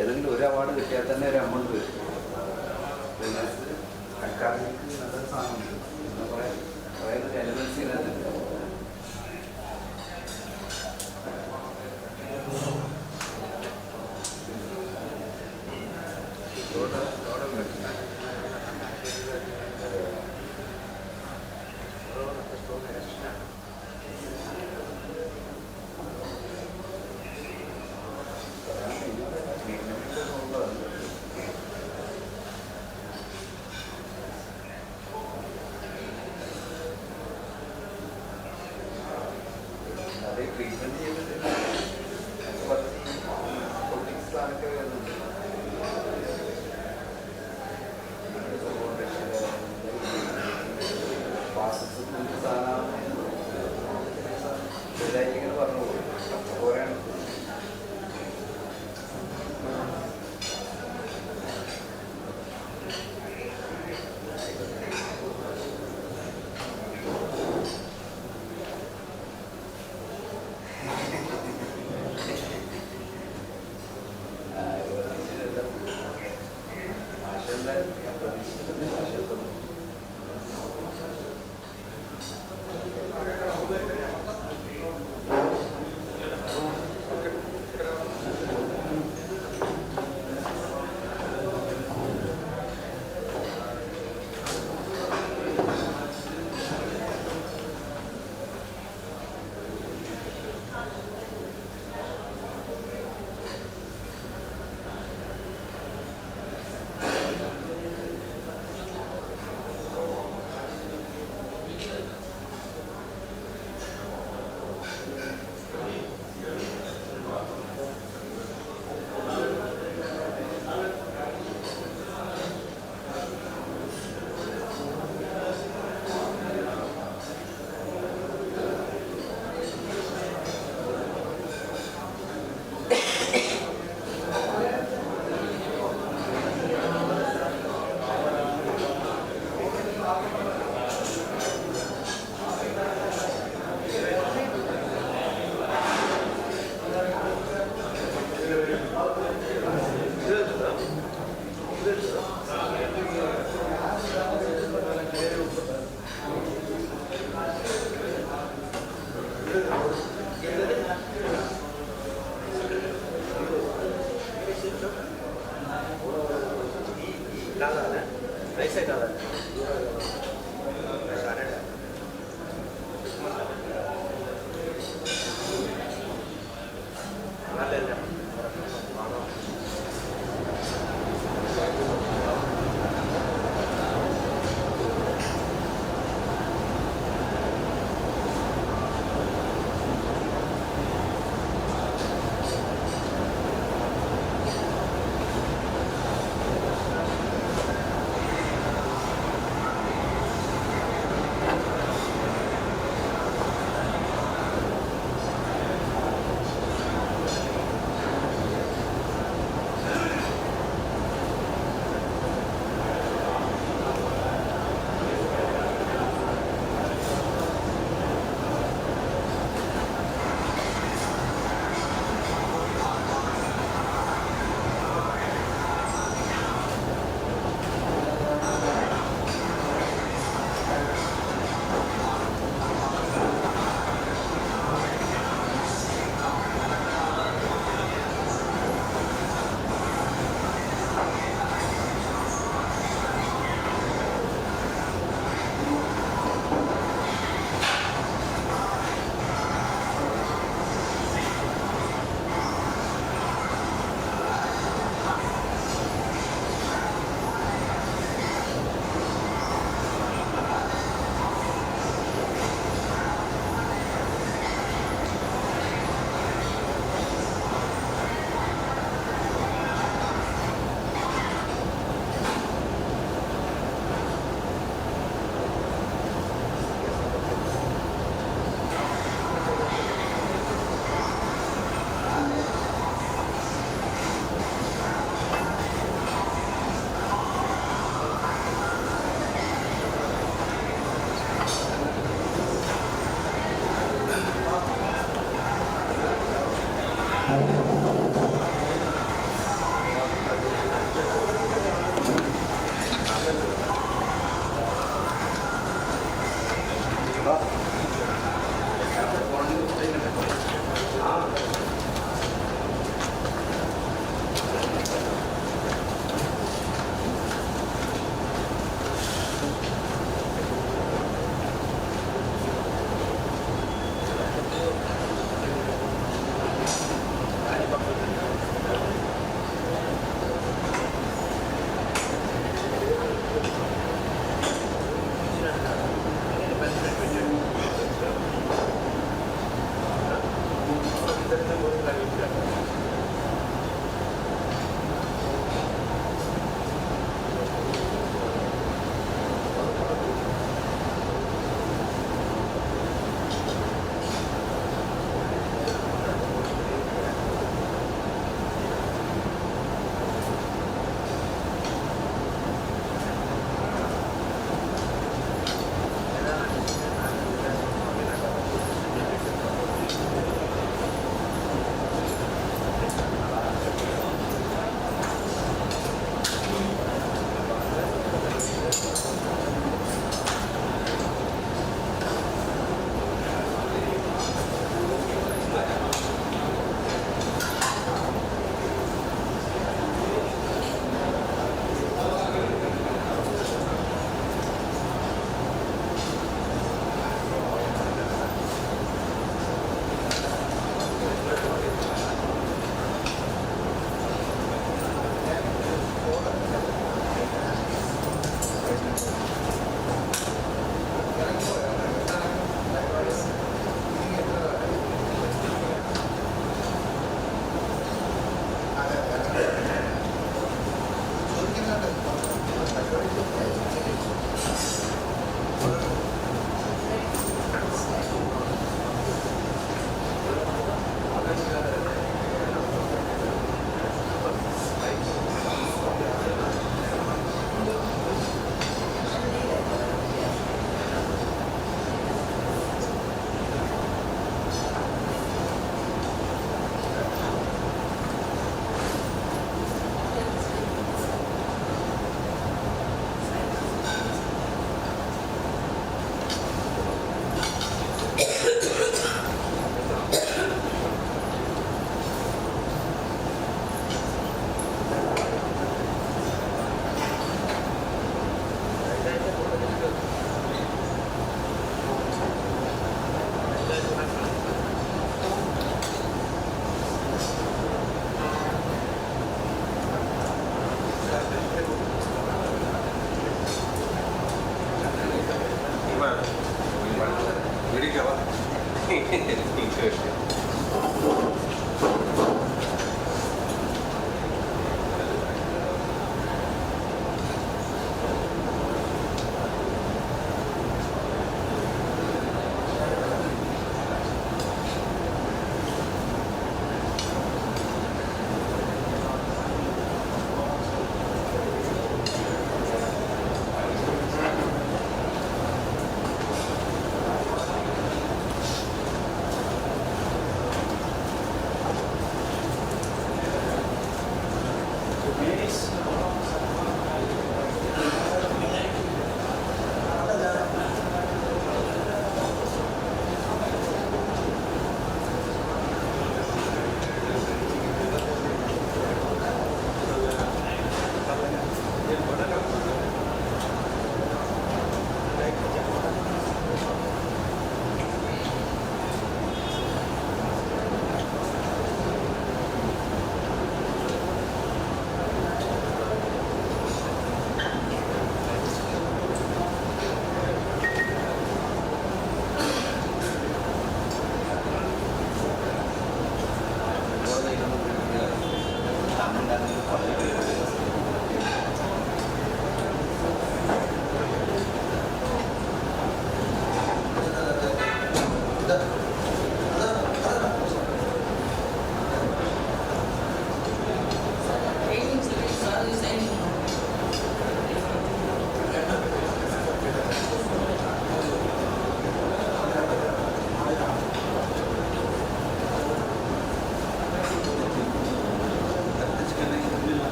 ഏതെങ്കിലും ഒരു അവാർഡ് കിട്ടിയാൽ തന്നെ ഒരു എമൗണ്ട് വരും. പിന്നെ അക്കാദമിക്ക് നല്ലൊരു സാധനമുണ്ട്, പിന്നെ കുറേ ഒരു എലമെൻസി തന്നെ. അത് ട്രീറ്റ്മെന്റ് ചെയ്തിട്ട് പൊളിറ്റിക്സിലൊക്കെ വരുന്നുണ്ട്. ഇങ്ങനെ പറഞ്ഞു പോകും പോരാണ്.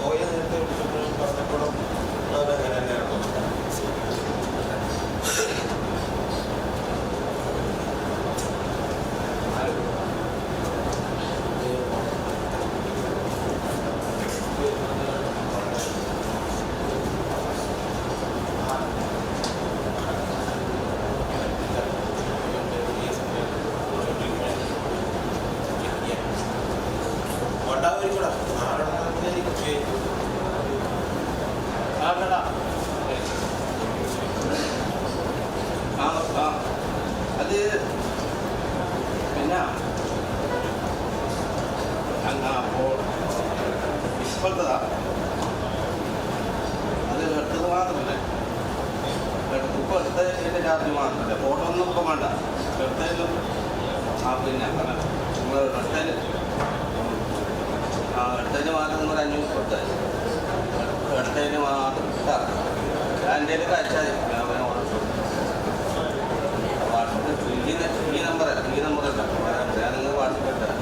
ഓയിൽ അത് പിന്നെ അപ്പോൾ ഇപ്പോഴത്തതാ അത് എടുത്തത് മാത്രമല്ലേ ഇപ്പോൾ എടുത്തതിൻ്റെ ചാർജ് മാത്രമല്ല ഫോട്ടോ ഒന്നും ഇപ്പം വേണ്ട എടുത്തതിലും പിന്നെ നിങ്ങൾ എടുത്തതിന് മാത്രം നിങ്ങൾ 500 കൊടുത്താൽ എടുത്തതിന് മാത്രം എൻ്റെ അയച്ചാൽ വാട്സപ്പ് ഈ നമ്പർ ഞാൻ നിങ്ങൾ വാട്സപ്പ് എടുത്തരാം.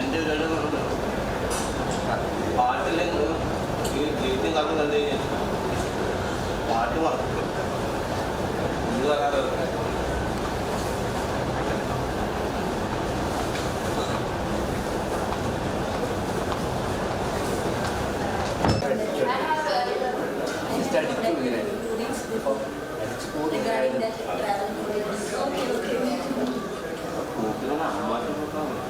എൻ്റെ ഒരു പാട്ടിലെ ഈ ഗീതം കണ്ടു കണ്ടു കഴിഞ്ഞാൽ പാട്ട് മറക്കും ഇത് പറയാതെ regarding that travel programs.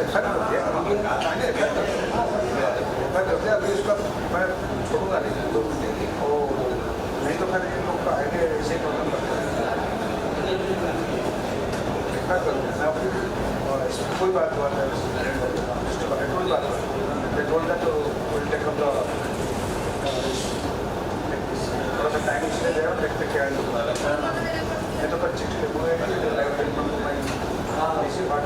Effect होती है इफेक्ट होती है। अभी इसका मैं छोड़ूंगा नहीं तो नहीं तो फिर इन लोग का आगे ऐसे ही प्रॉब्लम करते हैं। इफेक्ट होती है मैं अपनी कोई बात हुआ था कोई बात बोलता तो उल्टे कब थोड़ा सा टाइम इसलिए दे देखते क्या है नहीं तो बच्चे हुए इसी बात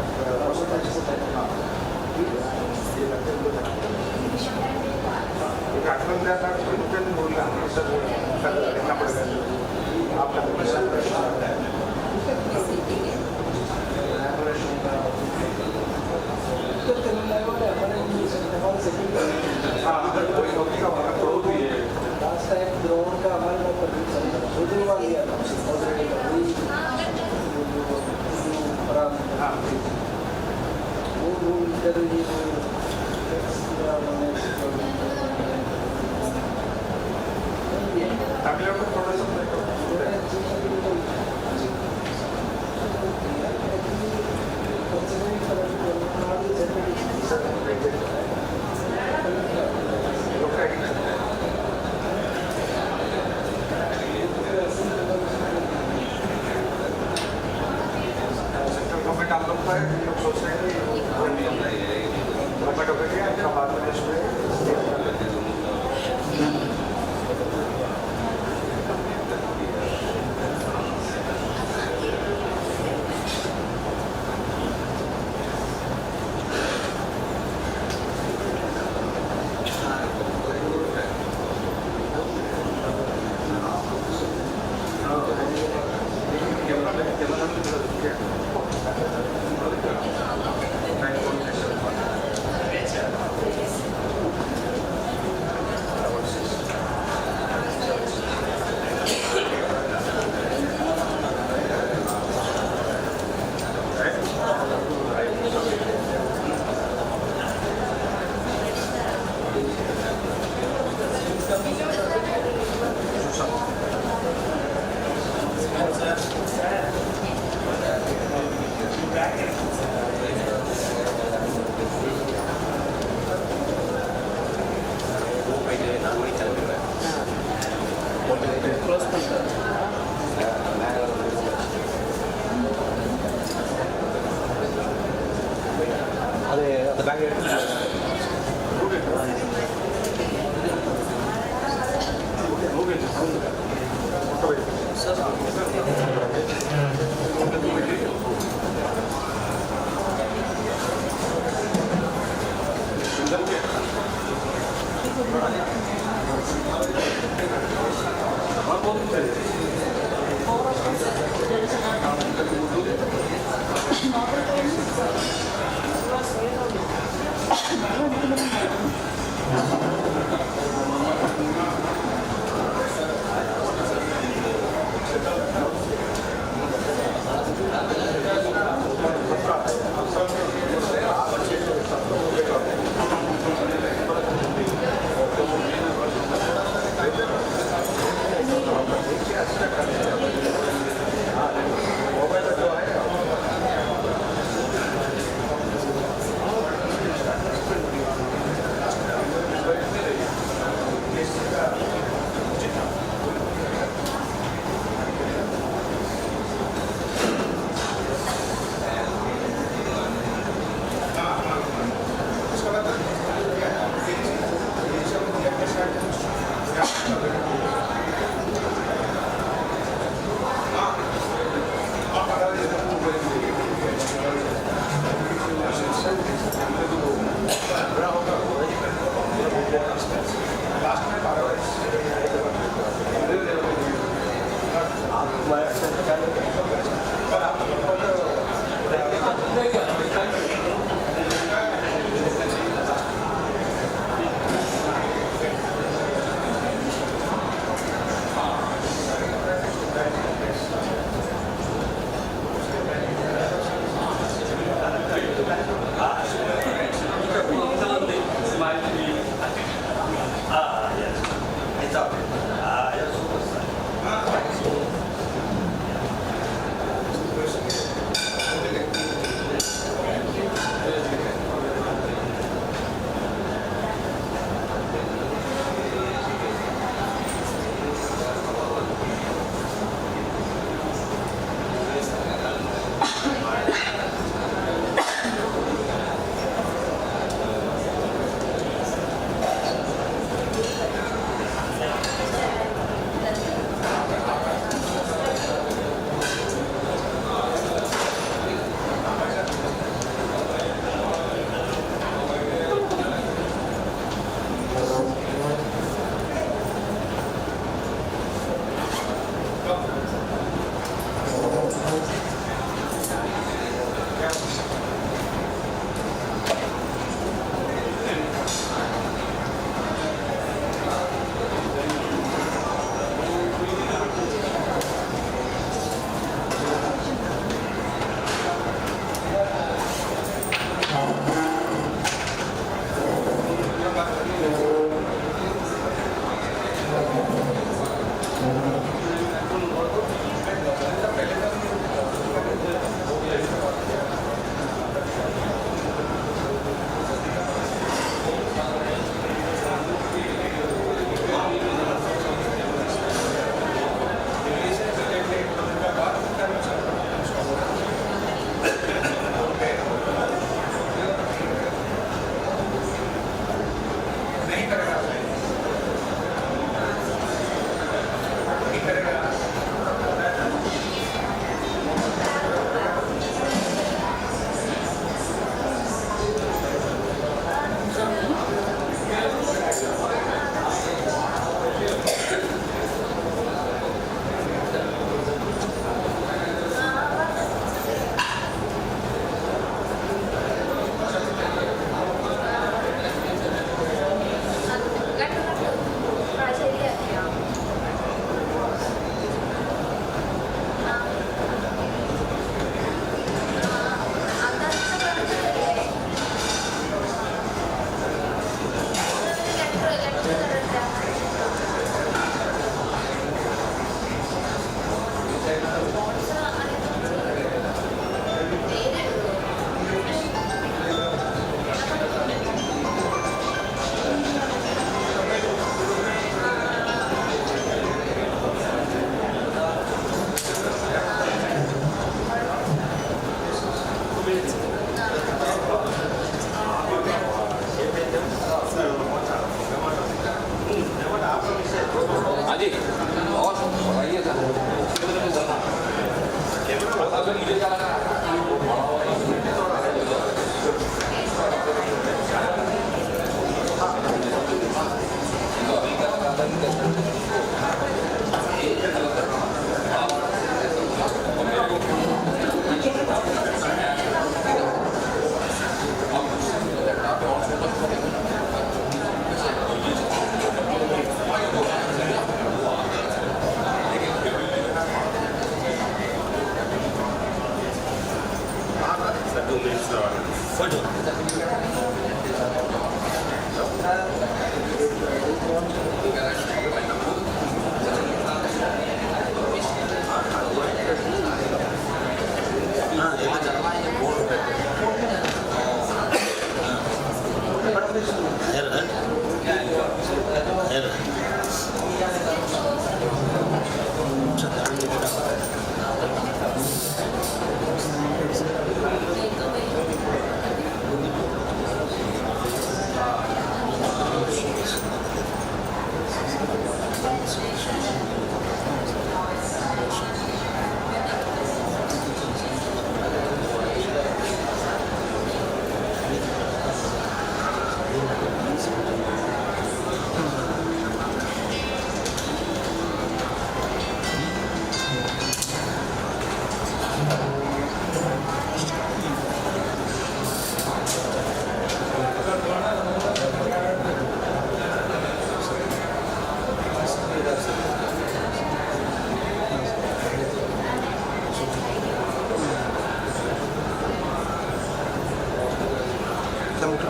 बोलना सर देखना पड़ेगा आपका अगले को थोड़ा सा गवर्नमेंट आप लोग का है लोग सोच रहे हैं गवर्नमेंट होकर के बाद में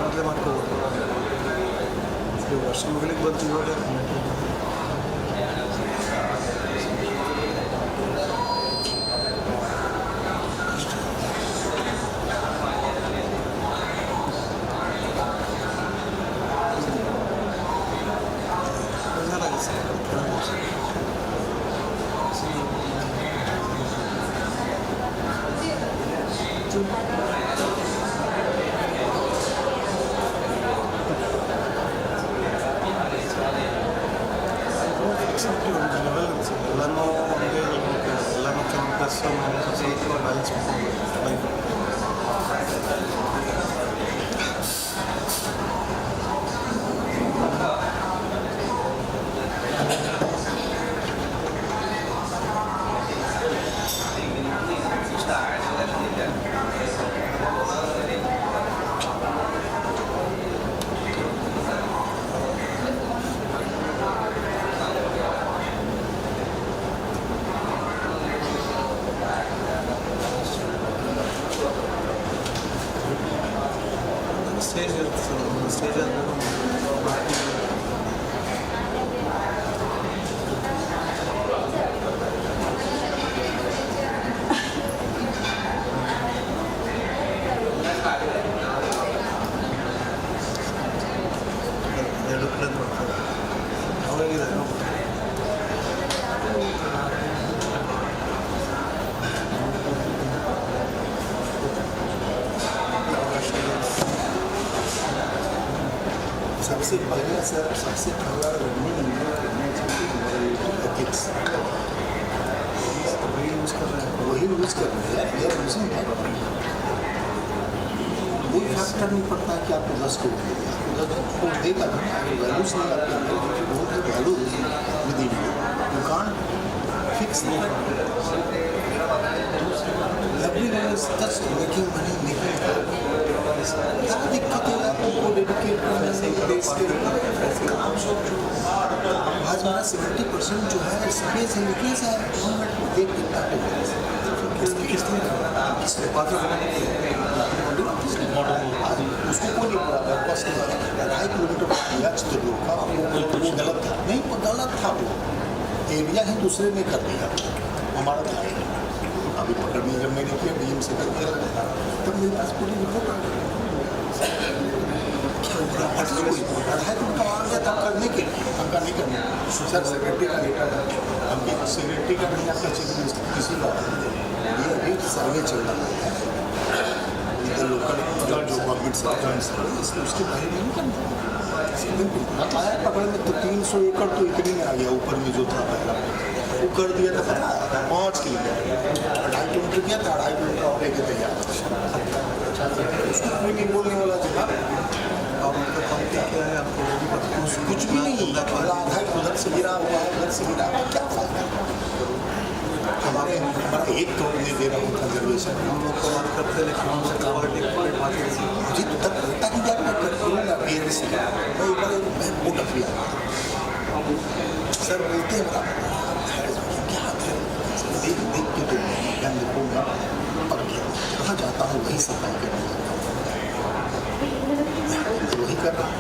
ಮೊದಲೇ ಮಾಡ್ಕೋಬೋದು. ವರ್ಷ ಮುಗಿಲಿಕ್ಕೆ ಬಂತು ಇವಾಗ. ಎಲ್ಲನೂ ಒಂದೇ ಎಲ್ಲನೂ ಕ್ಯಾಂಪಸ್ ಬ್ಯಾಲೆನ್ಸ್ ಲೈಫ್. ಸ್ಟೇಜ್ ಇರುತ್ತೆ ಸರ್, ಸ್ಟೇಜ್ ಎರಡು ಕಡೆ ಬರ್ತಾರೆ. ಅವಾಗಿದೆ सबसे पहले सर, सबसे पहला रनिंग एथिक्स वही यूज़ कर रहे हैं, वही यूज़ कर रहे हैं। ये यूजिंग है, कोई फैक्टर नहीं पड़ता कि आपको 10 को देगा, आपको 10 को देगा ना, वैल्यूज नहीं आपके अंदर, बहुत है value with in you can't fix everyone is just making money, making दिक्कत है आपको डेडिकेट करने से देश के आज हमारा 70% जो है स्पेस है, निकले से देख कितना किसने उसको कोई नहीं पड़ा, 2.5 किलोमीटर तो रोका, वो गलत था नहीं, वो गलत था, वो एरिया ही दूसरे ने कर दिया, हमारा था अभी पकड़ में जब मैंने किया डीएम से करके तब मेरे पास पूरी रिपोर्ट आ गई। तब करने के हमका नहीं करना सर, सेक्रेटरी का डेटा हमकी सेक्रेटरी का नहीं, आपका चेक लिस्ट किसी का ये अभी सर्वे चल रहा है इधर लोकल जो गवर्नमेंट इसलिए उसके बारे में नहीं करना। आया पकड़ में तो 300 एकड़ तो इतने में आ गया, ऊपर में जो था पहला वो कर दिया था, पता 5 किलोमीटर 2.5 किलोमीटर किया था, 2.5 किलोमीटर और लेके तैयार उसको कोई नहीं बोलने वाला जगह। और उनका काम क्या है आपको कुछ भी नहीं, आधा उधर से गिरा हुआ है, उधर से गिरा हुआ, क्या फायदा। हमारा एक करोड़ नहीं दे रहा हूँ कंजर्वेशन, हम लोग को बात करते हैं, लेकिन हमसे मुझे तब लगता कि जब मैं करूँगा PRC मैं बहुत अफिया सर बोलते हैं क्या देख देख के तो मैं देखूँगा पक गया, कहाँ जाता हूँ वही सफाई करना। कर रहा है।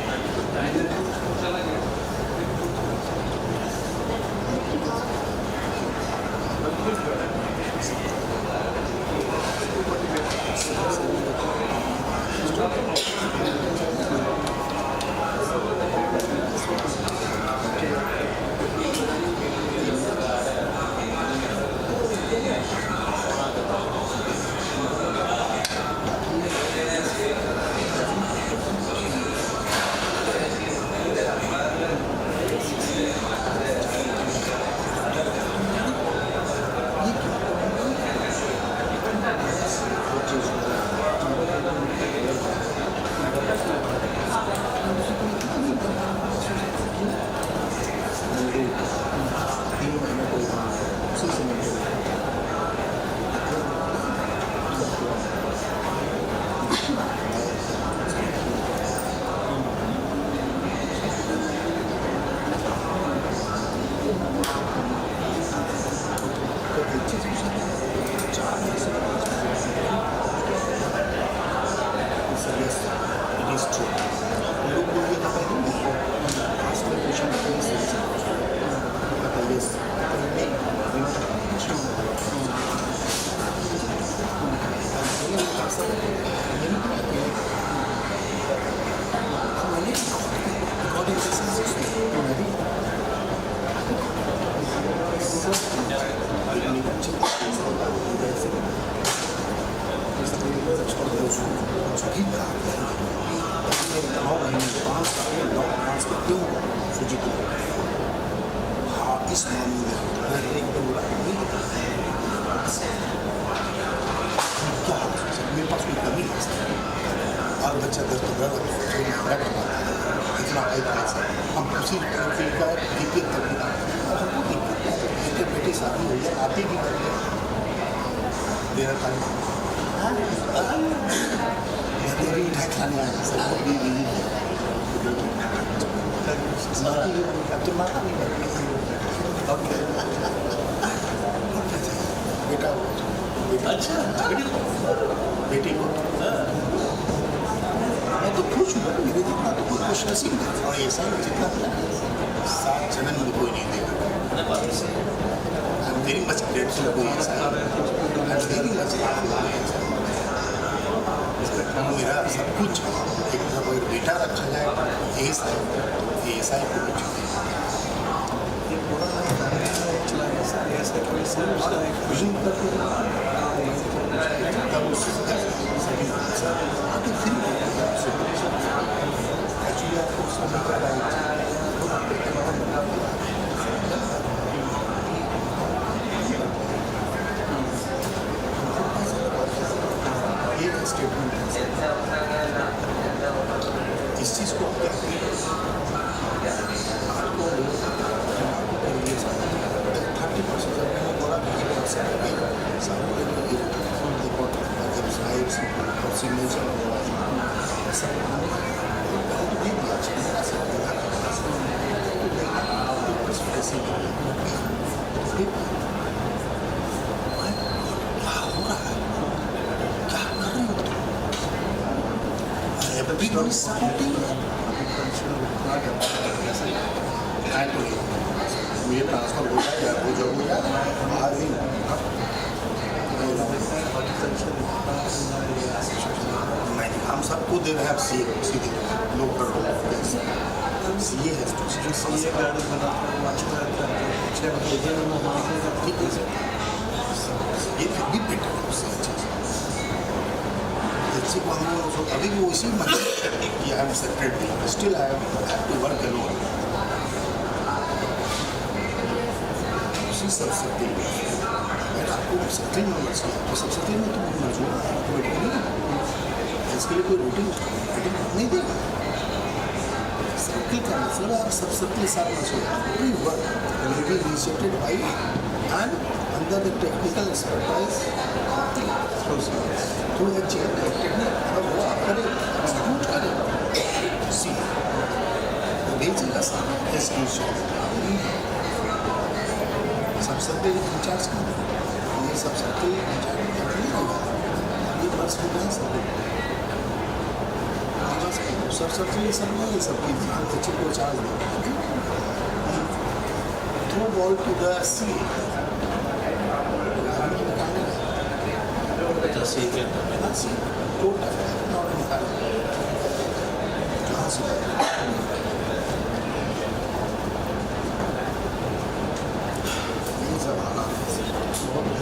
इस मामले में क्या मेरे पास कोई कमी है और बच्चा 10-15 इतना पैसा हम उसी तरीके का द्वितीय तरीका हमको दिक्कत है बेटे बेटे शादी हो जाए आते भी कर देना टाइम मेरी मिठाई खाने आए सब तो माता नहीं बेटा अच्छा बेटी को मैं तो खुश हूँ मेरे जितना तो कोई खुश नसीब नहीं और ऐसा ही जितना 7 जन्म में कोई नहीं देगा I am very much grateful कोई ऐसा आई एम वेरी मच मेरा सब कुछ एक कोई बेटा रखा जाए ऐसा ही कुछ इस चीज़ को everybody supporting मुझे ट्रांसफर हो जाए या हो जाऊँगा बाहर ही नहीं हम सबको दे रहे हैं सीधे लोकल सीए है ये फिर भी बेटर है उससे अच्छी को हम लोग अभी भी उसी मतलब कि I am separately still I have to work alone उसी सरस्वती आपको सरस्वती में मर्जी तो सरस्वती में तो मर्जी नहीं इसके लिए कोई रूटीन नहीं देगा सर्कल का मतलब आप सरस्वती के साथ मर्जी work be initiated by and under the technical expertise थोड़ी अच्छी टेक्निक अब वो आप करें एग्जीक्यूट करें सी बेचेगा साहब सब सबके इंचार्ज कर ये सब सबके इंचार्ज नहीं होगा ये बस हो गया सब सर्कुलेशन में ये सब की अच्छी को चार्ज दो थ्रो बॉल टू द सी ये सब हालात बहुत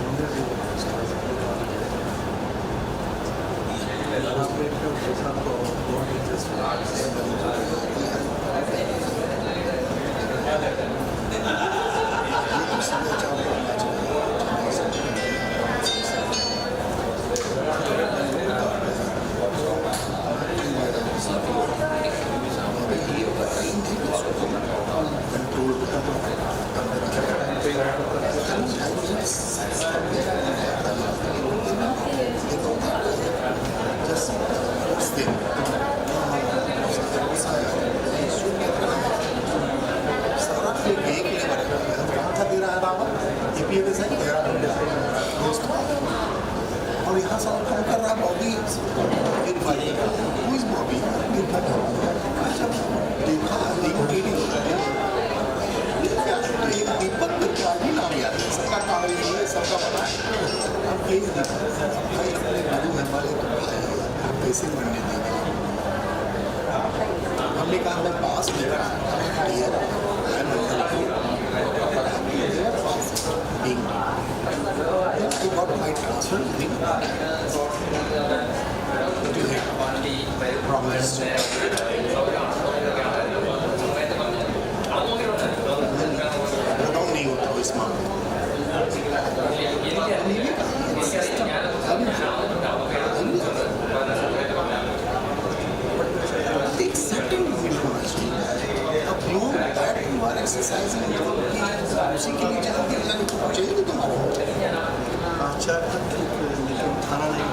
और यहाँ से काम कर रहा बॉबी बॉबी दीपक त्रिपाठी नाम याद है सबका काम ये है सबका पता है अब ये भाई अपने गुरु हमारे पैसे बनने देंगे हमने कहा हमें पास मिला you got my transfer link to him promised बताओ नहीं होता इस मामले एक certain limit होना चाहिए अब लोग that you are exercising उसी के लिए जाते हैं तो चाहिए तुम्हारा आचार तक खाना नहीं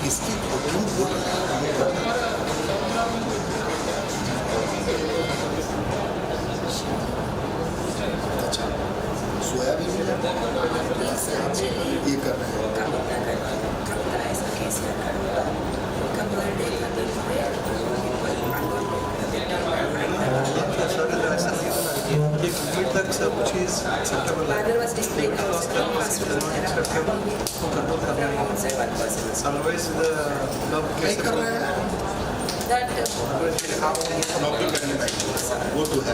इसकी अच्छा सोयाबीन ये कर रहे हैं एक लिमिट तक सब चीज़ एक्सेप्टेबल है अदरवाइज क्या कर रहे हैं नौकरी करने में वो तो है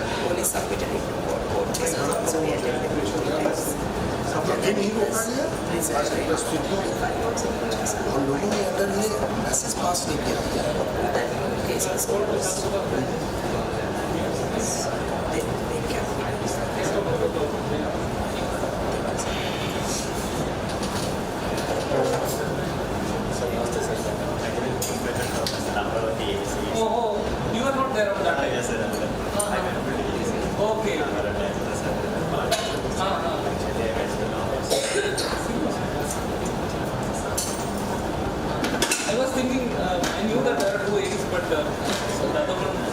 ये नहीं हो पाएगा और लोगों ने अगर ये मैसेज पास नहीं किया Oh, you are not there on that day. Yes, sir. Okay. I was thinking, I knew that there are two A's, but the other one.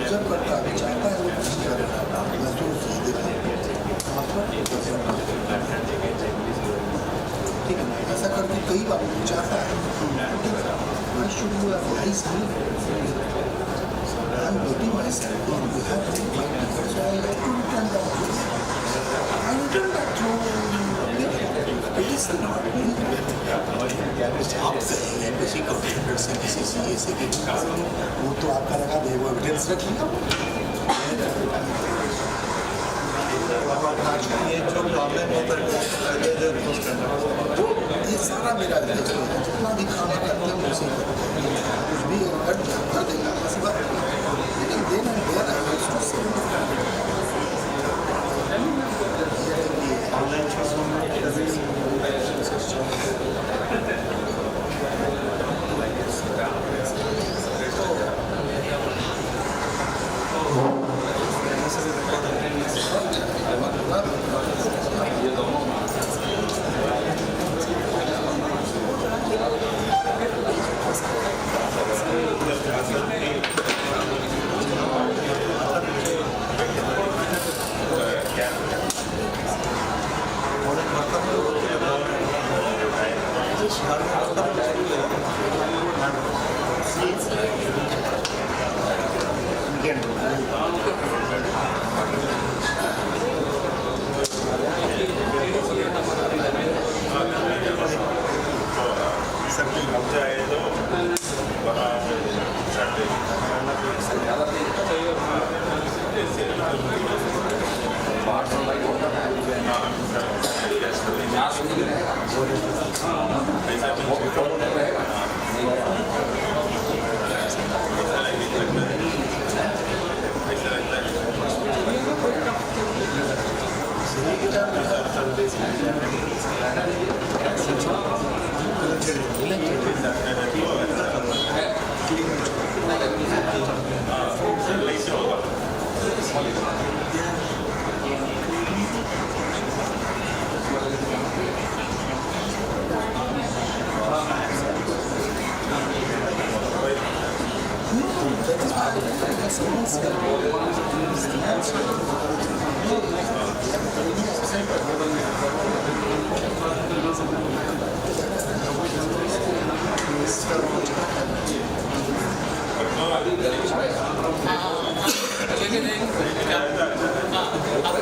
जब करता है चाहता है वो कुछ करेगा महसूस ठीक है ऐसा करके कई बार चाहता है I should do a nice meal. I'm waiting myself. You have to so I have to return back. आपसे एम्बेसी कंप्यूटर से किसी CA से की वो तो आपका लगा दे वो एविडेंस रखेगा। ये जो प्रॉब्लम होता है ये सारा मेरा जितना भी काम करते हैं उसी कुछ भी कर देगा बस बात लेकिन देना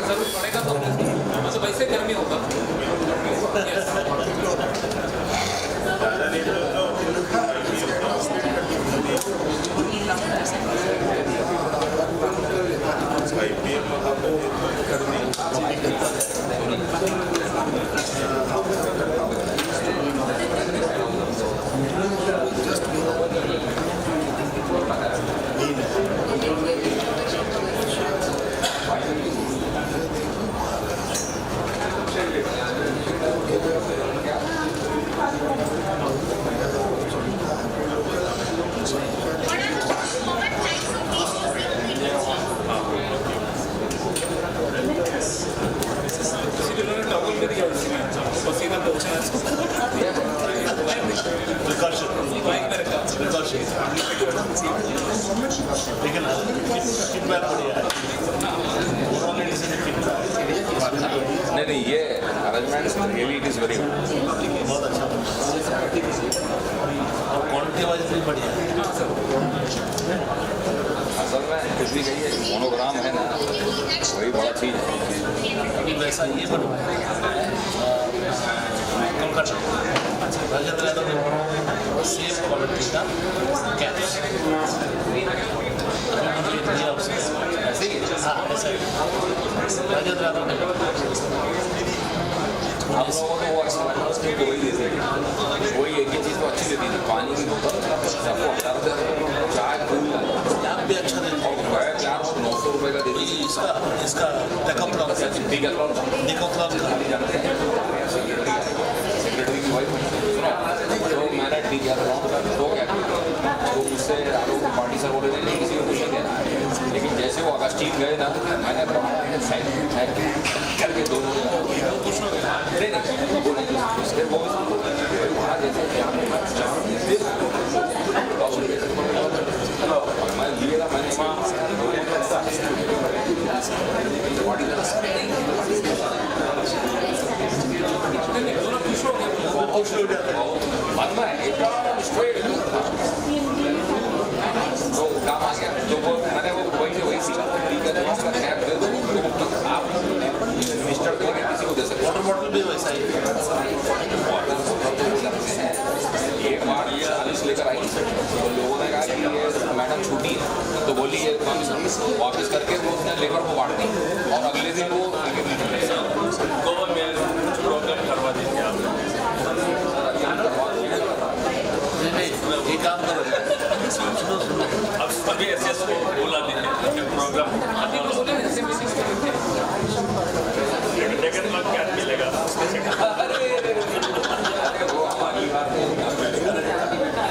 जरूर पड़ेगा तो मतलब वैसे गर्मी होगा। नहीं ये arrangement really it is very बहुत अच्छा और क्वालिटी वाइज भी बढ़िया है। असल में कुछ भी कहिए मोनोग्राम है ना वही बड़ा चीज है। अभी वैसा ये बनवाया कलकत्ता सेम क्वालिटी का कैप्स ऐसे ही हाँ ऐसा ही आप लोगों को वो अच्छा लगा उसके वही देते वही एक ही चीज़ तो अच्छी देती थी पानी की बोतल सबको हटाते चाय फूल भी अच्छा देते और क्या 900 रुपये का देती थी इसका डेकोक्लॉक जानते हैं सेक्रेटरी की वाइफ तो मैंने डी किया था तो क्या तो उससे आरोप पार्टी सर बोले नहीं किसी को कुछ नहीं देना है लेकिन जैसे वो अगस्टीन गए ना मैंने साइन करके दोनों मैं लिए था मैंने तो काम आ गया तो वो मैंने वो वही सीखा ठीक है उसका कैब दे दो आप मिनिस्टर को किसी को दे सकते वाटर बॉटल भी वैसा ही लेबर को बांट दी और अगले दिन वो गोवा में कुछ प्रोग्राम करवा दीजिए आप। नहीं ये काम करो अब सभी एसएस को बोला दीजिए प्रोग्राम लेकिन मत क्या मिलेगा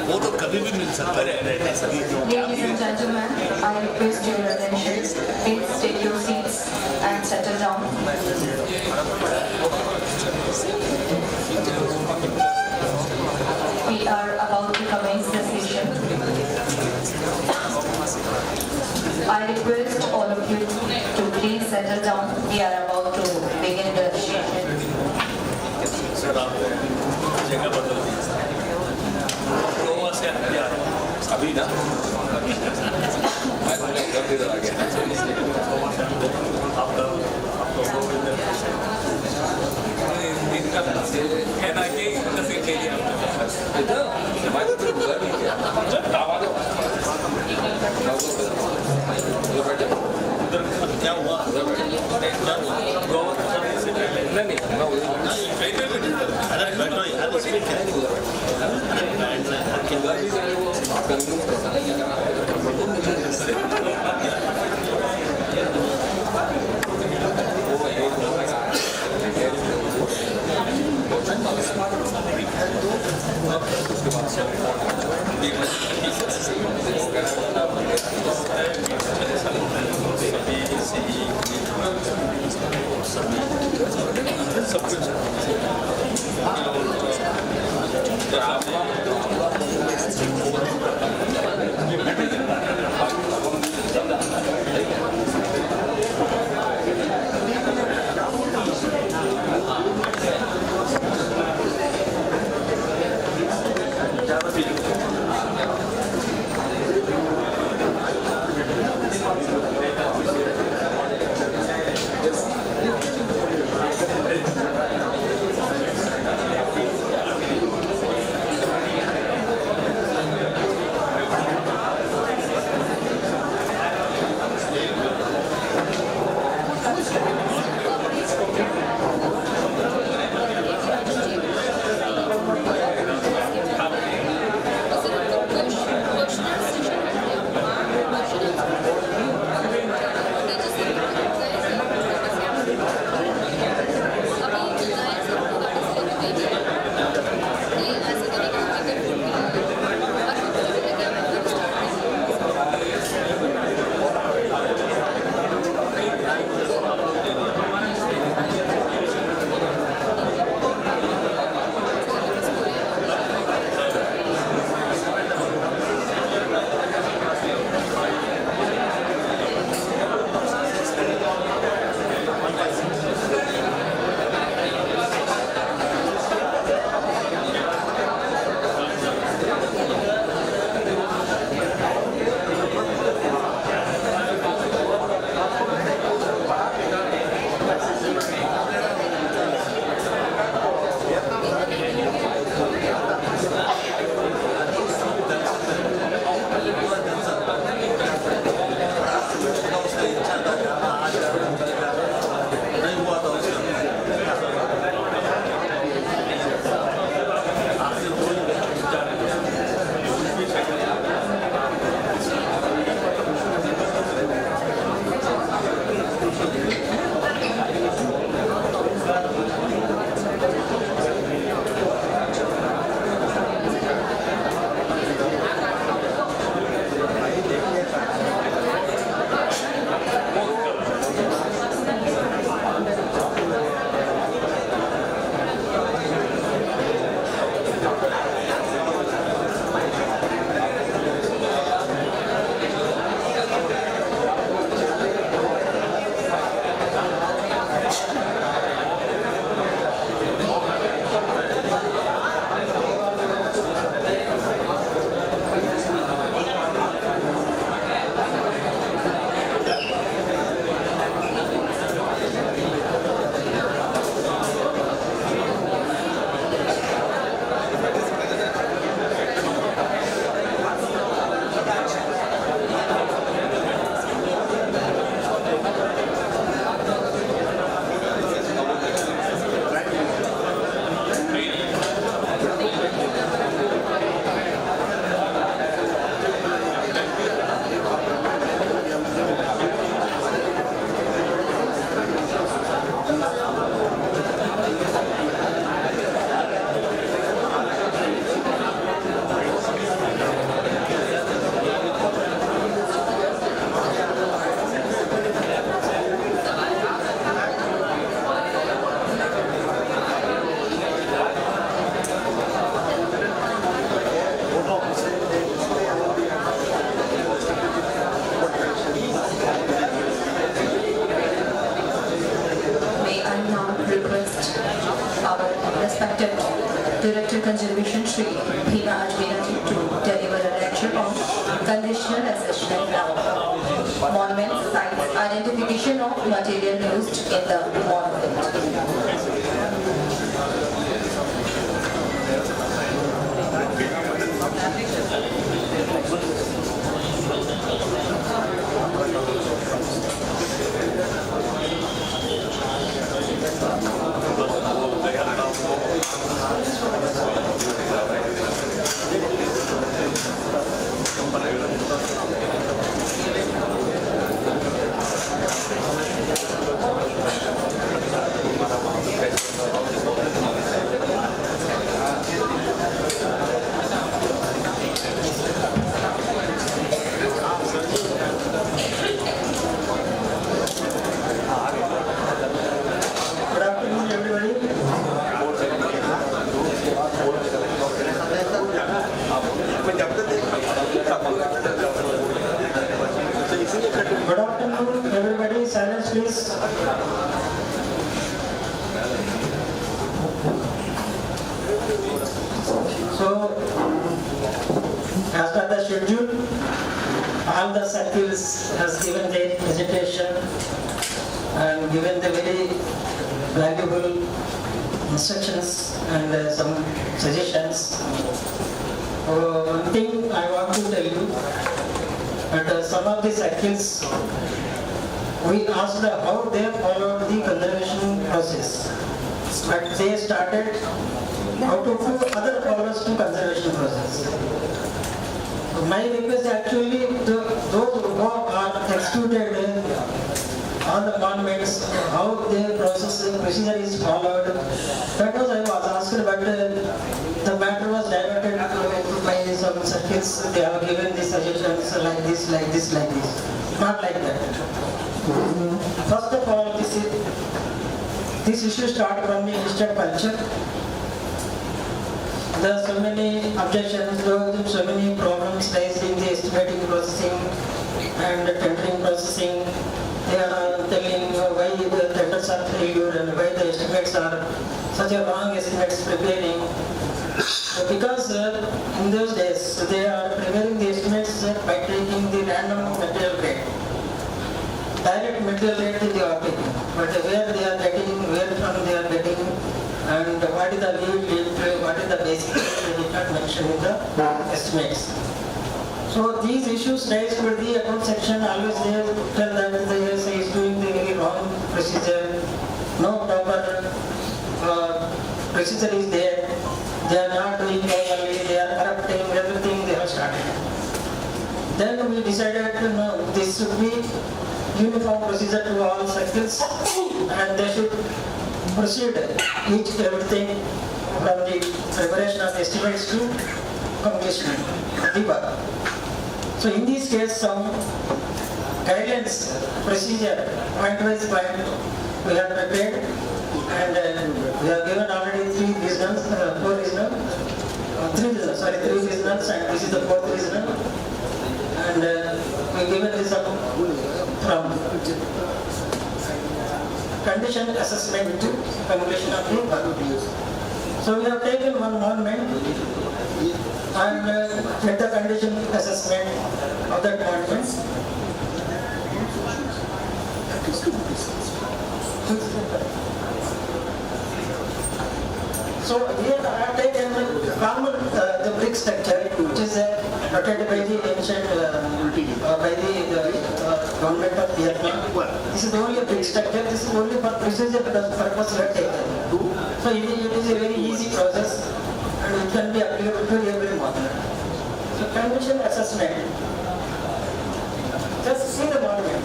वो तो कभी भी मिल सकता है। Ladies and gentlemen, I request your attention. Please take your seats and settle down. We are about to commence the session. I request all of you to please settle down. We are about to begin the session. Sir आप जगह बदल दीजिए गोवा से अभी ना मैं बोले इधर आ गया इनका है ना कि नसीब ले लिया इधर मैं तो उधर नहीं गया दावा दो उधर बैठे उधर क्या हुआ गोवा से पहले नहीं मैं उधर अरे बैठो यार उसमें क्या है उधर सब कुछ respected Director Conservation Shri Bhima Ajmeraji to deliver a lecture on conditional assessment of monument sites, identification of material used in the monument. Good afternoon, everybody. Silence, please. So, as per the schedule, all the circles has given their presentation and given the very valuable instructions and some suggestions. One thing I want to tell you, that some of the circles, we asked how they followed the conservation process, but they started how to do other follows to conservation process. My request actually, those who are excluded on the monuments, how their procedure is followed. That was I was asked, but the matter was diverted by some circuits. They have given the suggestions like this, like this, like this. Not like that. First of all, this issue started from the history of culture. There are so many objections, so many problems raised in the estimating processing and tendering processing. They are telling why the tenders are failure and why the estimates are such a wrong estimates preparing. Because in those days they are preparing the estimates by taking the random material rate. Direct material rate they are taking, but where they are getting, where from they are getting, and what is the lead, what is the basic rate, they did not mention in the estimates. So these issues raised with the account section, always they tell that the ASI is doing the very wrong procedure, no proper procedure is there, they are not doing properly, they are corrupting everything they have started. Then we decided to know this should be uniform procedure to all circles and they should proceed everything from the preparation of estimates to completion, debug. So in this case, some guidelines, procedure, point-wise point, we have prepared and we have given already 3 regionals, 4 regional, 3 regionals, sorry, 3 regionals and this is the 4th regional. And we given this up from condition assessment to completion of the work. So we have taken one monument and made the condition assessment of that monument. So here I have taken the brick structure, which is rotated by the ancient, by the government of Vietnam. This is only a brick structure. This is only for procedure purpose we have taken. So it is a very easy process, and it can be applicable to every monument. So condition assessment. Just see the monument.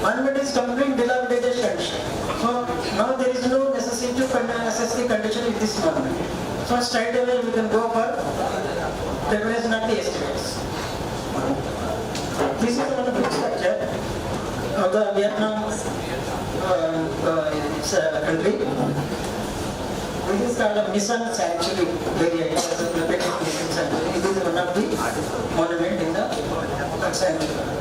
Monument is complete dilapidated condition. So now there is no necessity to assess the condition in this monument. So straight away we can go for preparation of the estimates. This is one of the structure of the Vietnam country. This is called a mission sanctuary area. It has a protected mission sanctuary. It is one of the monument in the sanctuary.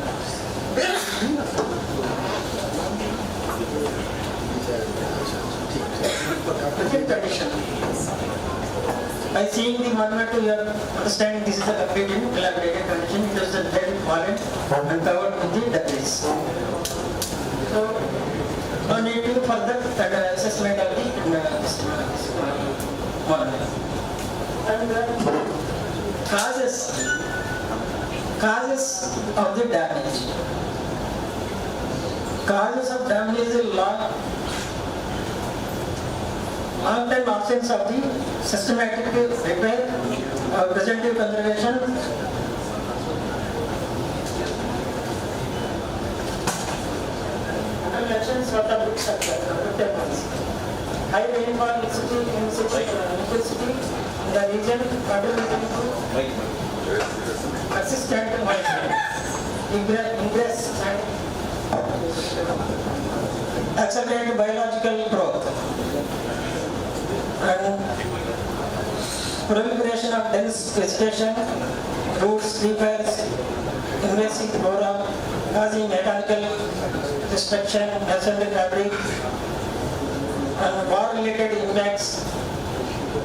condition. By seeing the monument, you are understanding this is a completely dilapidated condition. It is the dead fallen and covered with the debris. So, no need to further assessment of the monument. And causes of the damage. Causes of damage is a long-term absence of the systematic repair or preventive conservation. Actions for the good sector, high rainfall intensity in the region contributing to persistent monitoring, ingress and accelerated biological growth, and proliferation of dense vegetation, roots, creepers, invasive flora, causing mechanical destruction, masonry fabric, and war-related impacts.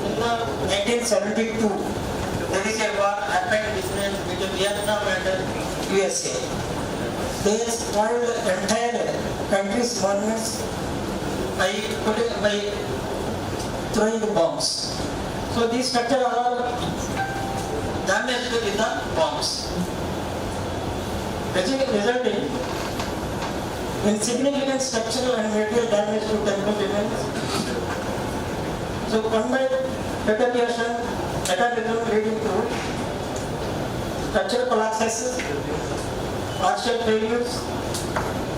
In 1972, there is a war happened between Vietnam and USA. They spoiled the entire country's monuments by throwing bombs. So these structures are all damaged with the bombs, resulting in significant structural and material damage to temple remains. So combined deterioration mechanism leading to structural collapses, partial failures,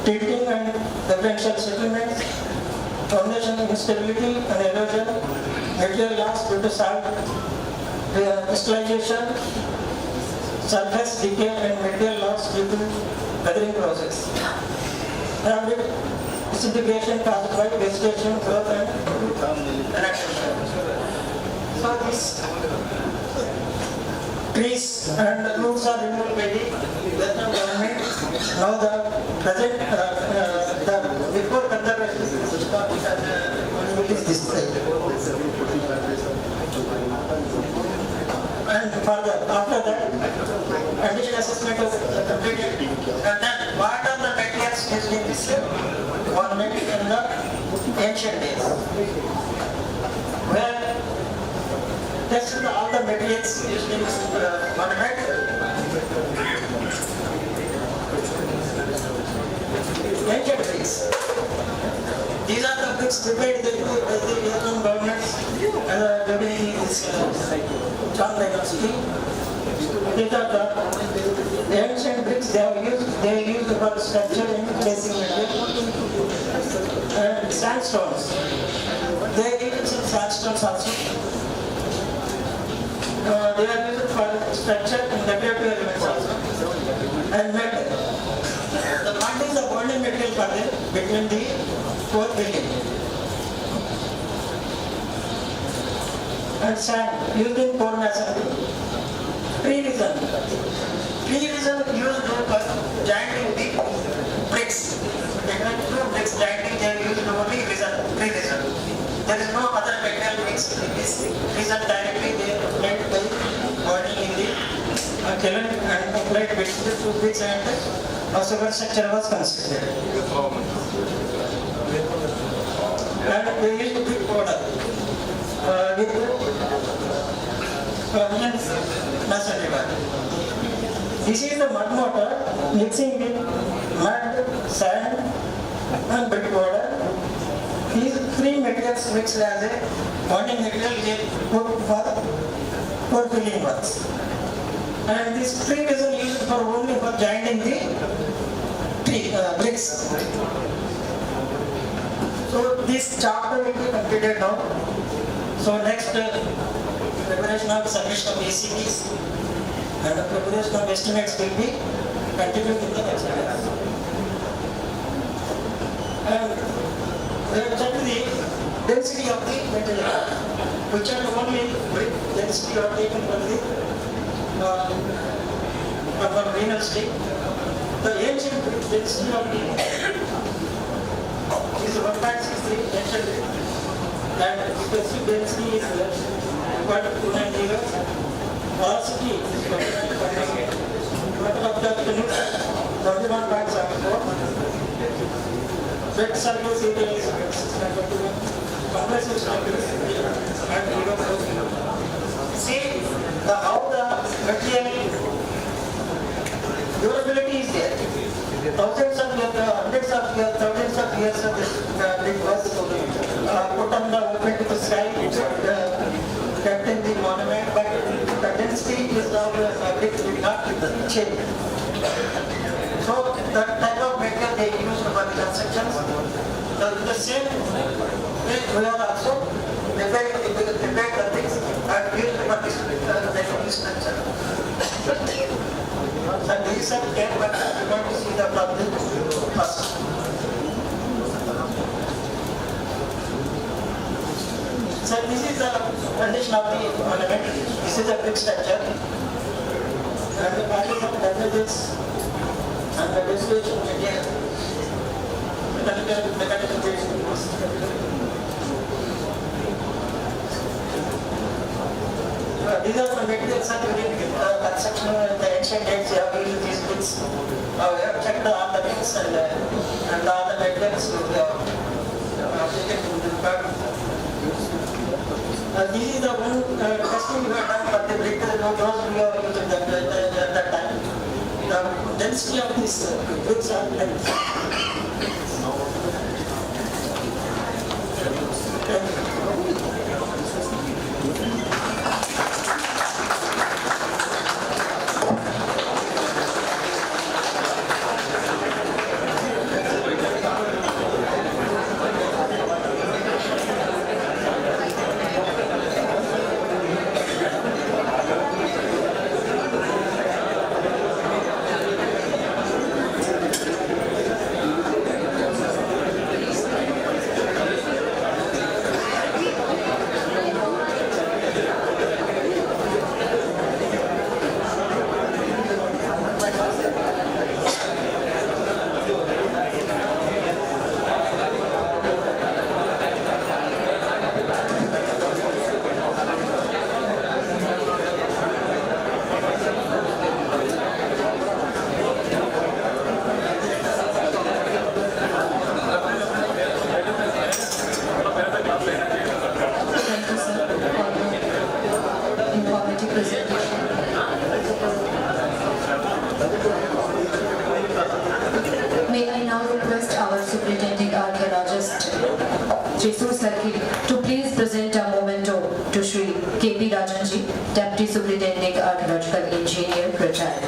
tilting and differential settlements, foundation instability and erosion, material loss due to salt crystallization, surface decay and material loss due to weathering process. Fabric disintegration caused by vegetation growth and adaptation. So these trees and roots are removed by the Vietnam government. Now the present, the before conservation is displayed. And further, after that, condition assessment is completed. And then what are the materials used in this monument in the ancient days? Where tested all the materials used in this monument. Ancient bricks. These are the bricks prepared by the Vietnam government during this Chang dynasty. These are the ancient bricks they are used for structure and placing material. And sandstones. They use some sandstones also. They are used for structure and decorative elements also. And metal. The mud is the bonding material for them between the four buildings. And sand used in core masonry. Tree resin used for jointing the bricks. Between two bricks jointing, they are used only tree resin. There is no other material mixed in this resin directly. They are made by burning in the kiln and applied between two bricks, and a superstructure was constructed. And they used brick powder with masonry work. This is the mud mortar mixing with mud, sand and brick powder. These three materials mixed as a bonding material they put for filling works. And this tree is used for only for joining the tree bricks. So this chapter will be completed now. So next preparation of submission of ACPs and the preparation of estimates will be continued in the next class. And we have checked the density of the material. We checked only brick density or taken from the university. The ancient brick density of the is 1.63 ancient brick. and effective density is less, but 290 watts. Velocity is 29.8. Total of the unit 31.74. Bed surface area is 621. Compressive strength is 0.04. See how the material durability is there. Thousands of years, hundreds of years, thousands of years of this it was put on the open to the sky, kept in the monument, but the density is now it did not change. So that type of material they use for the constructions. The same way we are also prepared the things and used for this structure. And these are came, but we want to see the problem first. So this is the condition of the monument. This is a brick structure. And the values of damages and the dissolution material. Mechanical base. These are the materials that during construction in the ancient days we have used these bricks. We have checked all the bricks and all the materials we have taken to the pattern. This is the one testing we have done for the brick, those we have used at that time. The density of these bricks are like May I now request our superintending archaeologist, Thrissur Circle, to please present a memento to Shri K.P. Rajanji, Deputy Superintending Archaeological Engineer, retired.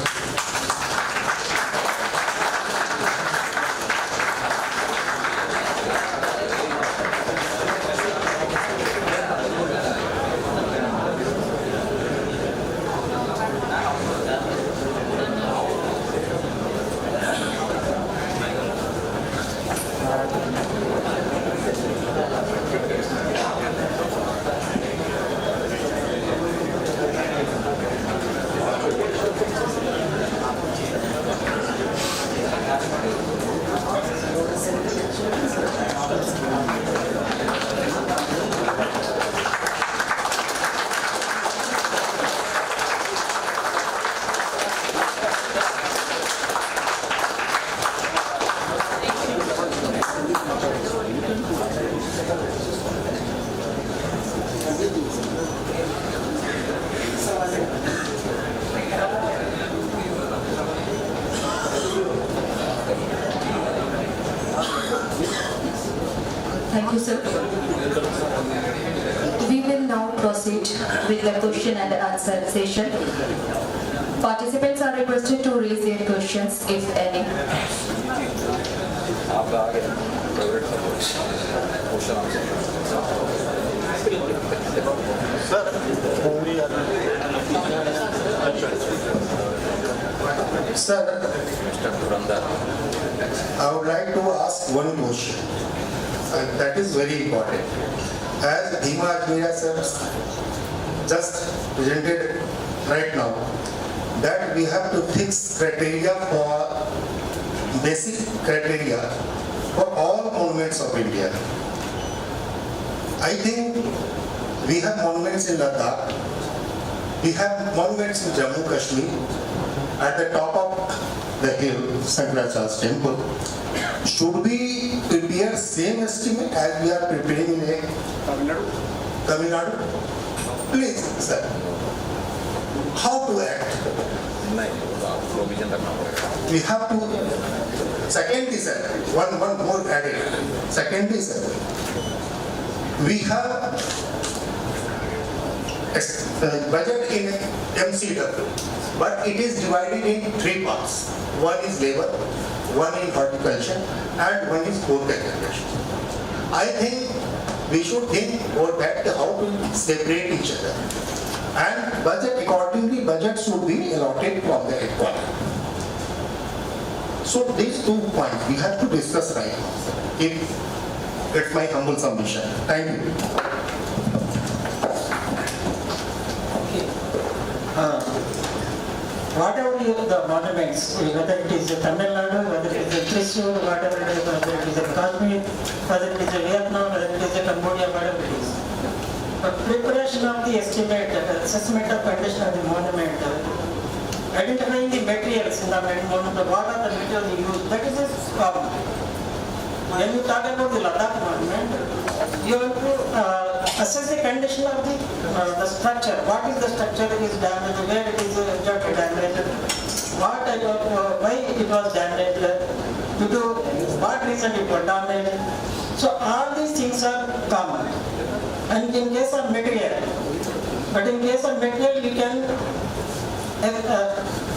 Thank you, sir. We will now proceed with the question and answer session. Participants are requested to raise their questions, if any. Sir, I would like to ask one question, and that is very important. As Bhima Ajmera sir just presented right now, that we have to fix criteria for basic criteria for all monuments of India. I think we have monuments in Ladakh, we have monuments in Jammu Kashmir. At the top of the hill, Shankaracharya's temple. Should we prepare same estimate as we are preparing in Tamil Nadu? Please, sir. How to act? We have to. Secondly, sir, one more added. Secondly, sir, we have budget in MCW, but it is divided in 3 parts. One is labor, one is horticulture, and one is food agriculture. I think we should think about that, how to separate each other. And budget accordingly, budget should be allotted from the headquarters. So these 2 points we have to discuss right now. It's my humble submission. Thank you. Whatever the monuments, whether it is Tamil Nadu, whether it is Thrissur, whatever it is, whether it is Kashmir, whether it is Vietnam, whether it is Cambodia, whatever it is. But preparation of the estimate, assessment of condition of the monument, identifying the materials in the monument, what are the materials used, that is a problem. When you talk about the Ladakh monument, you have to assess the condition of the structure. What is the structure that is damaged, where it is damaged, what type of, why it was damaged, due to what reason it was damaged. So all these things are common. And in case of material, but in case of material you can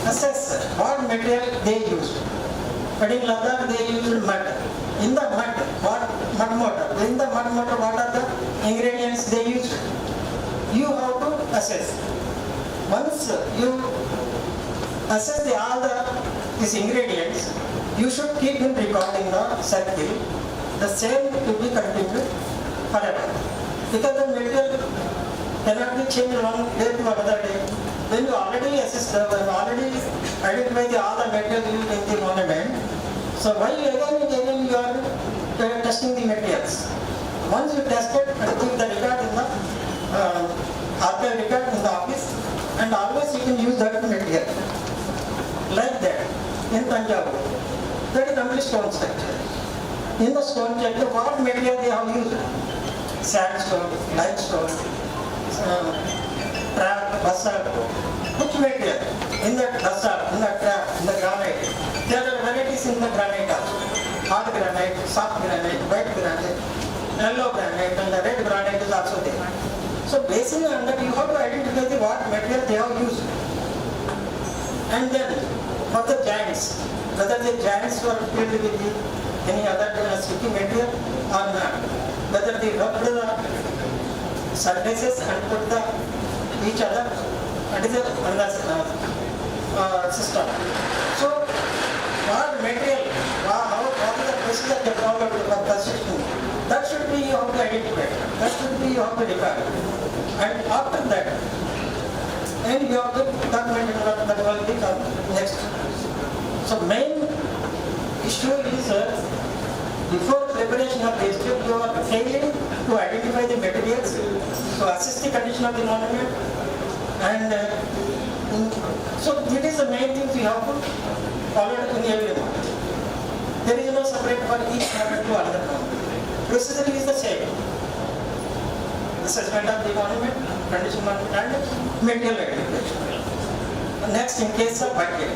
assess what material they used. But in Ladakh they used mud. In the mud, what mud mortar? In the mud mortar, what are the ingredients they used? You have to assess. Once you assess all these ingredients, you should keep in record in the circle. The same to be continued forever. Because the material cannot be changed one day to another day. When you already assess, already identify all the material used in the monument, so why again and again you are testing the materials? Once you test it, keep the record in the archive record in the office, and always you can use that material. Like that, in Tanjavur, that is only stone structure. In the stone structure, what material they have used? Sandstone, limestone, trap, basalt. Which material? In the basalt, in the trap, in the granite. There are varieties in the granite also. Hard granite, soft granite, white granite, yellow granite, and the red granite is also there. So basing on that, you have to identify the what material they have used. And then, for the joints, whether the joints were filled with any other sticky material or not. Whether they rubbed the surfaces and put each other, that is another system. So, what material, what is the procedure they followed for construction, that should be you have to identify, that should be you have to record. And after that, and you have to document that will be next. So, main issue is before preparation of the estimate, you are failing to identify the materials, to assess the condition of the monument, and so it is the main thing we have to follow in every monument. There is no separate for each monument to another monument. Procedure is the same. Assessment of the monument, condition of and material identification. Next, in case of budget.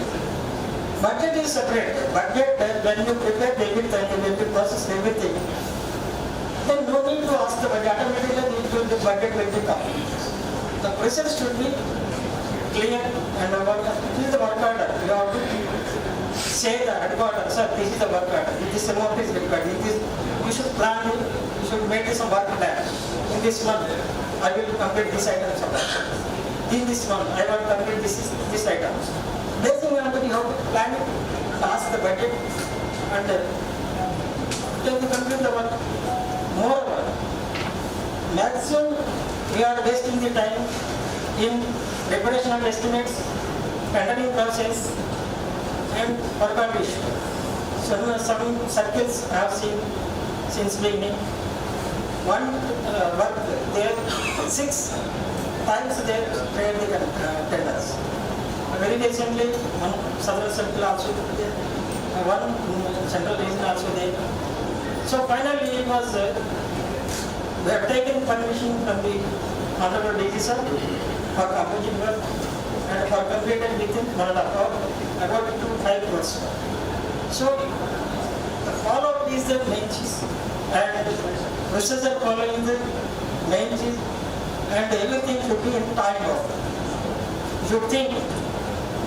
Budget is separate. Budget, when you prepare everything, when you process everything, then no need to ask the budget. Automatically, the budget will be come. The process should be clear and this is the work order. You have to say the headquarters, sir, this is the work order. This amount is required. You should plan it. You should make some work plan. In this month, I will complete this item. In this month, I will complete this item. Basically, you have to plan it, ask the budget, and take the complete the work. Moreover, maximum we are wasting the time in preparation of estimates, tendering process, and work on issue. So some circles I have seen since beginning. one work, they 6 times they trade the tenders. Very recently, one southern circle also there, one central region also there. So finally it was, we have taken permission from the Honorable DG sir for composite work and for completed within 1.5 hours, about 2 to 5 crores. So the follow-up is the main cheese and process are following the main cheese and everything should be in time bound. You should think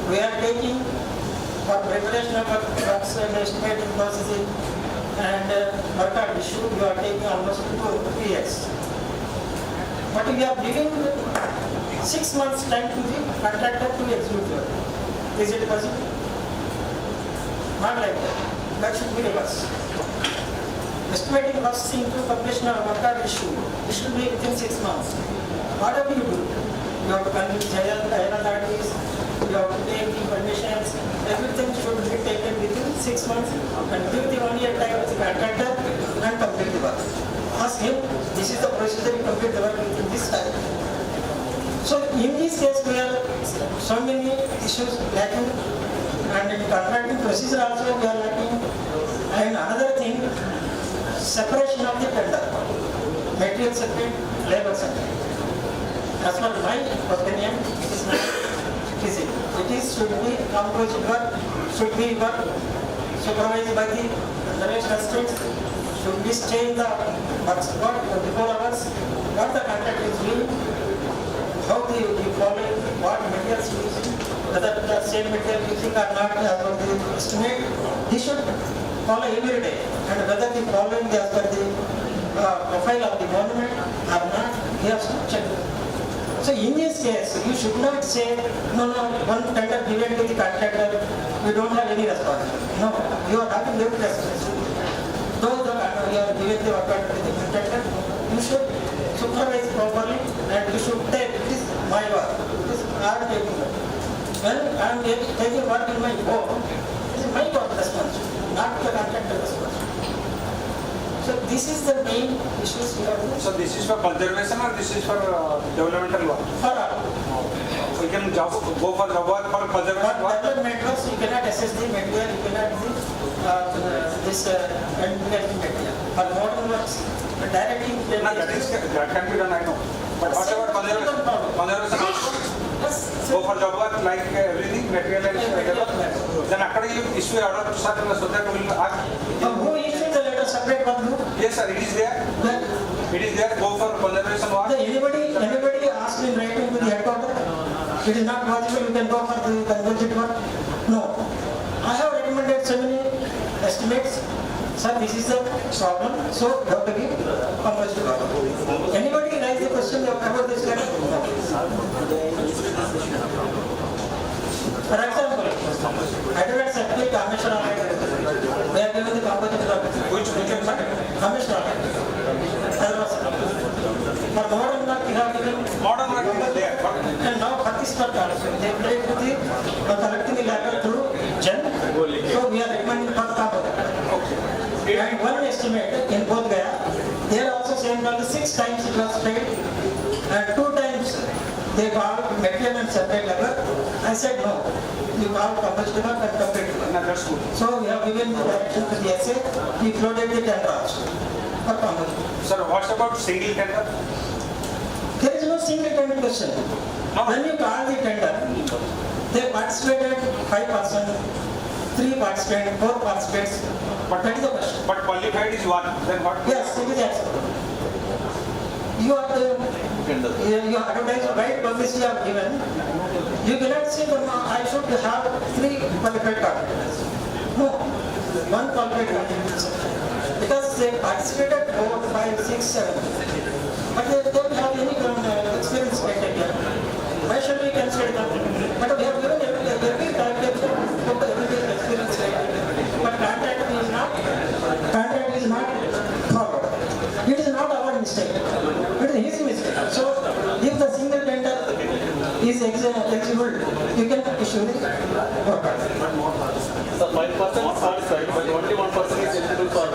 we are taking for preparation of works and estimating processing and work out issue, you are taking almost 2 years. But we are giving 6 months time to the contractor to execute work. Is it possible? Not like that. That should be reversed. Estimating costs into completion of work out issue, it should be within 6 months. Whatever you do, you have to convince higher authorities, you have to take the permissions, everything should be taken within 6 months and give the 1 year time to the contractor and complete the work. Ask him, this is the procedure, you complete the work within this time. So in this case, we are so many issues lacking and in contracting procedure also we are lacking. And another thing, separation of the tender, material separate, labor separate. As per my opinion, it is not easy. It is should be composite work, should be work supervised by the conservation assistants, should be stay in the work spot for 24 hours, what the contract is doing, how the following, what materials using, whether the same material using or not as per the estimate, he should follow every day, and whether the following as per the profile of the monument or not, he has to check. So in this case, you should not say, no, one tender given to the contractor, we don't have any responsibility. No, you are having every responsibility. Though you are giving the work to the contractor, you should supervise properly and you should take, this is my work, this is I am taking work. When I am taking work in my home, this is my work responsibility, not the contractor responsibility. So this is the main issues we have. So this is for conservation or this is for developmental work? For all. We can go for the work for conservation work? Development works, you cannot assess the material, you cannot do this material. For modern works, directly... No, that can be done, I know. But what about conservation? Go for job work like everything, material and then after you issue order to start so that we will ask. Who issued the letter separate one group? Yes sir, it is there. It is there, go for conservation work. Anybody asked in writing to the headquarters? It is not possible, you can go for the conservation work? No. I have recommended so many estimates. Sir, this is the problem, so you have to give composite work. Anybody raise the question about this letter? For example, Hyderabad Circle, Kameshwara, we are given the composite work. Which Kameshwara, for modern work, we have given modern work is there. and now for this work also, they played with the collecting the labor through Gen. So we are recommending for composite. And one estimate in both Gaya, they are also saying that 6 times it was paid and 2 times they called material and separate labor. I said no, you call composite work and complete work. No, that's good. So we have given the direction to the SA, we floated the tender also for composite. Sir, what about single tender? There is no single tender question. When you call the tender, they participated 5%. 3 participants, 4 participants, but that is the question. But qualified is one, then what? Yes, it is acceptable. You are the, you advertise right publicity have given. You cannot say that I should have 3 qualified candidates. No, 1 qualified candidate. Because they participated 4, 5, 6, 7. But they don't have any experience criteria. Why should we consider them? But we have given every criteria for every experience criteria. But contract is not followed. It is not our mistake. It is his mistake. So if the single tender is executable, you can issue the work order. So 5% is satisfied, but only 1% is eligible for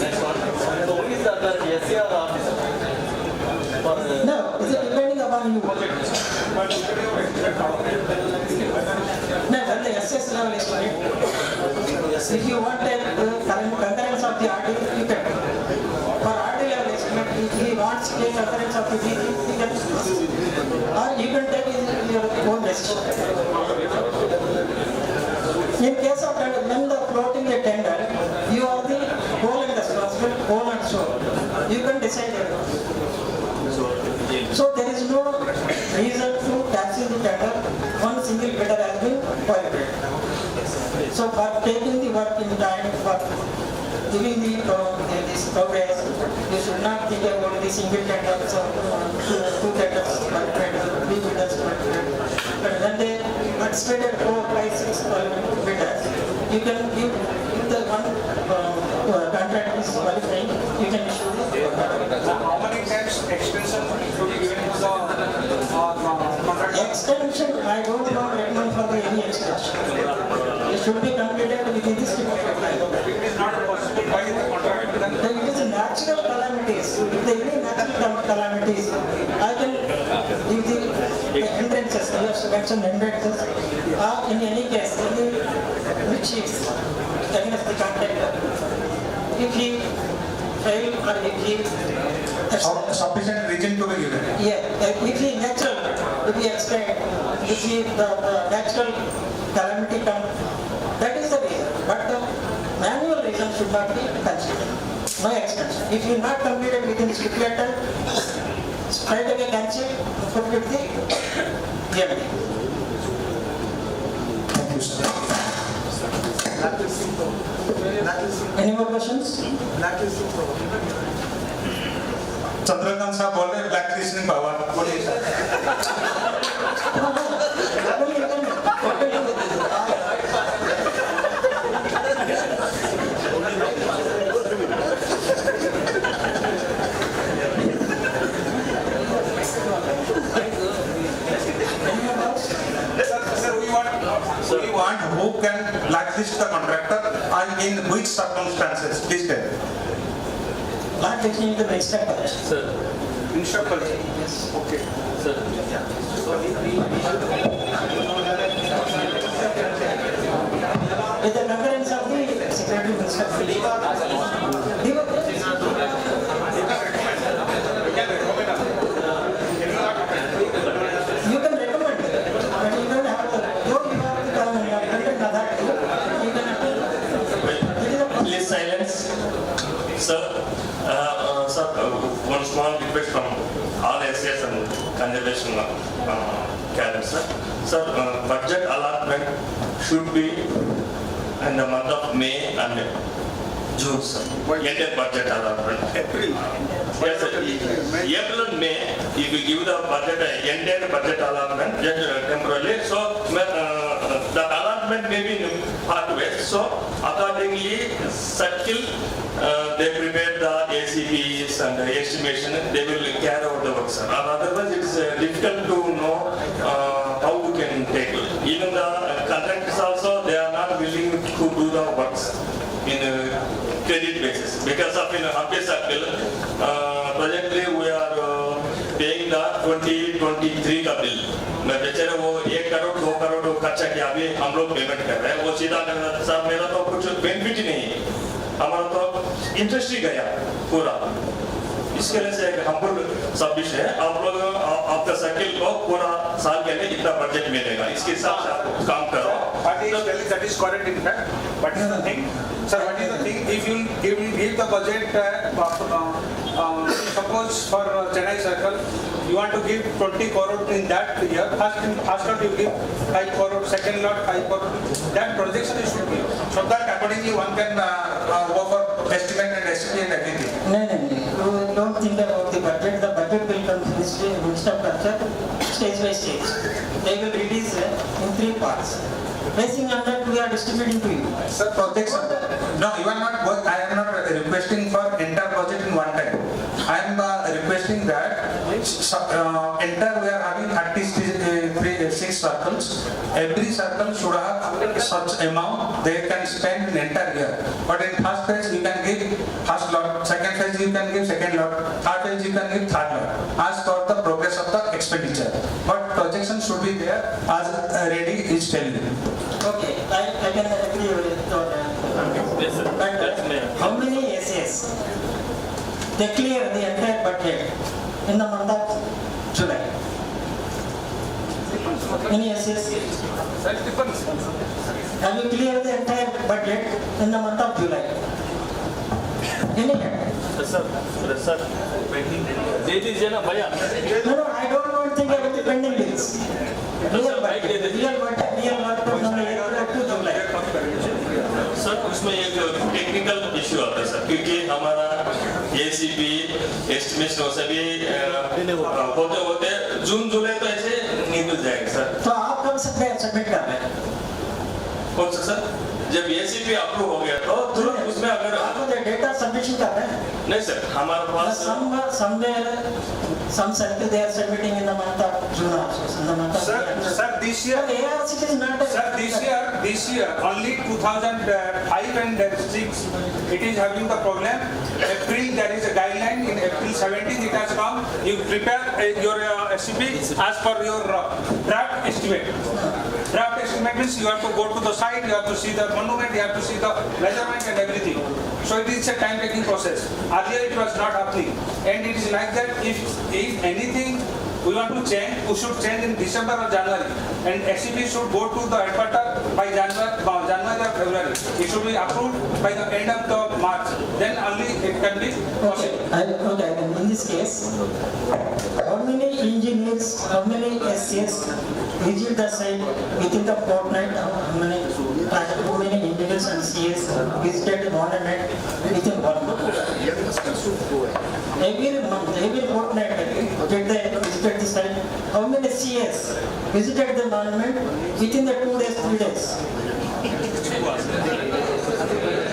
next one. So who is the other? Yes. No, it's depending upon you. No, when the SS level is correct, if you want a concurrence of the RD, you can. For RD level estimate, if he wants a concurrence of the DG, you can. Or you can take your own decision. In case of when the floating a tender, you are the whole and responsible, whole and sole. You can decide everything. So there is no reason to cancel the tender. One single bidder has been qualified. So for taking the work in time, for giving the this progress, you should not think about the single tenders or two tenders qualified, three bidders qualified. But when they participated 4, 5, 6 bidders, you can give if the one contract is qualifying, you can issue the contract. How many times extension should be given to the contract? Extension, I don't recommend for any extension. It should be completed within this time. It is not possible by the contract. Then it is natural calamities. If there are any natural calamities, I can give the hindrances. You have to mention hindrances. In any case, which is against the contractor. If he fail or if he Sufficient reason to be given. yeah, if he natural, if he expect, if he the natural calamity come, that is the reason. But the manual reason should not be considered. No extension. If you not completed within stipulated, straight away cancel, put with the DMD. Thank you, sir. Any more questions? Chandrakant साहब बोल रहे black listing power बोलिए sir. We want who can blacklist the contractor and in which circumstances? Please tell. Blacklisting is the next step. Sir. Instructor. Yes. Okay. Sir. With the concurrence of the Secretary of you can recommend, but you don't have to. You have to contact authority. You can. Please silence. Sir, one small request from all SS and conservation cadres. Sir, budget allotment should be in the month of May and June, sir. Entire budget allotment. April. Yes, sir. April and May, if you give the budget, entire budget allotment, just temporarily, so the allotment may be in pathways. So accordingly, circle, they prepare the ACPs and the estimation, they will carry out the work, sir. Otherwise, it is difficult to know how we can take it. Even the contractors also, they are not willing to do the works in a credit basis. Because of Happy Circle, presently we are paying the 2023 का bill. मैं बेचारे वो 1 करोड़ 2 करोड़ खर्चा किया अभी हम लोग payment कर रहे हैं. वो सीधा साहब मेरा तो कुछ बेनिफिट ही नहीं है. हमारा तो इंटरेस्ट ही गया पूरा. इसके लिए से एक हम्बल सबमिट है. आप लोग आपका सर्किल को पूरा साल के लिए इतना बजट मिलेगा. इसके हिसाब से आप काम करो. That is correct in fact. What is the thing? Sir, what is the thing? If you give the budget, suppose for Chennai Circle, you want to give 20 crore in that year. First lot you give 5 crore, second lot 5 crore. That projection is should be. So that accordingly one can go for estimate and estimate everything. No. Don't think about the budget. The budget will come from structure stage by stage. They will release in 3 parts. Basing on that, we are distributing to you. Sir, projects. No, you are not. I am not requesting for entire project in one time. I am requesting that entire we are having 36 circles. Every circle should have such amount they can spend in entire year. But in first phase you can give first lot, second phase you can give second lot, third phase you can give third lot, as per the progress of the expenditure. But projection should be there as ready is telling. Okay, I can agree with that. Yes, sir. But how many essays they clear the entire budget in the month of July? Any essays? Have you cleared the entire budget in the month of July? Any? Sir, No, I don't want to think about the pending bills. Real budget, real work from April to July. Sir उसमें एक technical issue आता है sir, क्योंकि हमारा ACP estimation वो सभी होते होते जून जुलाई तो ऐसे निकल जाएगा सर। तो आप कब सबमिट कर रहे हैं? कौन सा सर? जब एसीपी अप्रूव हो गया तो तुरंत उसमें अगर आप डेटा सबमिशन कर रहे हैं? नहीं सर, हमारे पास some circle they are submitting in the month of June also, in the month of Sir, this year, ARC is not a... Sir, this year, only 2005 and 6, it is having the problem. April, there is a guideline, in April 17th it has come, you prepare your SCP as per your draft estimate. Draft estimate means you have to go to the site, you have to see the monument, you have to see the measurement and everything. So it is a time-taking process. Earlier it was not happening. And it is like that, if anything we want to change, we should change in December or January. And SCP should go to the headquarters by January or February. It should be approved by the end of the March. Then only it can be possible. Okay, in this case, how many engineers, how many SCS visit the site within the fortnight? How many engineers and CS visited one night within 1 month? Every month, every fortnight, visited the site. How many CS visited the monument within the 2 days, 3 days?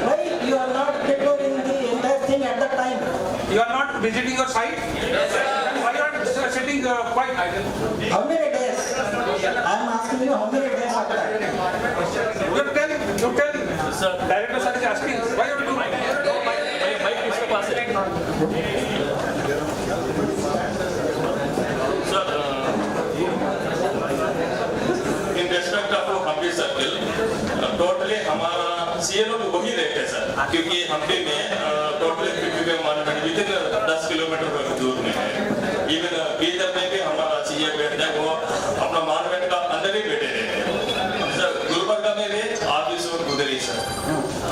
Why you are not declaring the entire thing at the time? You are not visiting your site? Why you are sitting quite idle? How many days? I am asking you how many days after that? You tell. Director sir is asking. Why you are doing? Sir in respect of Hampi circle totally हमारा CLO भी वही रहते हैं sir, क्योंकि हम्पी में totally 50 monument within 10 kilometre दूर में है। इवन बीदर में भी हमारा सीए बैठता है, वो अपना मोन्यूमेंट का अंदर ही बैठे रहते हैं सर। गुलबर्गा में भी ऑफिस और उधर ही सर।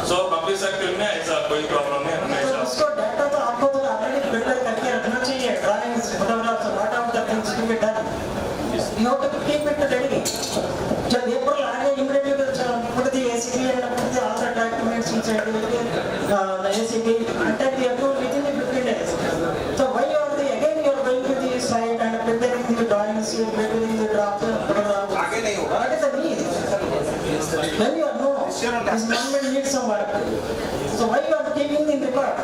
सो हम्पी सर्किल में ऐसा कोई प्रॉब्लम नहीं हमेशा। उसको डाटा तो आपको तो ऑलरेडी प्रिपेयर करके रखना चाहिए, drawings, photographs, what are the things to be done. You have to keep it ready. जब April आ गया, immediately put the ACP and put the all the documents inside the ACP and take the approval within the 15 days. So why you are again you are going to the site and preparing the drawings, you are preparing the draft photographs. आगे नहीं होगा. What is the need? When you are no, this monument needs some work. So why you are keeping in record?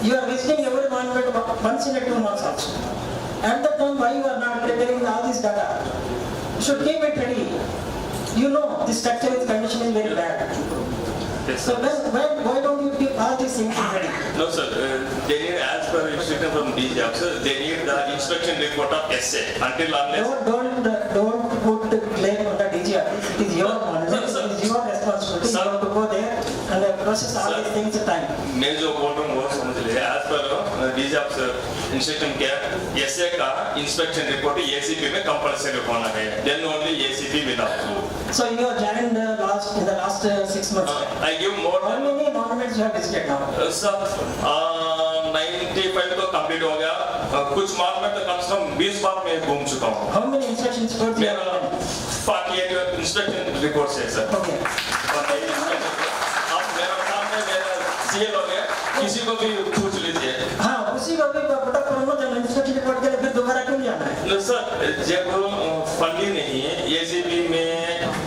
You are visiting every monument once in a 2 months also. At that time, why you are not preparing all this data? You should keep it ready. You know the structural condition is very bad. Yes, so why don't you keep all these things ready? No sir, they need, as per instruction from DG officer, they need the inspection report of SA until unless... Don't put blame on the DG office. It is your money, it is your responsibility. You have to go there and process all these things at time. मैं जो बोल रहा हूँ वो समझ लीजिए, as per DG officer instruction क्या SA का inspection report ACP में compulsory होना है. Then only ACP will approve. So you are joined in the last 6 months. I give more. How many monuments you have visited now? Sir, 95 तो complete हो गया. कुछ monument तो कम से कम 20 बार मैं घूम चुका हूँ. How many inspection reports? मेरा 48 inspection reports है sir. Okay. अब मेरा सामने मेरा CL हो गया, किसी को भी पूछ लीजिए. हाँ, उसी को भी पता करो जब इंस्पेक्शन रिपोर्ट के लिए फिर दोबारा क्यों जाना है? No sir, जब फंडिंग नहीं है, ACP में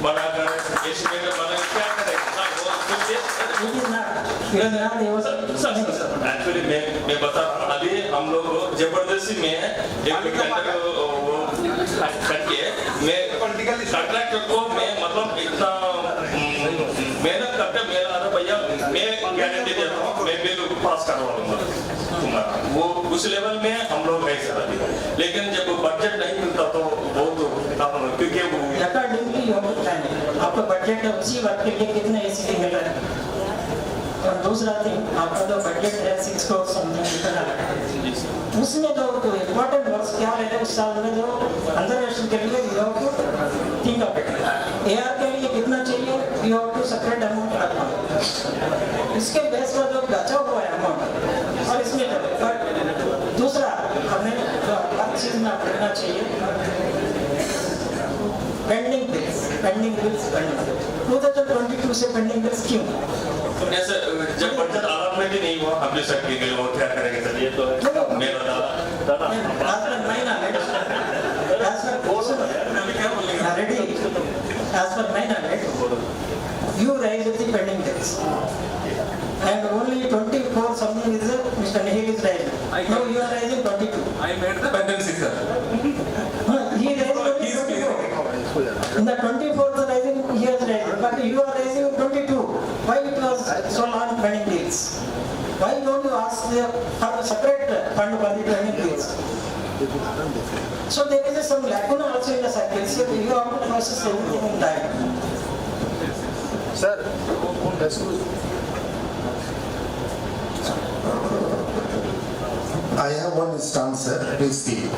बनाकर एस्टिमेट बनाकर क्या करेंगे? एक्चुअली मैं बता रहा हूँ, अभी हम लोग जबरदस्ती में एक टेंडर वो करके मैं कॉन्ट्रैक्टर को मैं मतलब इतना मेहनत करके मेरा अरे भैया मैं गारंटी देता हूँ मैं बिल पास करवा लूंगा तुम्हारा वो उस लेवल में हम लोग नहीं सकते लेकिन जब बजट नहीं मिलता तो बहुत क्योंकि वो अकॉर्डिंगली आपका बजट है उसी वर्क के लिए कितने एसी मिल रहा है और दूसरा थिंग आपका जो बजट है 6 करोड़ समथिंग उसमें जो इम्पोर्टेंट वर्क क्या रहता है उस साल में जो अंतरराष्ट्रीय के लिए you have to think of it AR के लिए कितना चाहिए you have to separate amount रखना इसके बेस पर जो बचा हुआ है अमाउंट और इसमें बट दूसरा हमें हर चीज में रखना चाहिए पेंडिंग बिल्स 2022 से पेंडिंग बिल्स क्यों ऐसे जब बजट अलॉटमेंट ही नहीं हुआ हमने सब के लिए वो क्या करेंगे सर ये तो मेरा दादा as per my knowledge, you raised the pending bills, and only 24 something is Mr. Nihil is raising. Now you are raising 22. I made the pendency, sir. He raised 24. In the 24th raising, he has raised, but you are raising 22. Why it was so long pending bills? Why don't you ask for a separate fund for the pending bills? So there is some lacuna also in the cycle. So you have to process everything in time. Sir, excuse. I have one instance, sir. Please see.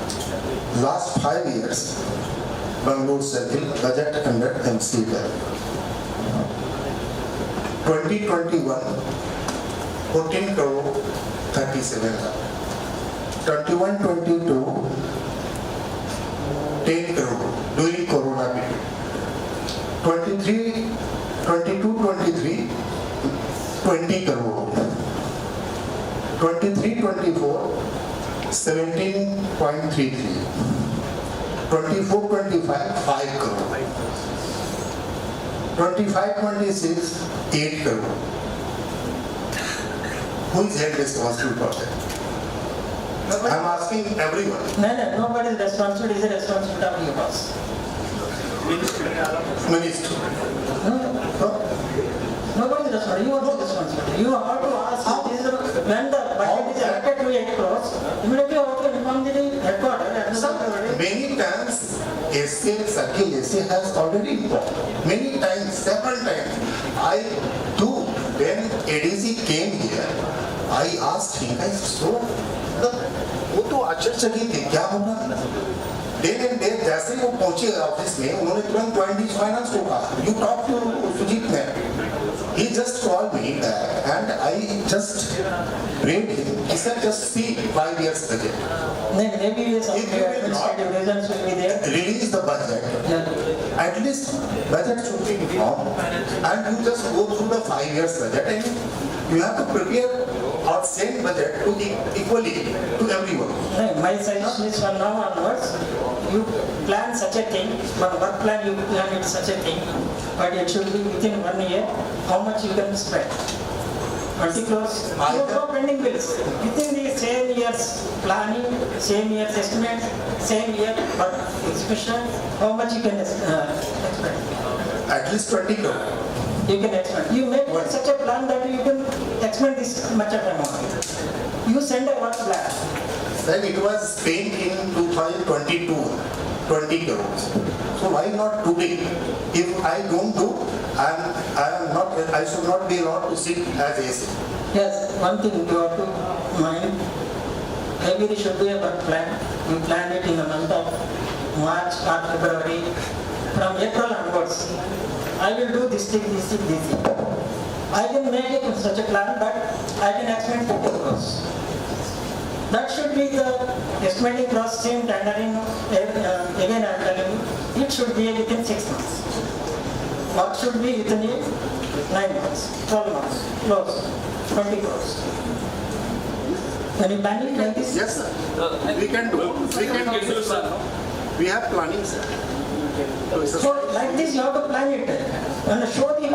Last 5 years, Bangalore Circle budget under MC level. 2021, 14 crore 37 lakh. 21-22, 10 crore during Corona period. 22-23, 20 crore. 23-24, 17.33. 24-25, 5 crore. 25-26, 8 crore. Who is held responsible for that? I am asking everyone. No, nobody is responsible. Is a responsibility of your boss. Minister. Nobody is responsible. You are not responsible. You have to ask. When the budget is allocated to 8 crores, immediately you have to inform the headquarters. Many times, Circle AC has already informed. Many times, several times. I do. When ADC came here, I asked him, I said, वो तो आश्चर्यचकित थे क्या होना day and day जैसे वो पहुंचे office में उन्होंने तुरंत ज्वाइंट फाइनेंस को कहा you talk to Sujit man he just called me back and I just prayed him he said just see 5 years budget maybe some reasons will be there release the budget at least budget should be informed and you just go through the 5 years budget and you have to prepare or send budget to equally to everyone. My suggestion is from now onwards, you plan such a thing, but work plan you plan it such a thing, but it should be within 1 year, how much you can spend. 20 crores, no pending bills. Within the same year's planning, same year's estimate, same year, but execution, how much you can expect? At least 20 crores. You can expect. You make such a plan that you can expect this much of amount. You send a work plan. Then it was spent in 2022, 20 crores. So why not today? If I don't do, I should not be allowed to sit as AC. Yes, one thing you have to mind. Maybe there should be a work plan. You plan it in the month of March or February. From April onwards, I will do this thing. I can make such a plan, but I can expect 50 crores. That should be the estimating processing, tendering. Again, I am telling you, it should be within 6 months. What should be within 9 months, 12 months, close, 20 crores. When you plan it like this? Yes, sir. We can do. We can do, sir. We have planning, sir. So like this you have to plan it and show the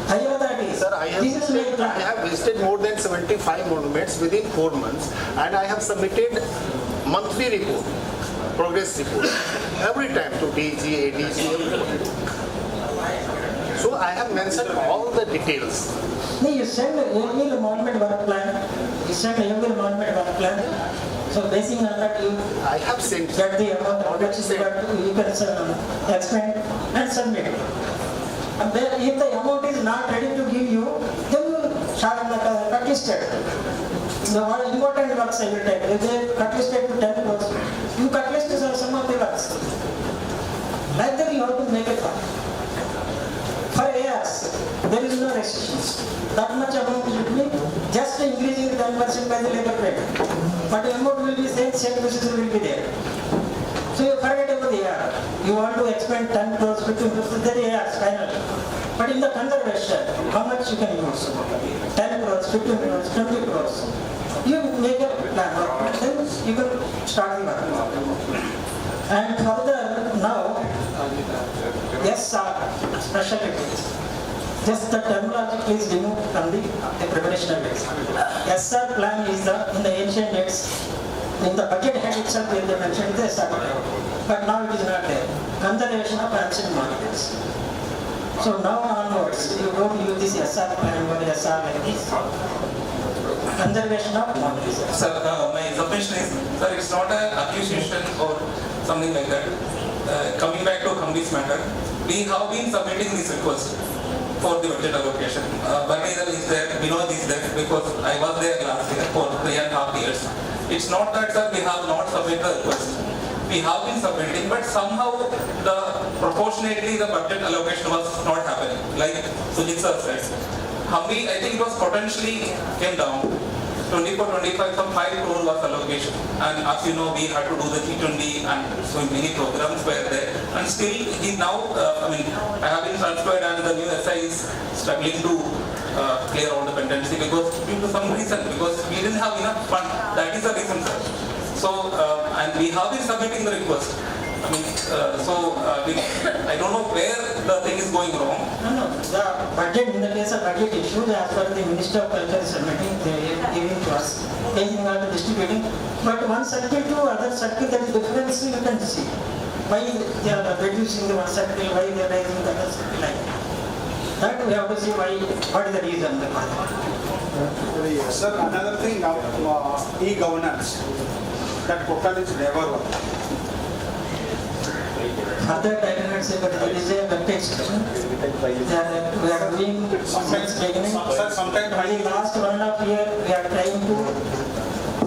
higher that is. Sir, I have visited more than 75 monuments within 4 months and I have submitted monthly report progress report every time to DG, ADG, everyone. So I have mentioned all the details. No, you send every monument work plan. You send every monument work plan. So basing on that, you I have sent get the amount of which you can expand and submit. And then if the amount is not ready to give you, then you start on the cut listed. The important works every time. If they cut listed to 10 crores, you cut list some of the works. Like that you have to make it work. For ARs, there is no restrictions. That much amount should be just increasing 10% by the labor rate. But the amount will be same procedure will be there. So you forget about the AR. You want to expend 10 crores, 15 crores, then ARs finally. But in the conservation, how much you can use? 10 crores, 15 crores, 20 crores. You make a plan, then you can start the work. And further now, yes, specialties. Just the terminology please remove from the preparational days. SR plan is in the ancient days, in the budget head itself they mentioned the SR plan. But now it is not there. Conservation of ancient monuments. So now onwards, you don't use this SR plan or SR like this. Conservation of monuments. Sir, my submission is, sir, it's not an accusation or something like that. Coming back to Hamdi's matter, we have been submitting this request for the budget allocation. Bharnidhar is there, Vinod is there, because I was there last year for 3.5 years. It's not that, sir, we have not submitted the request. We have been submitting, but somehow proportionately the budget allocation was not happening. Like Sujit sir said, Hamdi, I think it was potentially came down. 24-25, some 5 crore was allocation. And as you know, we had to do the T20 and so many programs were there. And still, he now, I have been transferred and the new SI is struggling to clear all the pendency because due to some reason, because we didn't have enough fund. That is the reason, sir. So, and we have been submitting the request. I don't know where the thing is going wrong. No. The budget, in the case of budget issues, as per the Minister of Culture is submitting, they are giving to us, taking out the distributing. But one circle to other circle, there is difference you can see. Why they are reducing the one circle, why they are raising the other circle like that. We have to see why, what is the reason. Sir, another thing now, e-governance, that portal is never worked. Further, I cannot say, but there is a webpage. We are doing since beginning. Sometimes in the last 1.5 years, we are trying to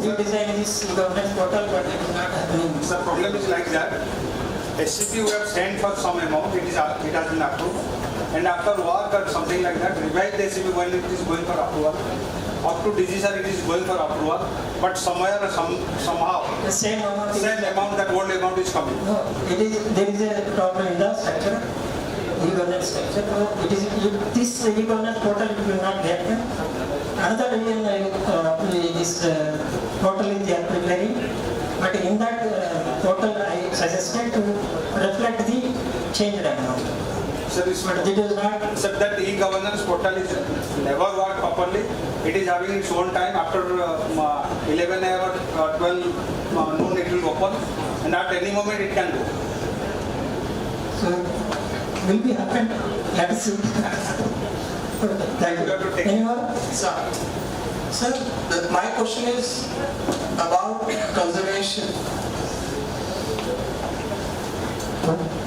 redesign this governance portal, but it is not happening. The problem is like that. SCP we have sent for some amount, it has been approved. And after work or something like that, revise the SCP when it is going for approval. Up to DG sir, it is going for approval. But somewhere or somehow, the same amount that old amount is coming. No, there is a problem in the structure, e-governance structure. So this e-governance portal it will not get them. Another reason this portal is they are preparing, but in that portal I suggested to reflect the change amount. Sir, but it is not. Sir, that e-governance portal is never worked properly. It is having its own time. After 11 or 12 noon it will open, and at any moment it can go. So, will be happen. Let's see. Thank you. Anyone? Sir, my question is about conservation.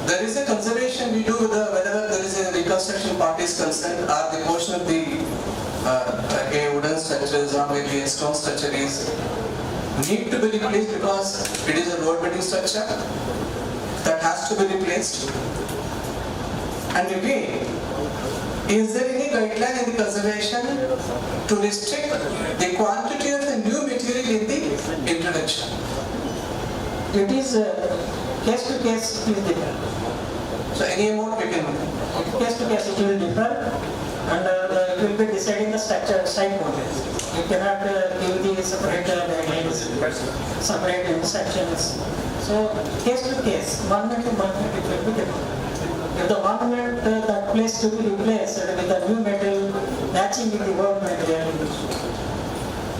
There is a conservation we do whenever there is a reconstruction part is concerned, or the portion of the wooden structures or maybe a stone structure is need to be replaced because it is a road bedding structure that has to be replaced. And again, is there any guideline in the conservation to restrict the quantity of the new material in the introduction? It is case to case, it is different. So any amount we can? Case to case it will differ, and it will be deciding the structure site models. You cannot give the separate guidelines, separate instructions. So case to case, monument to monument it will be different. If the monument that place to be replaced with the new metal matching with the old material,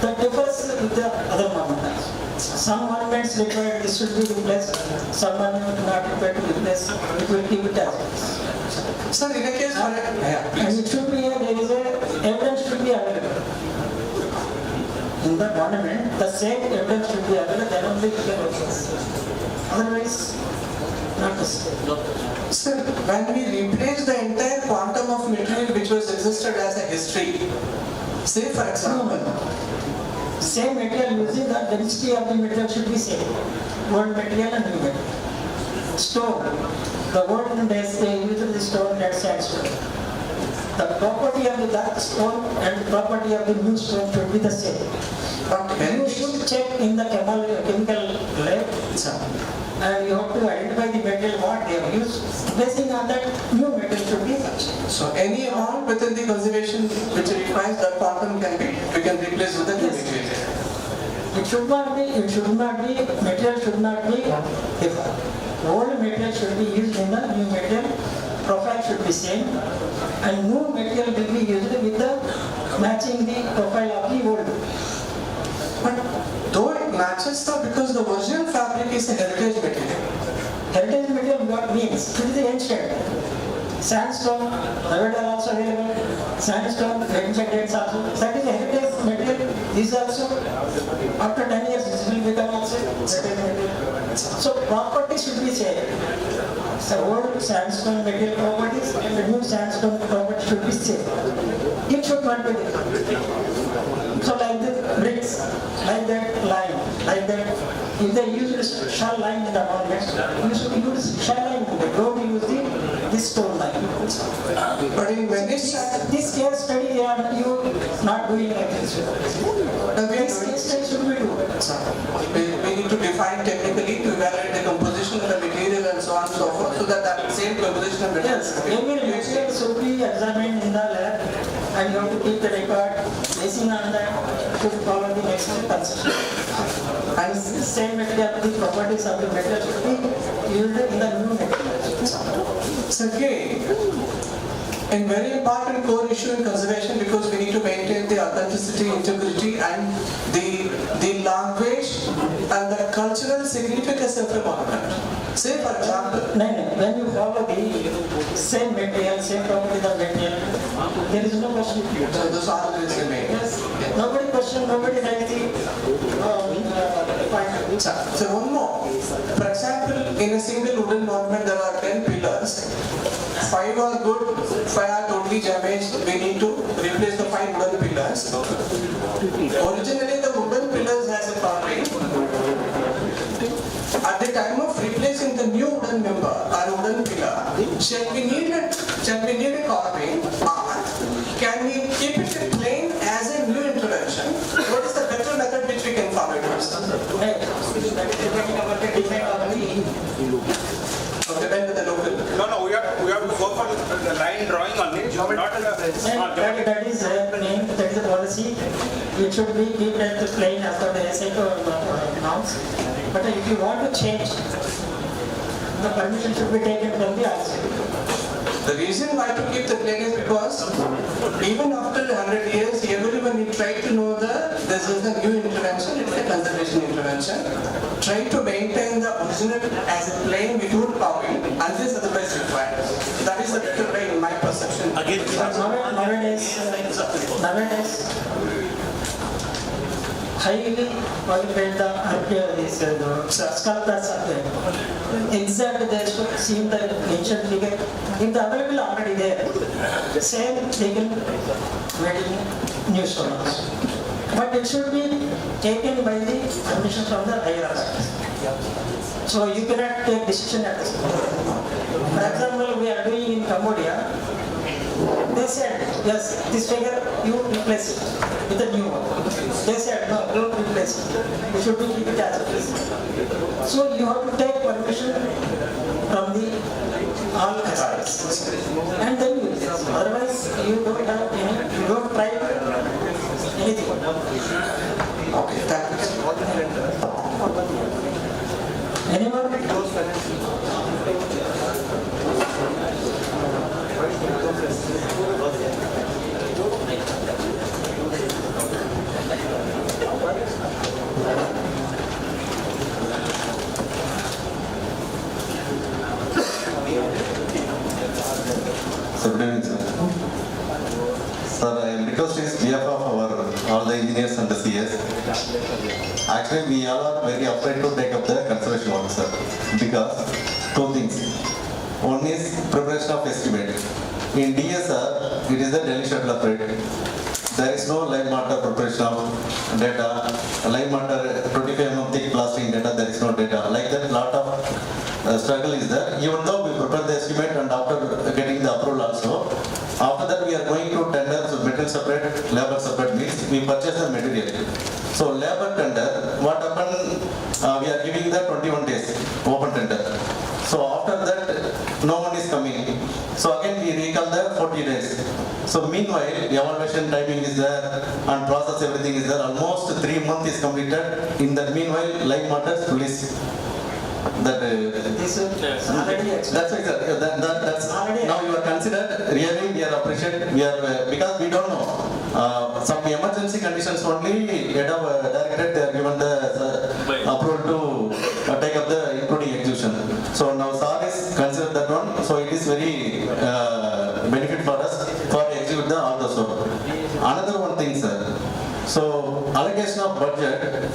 That differs with the other monuments. Some monuments require this should be replaced, some monuments not required to replace, it will keep it as it is. Sir, in a case And it should be, there is a, evidence should be available. In the monument, the same evidence should be available, then only you can replace. Otherwise, not necessary. Sir, when we replace the entire quantum of material which was existed as a history, say for example, same material using the density of the material should be same. Old material and new material. Stone. The olden days they used the stone that sandstone. The property of that stone and the property of the new stone should be the same. But you should check in the chemical lab and you have to identify the material what they have used. Basing on that, new material should be such. So any amount within the conservation which requires that quantum can be, we can replace with the new material. It should not be, material should not be different. Old material should be used in the new material, profile should be same, and new material will be used with the matching the profile of the old. But though it matches because the original fabric is a heritage material. Heritage material what means? It is the ancient. Sandstone, Nevada also available. Sandstone, ancient dates also. That is a heritage material. These also, after 10 years, this will become also heritage material. So properties should be same. The old sandstone material properties and the new sandstone properties should be same. It should not be different. So like the bricks, like that lime, like that. If they use shell lime in the monument, you should use shell lime. Don't use this stone lime. But in this case study, you not doing like this. This case study should be doing. We need to define technically to evaluate the composition of the material and so on and so forth, so that same composition of material. Yes, every material should be examined in the lab, and you have to keep the record. Basing on that, should follow the next conception. And same material, the properties of the material should be used in the new material. So again, a very important core issue in conservation, because we need to maintain the authenticity, integrity and the language and the cultural significance of the monument. Say for example, when you follow the same material, same properties of material, there is no question. So those arguments remain. Yes, nobody question, nobody has the point. So one more. For example, in a single wooden monument there are 10 pillars. 5 are good, 5 are totally damaged. We need to replace the 5 wooden pillars. Originally the wooden pillars has a carving. At the time of replacing the new wooden member or wooden pillar, shall we need a carving, or can we keep it plain as a new intervention? What is the better method which we can follow? Depend on the local. No, we have to go for the line drawing only, not That is the policy. It should be kept at the plane as per the SAP norms. But if you want to change, the permission should be taken from the RC. The reason why to keep the plane is because even after 100 years, everyone will try to know this is the new intervention, it's a conservation intervention. Try to maintain the original as a plane without carving, unless otherwise required. That is the better way in my perception. Nowadays, highly qualified sculptors are there. Exactly, they should see the ancient figure. If the available already there, the same they can made in new stones. But it should be taken by the permission from the higher authorities. So you cannot take decision at this point. For example, we are doing in Cambodia. They said, yes, this figure you replace it with a new one. They said, no, don't replace it. You should keep it as it is. So you have to take permission from the all aspects. And then you use it. Otherwise, you don't have any, you don't try anything. Okay, thank you. Any more? So good evening, sir. Sir, I am requesting on behalf of all the engineers and the CS. Actually, we all are very afraid to take up the conservation work, sir. Because two things. One is preparation of estimate. In DSR, it is the daily schedule of rate. There is no live matter preparation of data. Live matter 25 mm thick plastering data, there is no data. Like that, lot of struggle is there. Even though we prepare the estimate and after getting the approval also, after that we are going to tender, so material separate, labor separate means we purchase the material. So labor tender, what happened, we are giving the 21 days open tender. So after that, no one is coming. So again we recall the 40 days. So meanwhile, evaluation timing is there and process everything is there. Almost 3 months is completed. In that meanwhile, live matters police. That's right, sir. That's now you are considered. Really, we are appreciated. We are because we don't know. Some emergency conditions only. Head of directorate they are given the approval to take up the including execution. So now SAR is considered that one. So it is very benefit for us for execute the all the work. Another one thing, sir. So allocation of budget.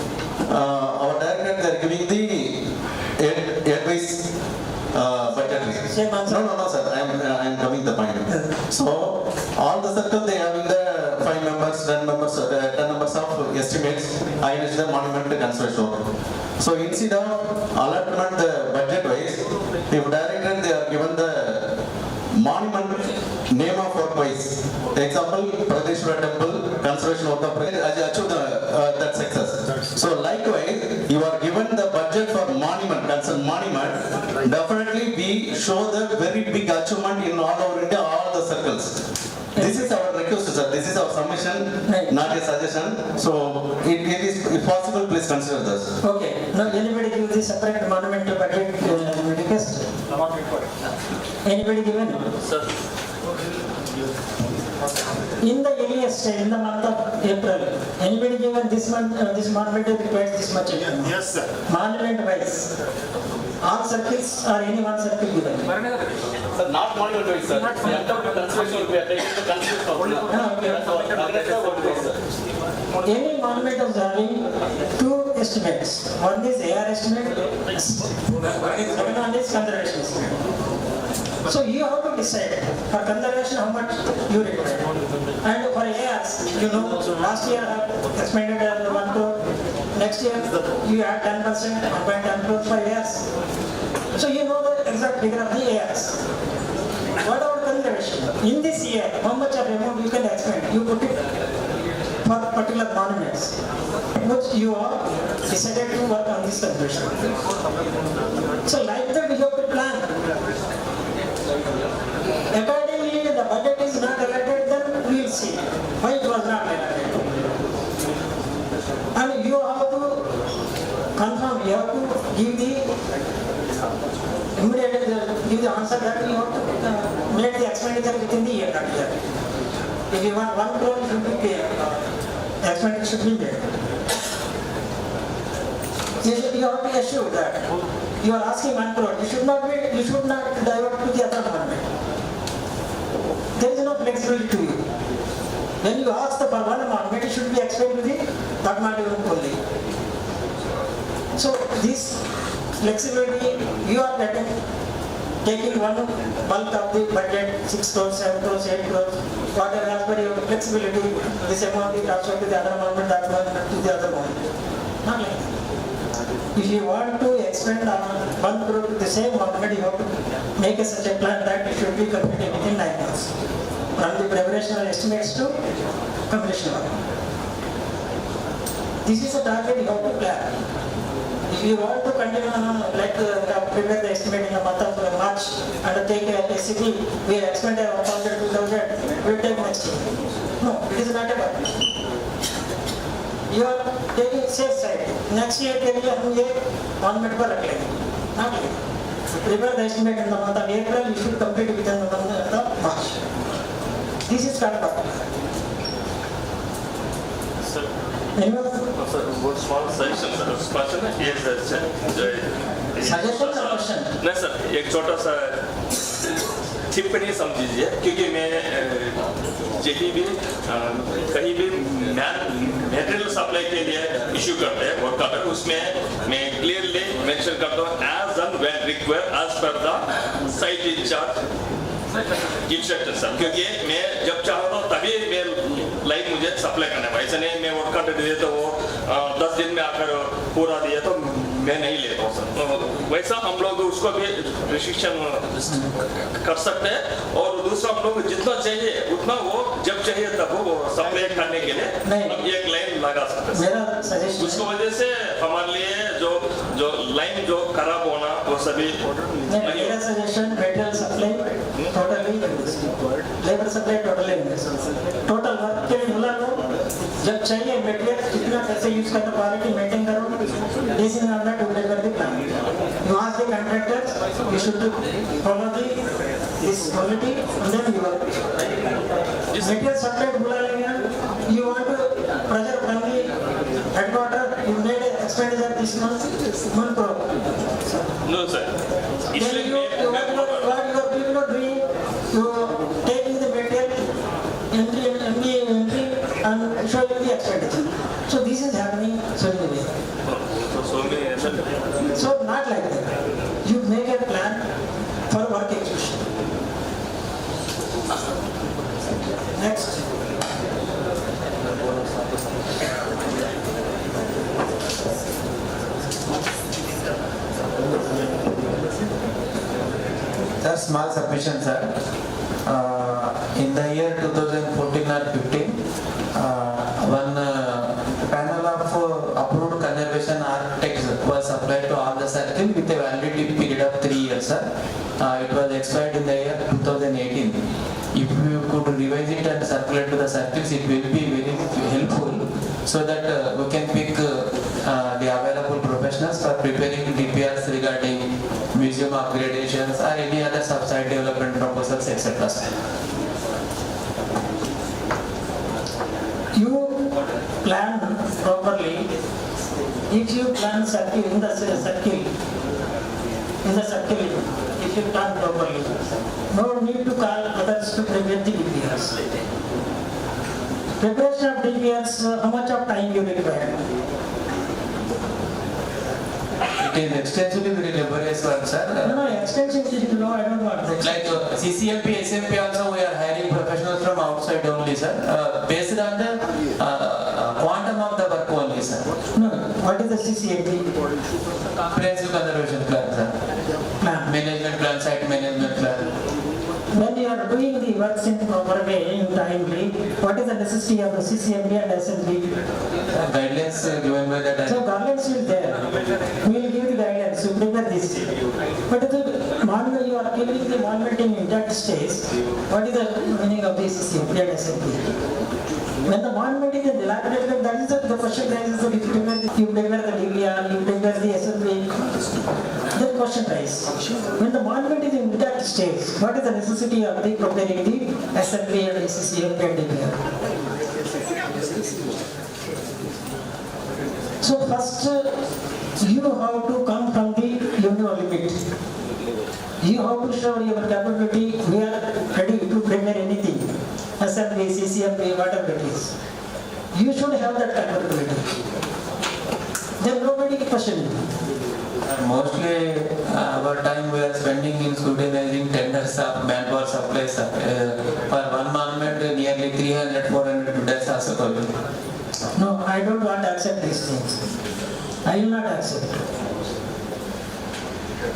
Our directorate they are giving the advice budget. No, sir. I am coming the point. So all the circle they having the 5 members, 10 members, 10 members of estimates against the monument conservation. So instead of allotment the budget wise, if director they are given the monument name of work wise. Example, Pradeshwara temple conservation work of achieve that success. So likewise, you are given the budget for monument, concerned monument. Definitely, we show the very big achievement in all over India, all the circles. This is our request, sir. This is our submission, not a suggestion. So, it is if possible, please consider this. Okay. Now, anybody give the separate monumental budget request? Anybody given? Sir. In the earliest, in the month of April, anybody given this month, this monument requires this much? Yes, sir. Monument wise. All circles or any one circle given? Sir, not monument wise, sir. The entire conservation we are taking the conservation. Any monument is having two estimates. One is AR estimate, second one is conservation estimate. So you have to decide for conservation how much you require. And for ARs, you know, last year I expended 1 crore. Next year you add 10%, 1.10 crore for ARs. So you know the exact figure of the ARs. What about conservation? In this year, how much of amount you can expend? You put it for particular monuments, which you are decided to work on this conservation. So like that we have to plan. Accordingly, the budget is not allotted, then we will see why it was not allotted. And you have to confirm, you have to give the immediate give the answer that you have to make the expenditure within the year. If you want 1 crore, you should be paid. The expenditure should be made. You have to assure that you are asking 1 crore. You should not divert to the other monument. There is no flexibility to you. When you ask for one monument, it should be explained to the that monument only. So this flexibility you are getting, taking one bulk of the budget, 6 crores, 7 crores, 8 crores, whatever as per your flexibility, this amount is transferred to the other monument, that monument to the other monument. Not like that. If you want to expend 1 crore to the same monument, you have to make such a plan that it should be completed within 9 months. From the preparation of estimates to completion work. This is a target you have to plan. If you want to continue, prepare the estimate in the month of March and take a SCP, we expend 1,000, 2,000, we will take next year. No, it is not a budget. You are taking safe side. Next year, हम ये monument पर रख लेंगे. Not like prepare the estimate in the month of April. You should complete within the month of March. This is called budget. Sir, Anyone? One small suggestion, sir. Question is Suggestion or question? नहीं sir, एक छोटा सा टिप्पणी समझिए, क्योंकि मैं कहीं भी मटेरियल सप्लाई के लिए इशू करते हैं वर्क ऑर्डर, उसमें मैं क्लियरली मेंशन करता हूँ as and when required as per the site incharge instruction sir, क्योंकि मैं जब चाहता हूँ तभी मैं लाइन मुझे सप्लाई करना है। ऐसा नहीं मैं वर्क ऑर्डर दिए तो वो 10 दिन में आकर पूरा दिया तो मैं नहीं लेता हूँ सर। वैसा हम लोग उसको भी रिस्ट्रिक्शन कर सकते हैं, और दूसरा हम लोग जितना चाहिए उतना वो जब चाहिए तब वो सप्लाई करने के लिए हम एक लाइन लगा सकते हैं। उसकी वजह से हमारे लिए जो लाइन जो खराब होना वो सभी मेरा suggestion material supply totally labour supply totally total work के लिए बोला लो, जब चाहिए मटेरियल कितना पैसे यूज करना, क्वालिटी मेंटेन करो, this is not to deliver the plan. You ask the contractors you should follow this quality and then you work. Material supply बोला लेंगे, you want to pressure from the headquarter, you made expenditure this month pro. No sir. Then what your people are doing, you taking the material entry and showing the expenditure. So this is happening so many ways. So not like that. You make a plan for work execution. Next. Sir, small submission, sir. In the year 2014 or 15, one panel of approved conservation architects was supplied to all the circle with a validity period of 3 years, sir. It was expired in the year 2018. If you could revise it and circulate to the circles, it will be very helpful, so that we can pick the available professionals for preparing DPRs regarding museum upgradations or any other sub-site development proposals, etc. You plan properly. If you plan circle in the circle, if you plan properly, no need to call others to prepare the DPRs. Preparation of DPRs, how much of time you require? It is extensively very laborious work, sir. No, extensively, no, I don't want that. Like CCMP, SMP also we are hiring professionals from outside only, sir. Based on the quantum of the work only, sir. No, what is the CCMP? Comprehensive conservation plan, sir. Management plan, site management plan. When you are doing the works in proper way, in timely, what is the necessity of the CCMP and SMP? Guidelines given by the So guidelines will there. We will give the guidelines, you prepare this. But if the monument, you are keeping the monument in intact state, what is the meaning of the CCMP and SMP? When the monument is dilapidated, that is the question rises, that if you prepare the DVR, you prepare the SMP, the question rises. When the monument is in intact state, what is the necessity of the preparing the SMP and the CCMP and DVR? So first, you have to come from the your limit. You have to show your capability. We are ready to prepare anything. SMP, CCMP, whatever it is. You should have that capability. Then nobody can question you. Mostly our time we are spending in scrutinizing tenders of manpower supplies. For one monument, nearly 300-400 bidders also coming. No, I don't want to accept these things. I will not accept.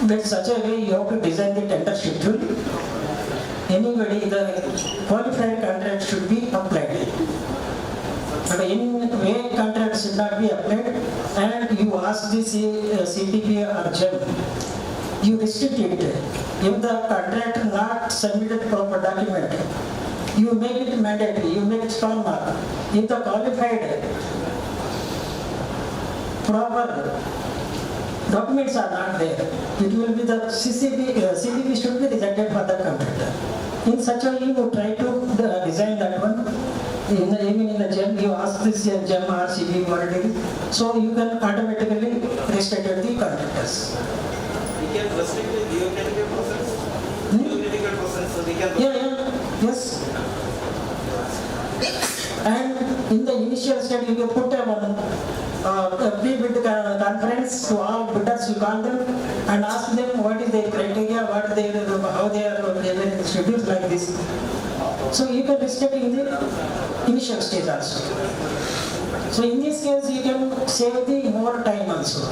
But such a way you have to design the tender schedule. Anybody, the qualified contract should be applied. But any way contract should not be applied, and you ask the CTP or GEM, you restrict it. If the contractor not submitted proper document, you make it mandatory, you make it strong mark. If the qualified proper documents are not there, it will be the CTP should be rejected for the contractor. In such a way, you try to design that one even in the gem, you ask this gem RCB what it is, so you can automatically restrict the contractors. We can restrict the geotechnical process. Geotechnical process, so we can. Yes. And in the initial stage, you can put a pre-bid conference to all bidders, you call them and ask them what is their criteria, how they are scheduled like this. So you can restrict in the initial stage also. So in this case, you can save the more time also.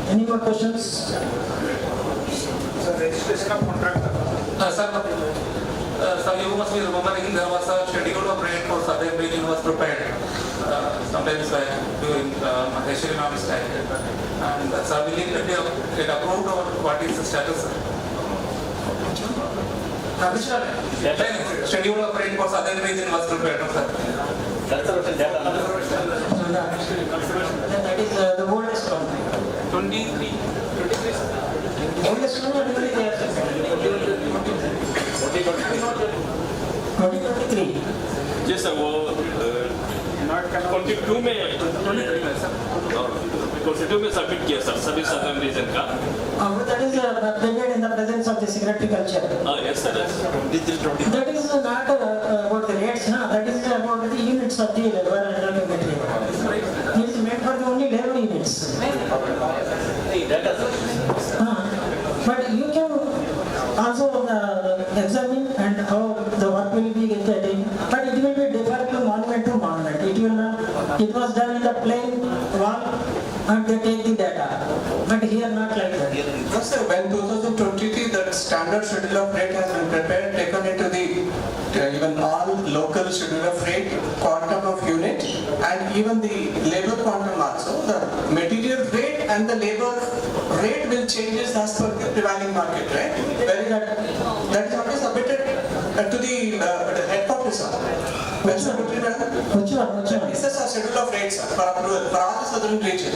Any more questions? Sir, registration of contractor. Sir, you must be remembering there was a schedule of rain for Southern region was prepared sometimes during Maheshwari Ma'am's time. And sir, will it get approved or what is the status? Schedule of rain for Southern region was prepared, no, sir? That is the oldest one. 23. Oldest one or 2023? Yes, sir. वो 22 में 22 में submit किया sir सभी southern reason का. That is prepared in the presence of the SecretariCulture. Yes, sir. That is not about the rates, no? That is about the units of the labor and material. It is meant for the only labor units. But you can also examine and how the work will be getting, but it will be different to monument. It will not, it was done in the plain wall and they take the data. But here not like that. Yes, sir. When 2023 the standard schedule of rate has been prepared, taken into the even all local schedule of rate, quantum of unit, and even the labor quantum also, the material rate and the labor rate will changes as per the prevailing market, right? That is already submitted to the headquarters. This is a schedule of rates for approval for all the southern region.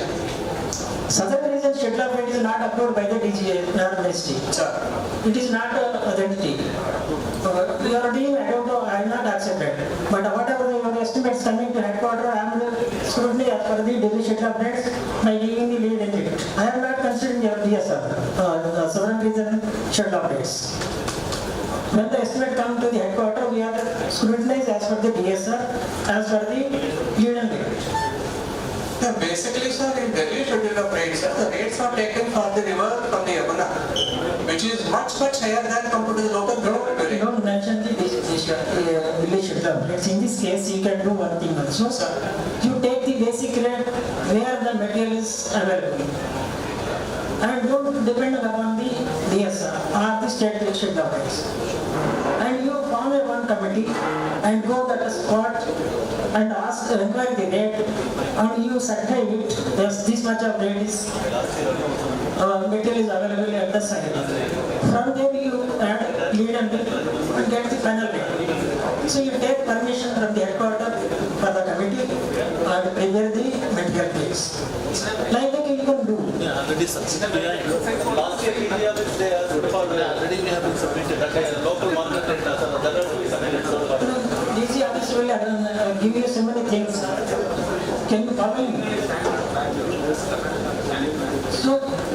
Southern region schedule of rate is not approved by the DGA or ministry. It is not identity. We are doing, I don't know, I am not accepted. But whatever your estimates coming to headquarters, I am scrutiny as per the Delhi schedule of rates by giving the lead in it. I am not considering your DSR, the Southern region schedule of rates. When the estimate comes to the headquarters, we are scrutinized as per the DSR, as per the lead and rate. Yeah, basically, sir, in Delhi schedule of rates, the rates are taken for the river from the Yamuna, which is much higher than compared to the local ground. You don't mention the village schedule of rates. In this case, you can do one thing also. You take the basic rate where the material is available. And don't depend upon the DSR or the state schedule of rates. And you form one committee and go to the spot and ask, inquire the rate, and you certify it, there's this much of rate is, material is available at the site. From there you add lead and get the final rate. So you take permission from the headquarters for the committee and prepare the material case. Like that you can do. Last year, India, which they are already we have been submitted. Local market rate, that has to be submitted. DC office will give you so many things. Can you follow me? So,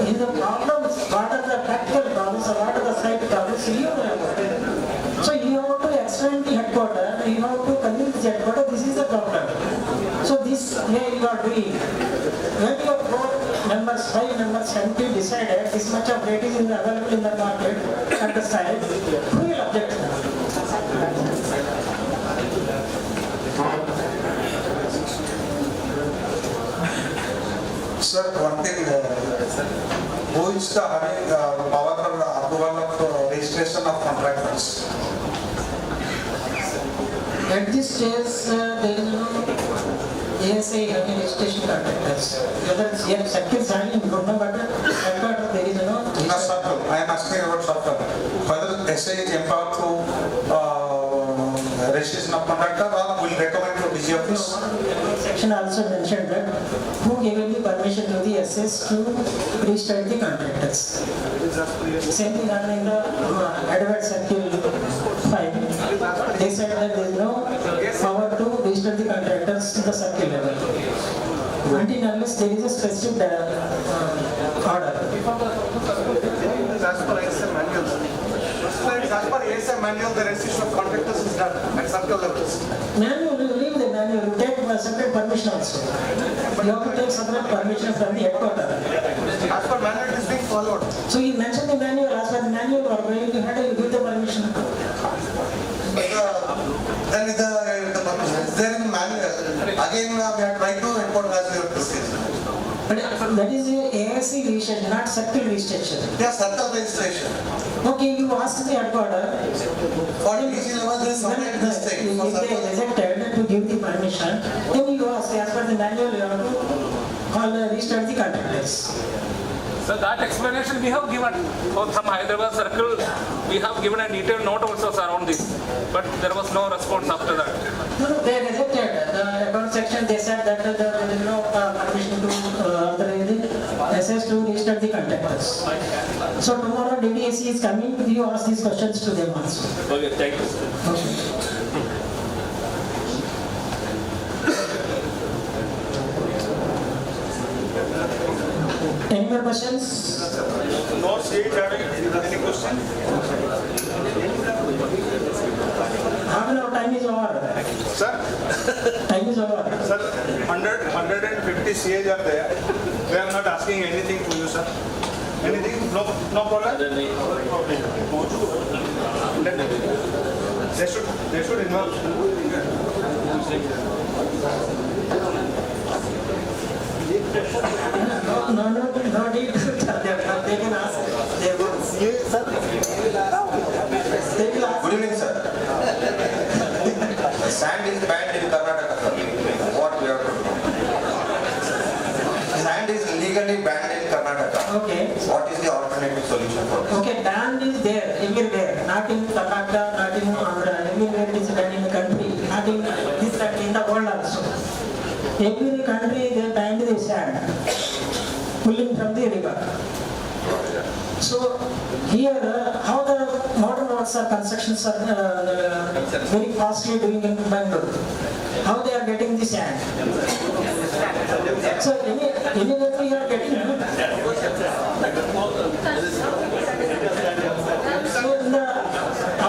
in the problems, what are the practical problems or what are the site problems, you know about it. So, you have to explain the headquarters, you have to convince the headquarters, this is the problem. So, this way you are doing. When your 4 members, 5 members committee decided this much of rate is available in the market at the site, who will object to that? Sir, one thing, who is the having power for approval of registration of contractors? At this stage, there is no ASI having registration contractors. Whether it's here, circuits handling, we don't know, but headquarters there is no. No, circle. I am asking about circle. Whether SA is empowered to registration of contractor or will recommend to DC office. Section also mentioned that who gave the permission to the SS to restart the contractors. Same thing happened in the Edward Circle 5. They said that there is no power to restart the contractors to the circle level. Until unless there is a specific order. As per ASM manual. As per ASM manual, the registration of contractors is done at circle levels. Manual, you leave the manual, you take separate permission also. You have to take separate permission from the headquarters. As per manual, it is being followed. So you mentioned the manual, as per the manual, or when you had to give the permission. Then with the permission is there in the manual. Again, we have tried to import as we have discussed. But that is a ASC registration, not circle registration. Yeah, circle registration. Okay, you asked the headquarters. For DC level, there is separate this thing. If they rejected to give the permission, then you ask, as per the manual, you have to call the restart the contractors. So that explanation we have given from Hyderabad circle, we have given a detailed note also around this, but there was no response after that. No, they rejected the account section. They said that there is no permission to authorize the SS to restart the contractors. So tomorrow DDAC is coming. You ask these questions to them also. Okay, thank you, sir. Okay. Any more questions? No state having any question? Half an hour time is over. Sir? Time is over. Sir, 150 CAs are there. We are not asking anything to you, sir. Anything? No problem? They should involve. No need to tell them. They can ask. They will see you, sir. They will ask. Good evening, sir. Sand is banned in Karnataka, sir. What we have to do? Sand is legally banned in Karnataka. Okay. What is the alternative solution for this? Okay, ban is there, everywhere, not in Karnataka, not in Andhra, everywhere it is banned in the country, not in this country, in the world also. Every country they banned the sand, pulling from the river. So here, how the modern roads are constructions are very fastly doing in Bangalore. How they are getting the sand? So anywhere we are getting. So in the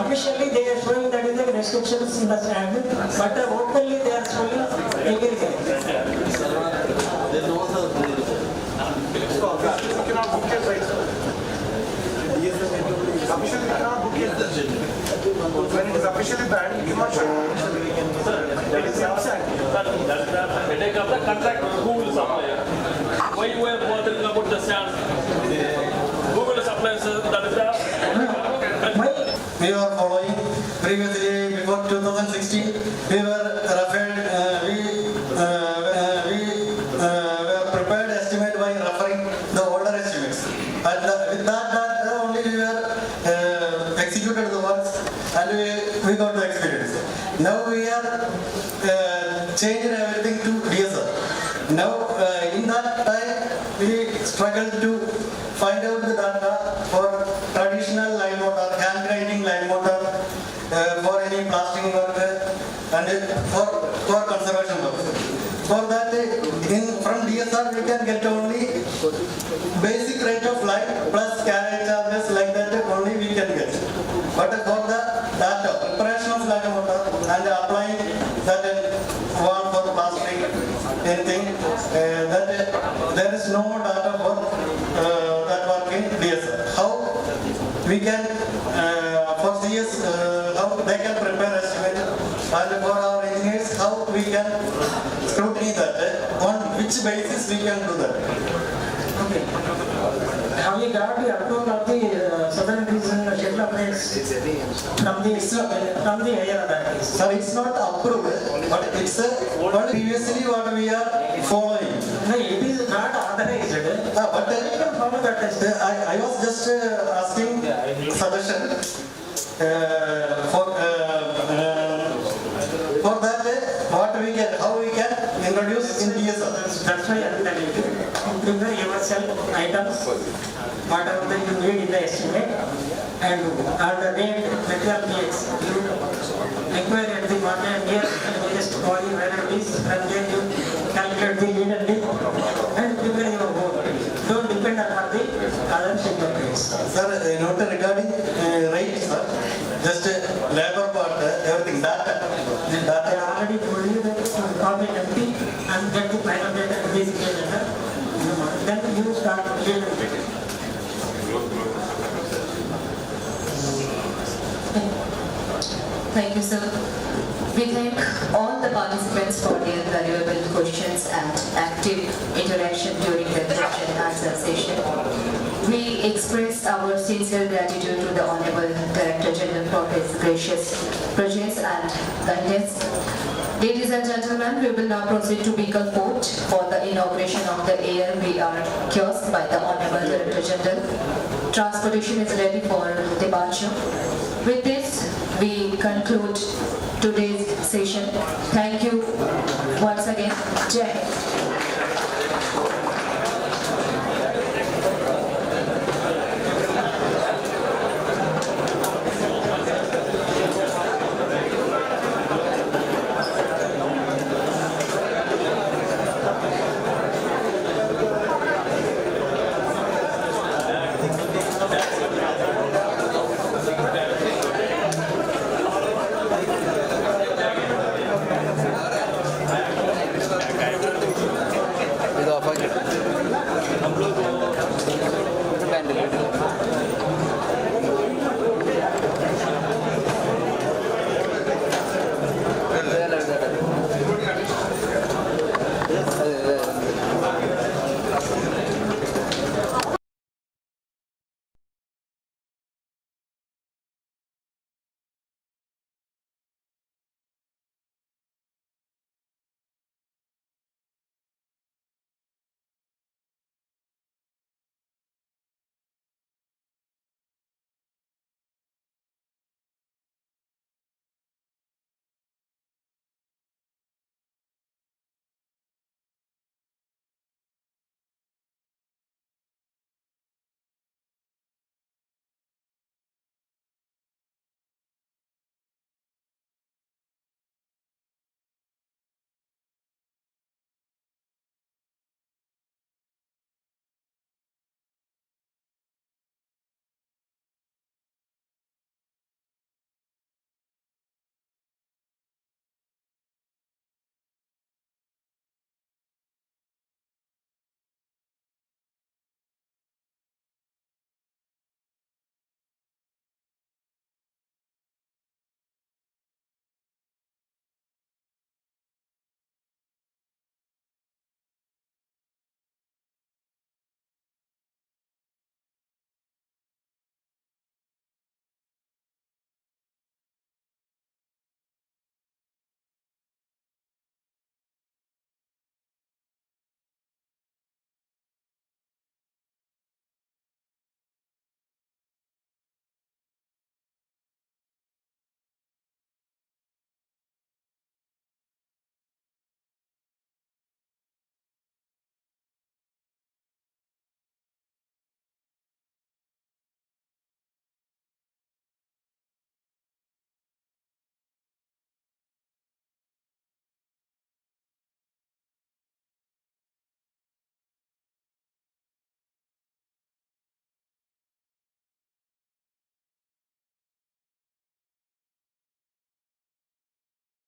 officially they are showing that is the restrictions in the sand, but openly they are showing everything. You cannot book your site, sir. Officially, you cannot book your site. When it is officially banned, you cannot shut it. It is outside. That is the headache of the contract. Who will supply? Why you are bothering about the sand? Who will supply, sir? That is the... We are following previously before 2016 we were referred were prepared estimate by referring the older estimates and with that only we were executed the works and we got the experience. Now we are changing everything to DSR. Now in that time we struggled to find out the data for traditional line motor, hand grinding line motor, for any plastering work and for conservation work. For that, from DSR we can get only basic rate of line plus carriage charges like that only we can get. But for the data, preparation of line motor and applying that one for plastering, anything, that there is no data for that work in DSR. How we can, for CS, how they can prepare estimate, and for our engineers, how we can scrutiny that, on which basis we can do that. Okay. Have you got the approval of the southern region schedule of rates from the higher authorities? Sir, it's not approved, but it's what previously what we are following. No, it is not authorized. But you can follow that test. I was just asking suggestion for also encourage you to prepare yourself items, whatever that you need in the estimate, and on the rate material needs, you inquire at the market nearest body where it is, and then you calculate the lead and and prepare your work. Don't depend upon the other secretaries. Sir, note regarding rate, sir. Just labor part, everything, data. I already told you that copy empty and get the final data basically letter. Then you start leading. Thank you, sir. We thank all the participants for their valuable questions and active interaction during the question and answer session. We express our sincere gratitude to the Honorable Director General for his gracious presence and guidance. Ladies and gentlemen, we will now proceed to Beacon Fort for the inauguration of the ARVR kiosk by the Honorable Director General. Transportation is ready for departure. With this, we conclude